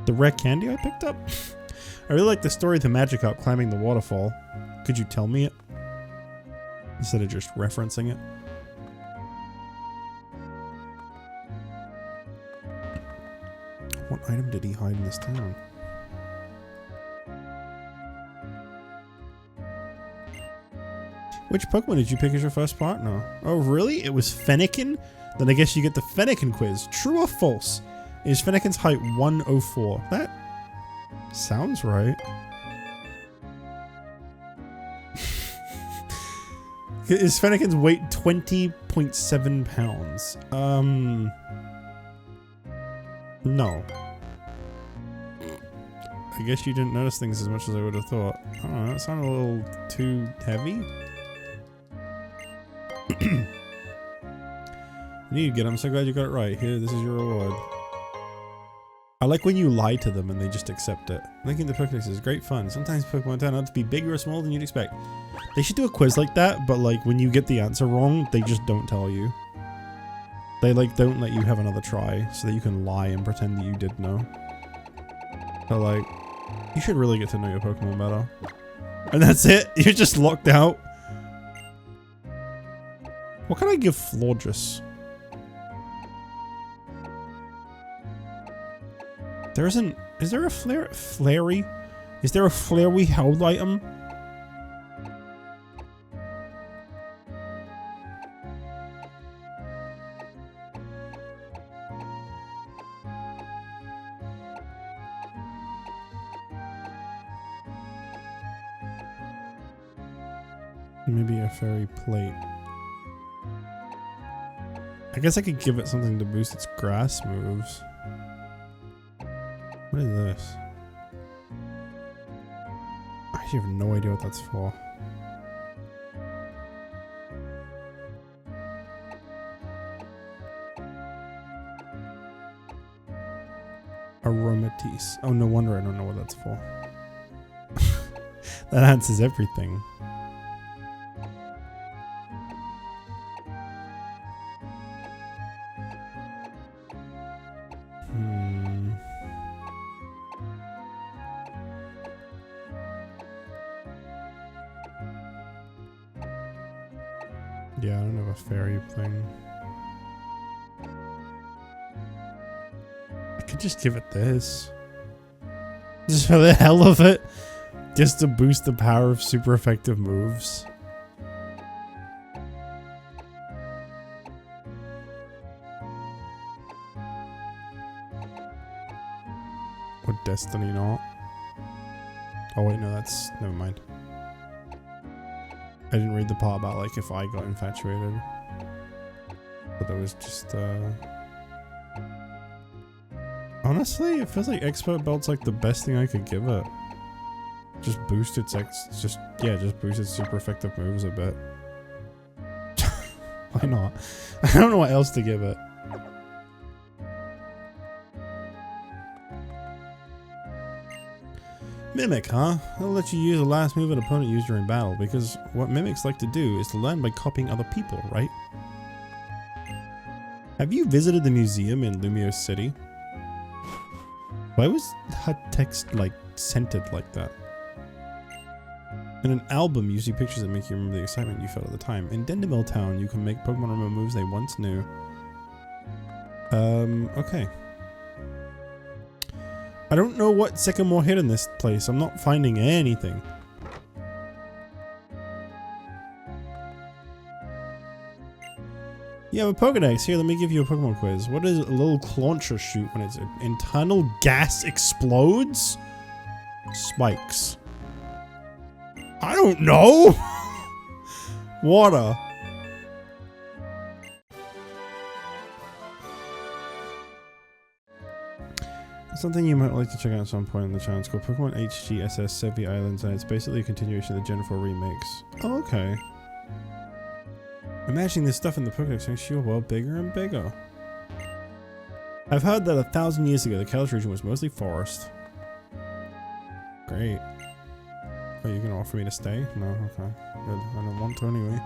The rare candy I picked up? I really like the story of the Magikarp climbing the waterfall. Could you tell me it? Instead of just referencing it. What item did he hide in this town? Which Pokemon did you pick as your first partner? Oh, really? It was Fennekin? Then I guess you get the Fennekin quiz. True or false? Is Fennekin's height 104? That sounds right. Is Fennekin's weight 20.7 pounds? No. I guess you didn't notice things as much as I would have thought. I don't know, that sounded a little too heavy. You get it. I'm so glad you got it right. Here, this is your reward. I like when you lie to them and they just accept it. Linking the Pokédex is great fun. Sometimes Pokemon turn out to be bigger or smaller than you'd expect. They should do a quiz like that, but like when you get the answer wrong, they just don't tell you. They like don't let you have another try so that you can lie and pretend that you did know. So like, you should really get to know your Pokemon better. And that's it. You're just locked out. What can I give Florges? There isn't... Is there a Flary? Is there a Flary held item? Maybe a fairy plate. I guess I could give it something to boost its grass moves. What is this? I actually have no idea what that's for. Aromatisse. Oh, no wonder I don't know what that's for. That answers everything. Yeah, I don't have a fairy thing. I could just give it this. Just for the hell of it. Just to boost the power of super effective moves. Or Destiny not. Oh wait, no, that's... never mind. I didn't read the part about like if I got infatuated. But that was just honestly, it feels like expert belt's like the best thing I could give it. Just boost its just boost its super effective moves a bit. Why not? I don't know what else to give it. Mimic, huh? I'll let you use the last move an opponent used during battle, because what mimics like to do is to learn by copying other people, right? Have you visited the museum in Lumio City? Why was her text, like, centered like that? In an album, you see pictures that make you remember the excitement you felt at the time. In Dendemil Town, you can make Pokemon remember moves they once knew. Okay. I don't know what Sycamore hid in this place. I'm not finding anything. You have a Pokedex. Here, let me give you a Pokemon quiz. What does a little Clauncher shoot when its internal gas explodes? Spikes. I don't know! Water. Something you might like to check out at some point in the channel. It's called Pokemon HGSS Sevi Islands, and it's basically a continuation of the Gen 4 remakes. Oh, okay. Imagining this stuff in the Pokedex makes your world bigger and bigger. I've heard that 1,000 years ago, the Kalos region was mostly forest. Great. Are you gonna offer me to stay? No? Okay. Good. I don't want to anyway.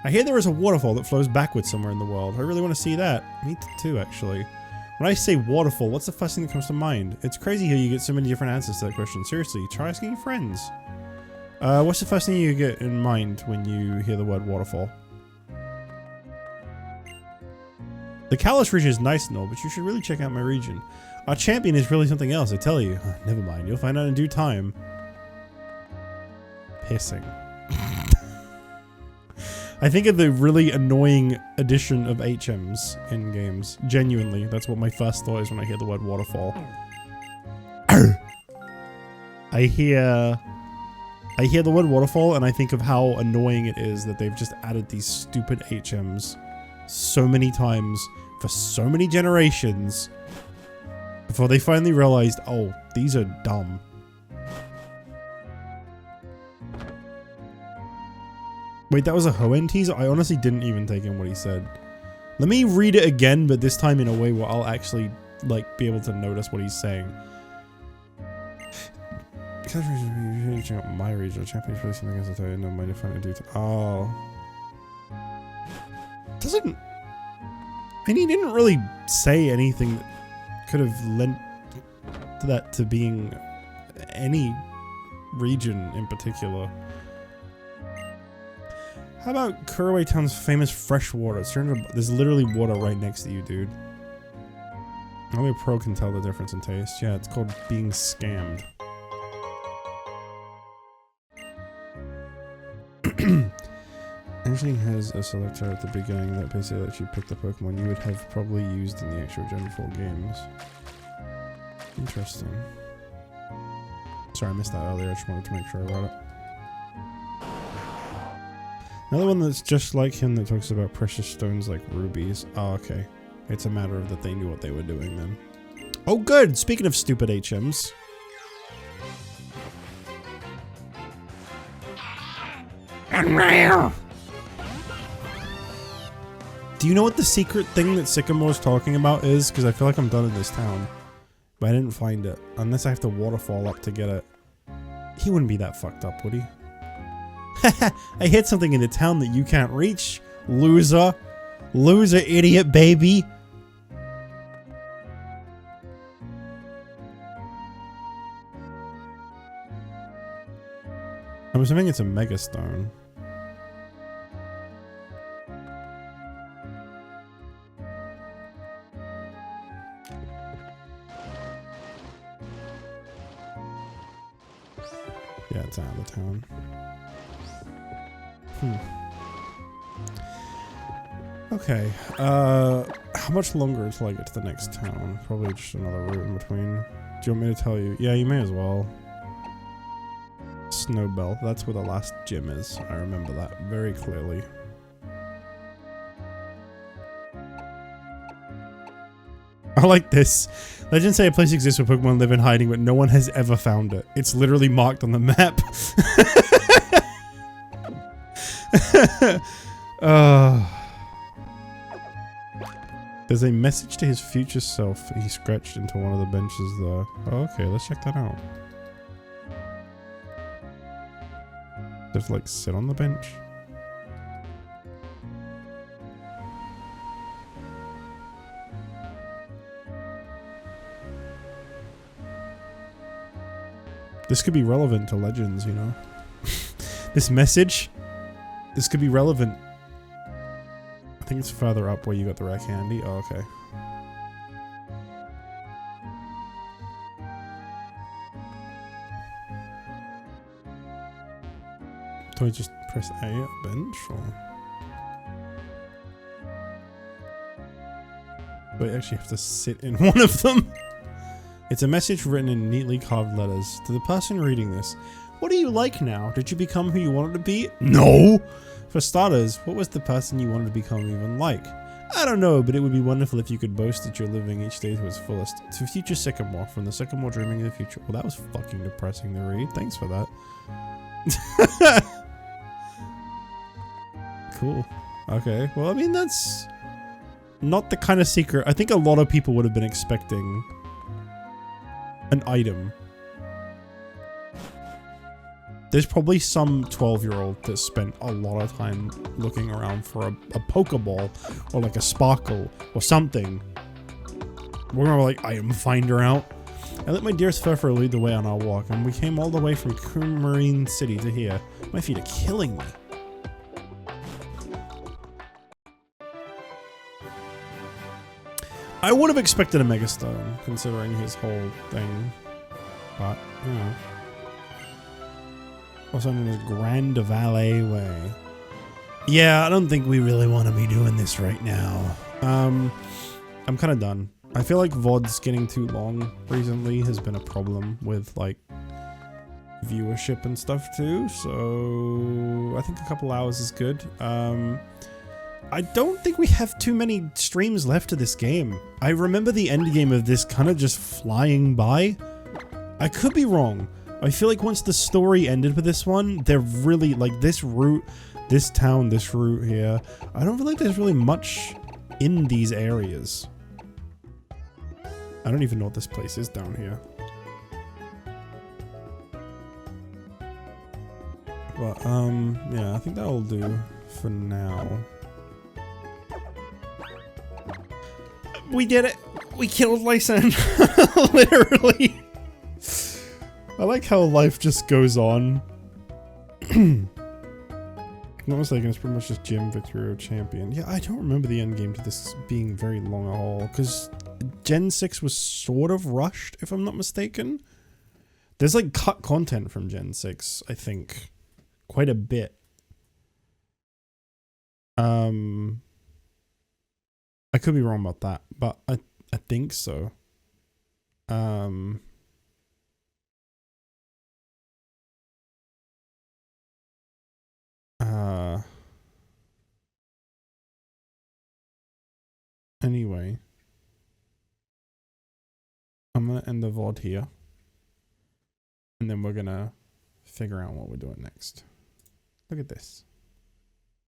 I hear there is a waterfall that flows backwards somewhere in the world. I really want to see that. Me too, actually. When I say waterfall, what's the first thing that comes to mind? It's crazy how you get so many different answers to that question. Seriously, try asking your friends. What's the first thing you get in mind when you hear the word waterfall? The Kalos region is nice and all, but you should really check out my region. Our champion is really something else, I tell you. Never mind, you'll find out in due time. Pissing. I think of the really annoying addition of HMs in games. Genuinely, that's what my first thought is when I hear the word waterfall. I hear the word waterfall and I think of how annoying it is that they've just added these stupid HMs so many times for so many generations before they finally realized, oh, these are dumb. Wait, that was a Hoenn teaser? I honestly didn't even take in what he said. Let me read it again, but this time in a way where I'll actually, like, be able to notice what he's saying. Check out my regional champion really something else I tell you, no mind if I do to. Oh. Doesn't. And he didn't really say anything that could have lent that to being any region in particular. How about Kuraway Town's famous fresh water? There's literally water right next to you, dude. Only a pro can tell the difference in taste. Yeah, it's called being scammed. Actually has a selector at the beginning that basically lets you pick the Pokemon you would have probably used in the actual Gen 4 games. Interesting. Sorry, I missed that earlier. I just wanted to make sure I wrote it. Another one that's just like him that talks about precious stones like rubies. Oh, okay. It's a matter of that they knew what they were doing then. Oh, good! Speaking of stupid HMs. Do you know what the secret thing that Sycamore's talking about is? Because I feel like I'm done in this town. But I didn't find it. Unless I have to waterfall up to get it. He wouldn't be that fucked up, would he? I hit something in the town that you can't reach. Loser. Loser, idiot, baby. I'm assuming it's a megastone. Yeah, it's out of the town. Okay. How much longer until I get to the next town? Probably just another route in between. Do you want me to tell you? Yeah, you may as well. Snowbell. That's where the last gym is. I remember that very clearly. I like this. Legends say a place exists where Pokemon live in hiding, but no one has ever found it. It's literally marked on the map. There's a message to his future self he scratched into one of the benches though. Oh, okay, let's check that out. Just like sit on the bench. This could be relevant to Legends, you know? This message, this could be relevant. I think it's further up where you got the rare candy. Oh, okay. Do I just press A at bench, or? Do I actually have to sit in one of them? It's a message written in neatly carved letters. To the person reading this, what are you like now? Did you become who you wanted to be? No! For starters, what was the person you wanted to become even like? I don't know, but it would be wonderful if you could boast that you're living each day to its fullest. To future Sycamore, from the Sycamore dreaming of the future. Well, that was fucking depressing to read. Thanks for that. Cool. Okay. Well, I mean, that's not the kind of secret. I think a lot of people would have been expecting an item. There's probably some 12-year-old that spent a lot of time looking around for a Pokeball or like a Sparkle or something. We're gonna like item finder out. I let my dearest Furfur lead the way on our walk, and we came all the way from Marine City to here. My feet are killing me. I would have expected a Megastone, considering his whole thing. But, you know. Also known as Grand Valley Way. Yeah, I don't think we really want to be doing this right now. I'm kind of done. I feel like VODs getting too long recently has been a problem with, like, viewership and stuff too, so I think a couple hours is good. I don't think we have too many streams left of this game. I remember the end game of this kind of just flying by. I could be wrong. I feel like once the story ended with this one, they're really, like, this route, this town, this route here, I don't feel like there's really much in these areas. I don't even know what this place is down here. But, yeah, I think that'll do for now. We did it! We killed Lysan! Literally! I like how life just goes on. I'm not mistaken, it's pretty much just Gym Victory Champion. Yeah, I don't remember the end game to this being very long a haul, because Gen 6 was sort of rushed, if I'm not mistaken. There's like cut content from Gen 6, I think. Quite a bit. I could be wrong about that, but I think so. Anyway. I'm gonna end the VOD here. And then we're gonna figure out what we're doing next. Look at this.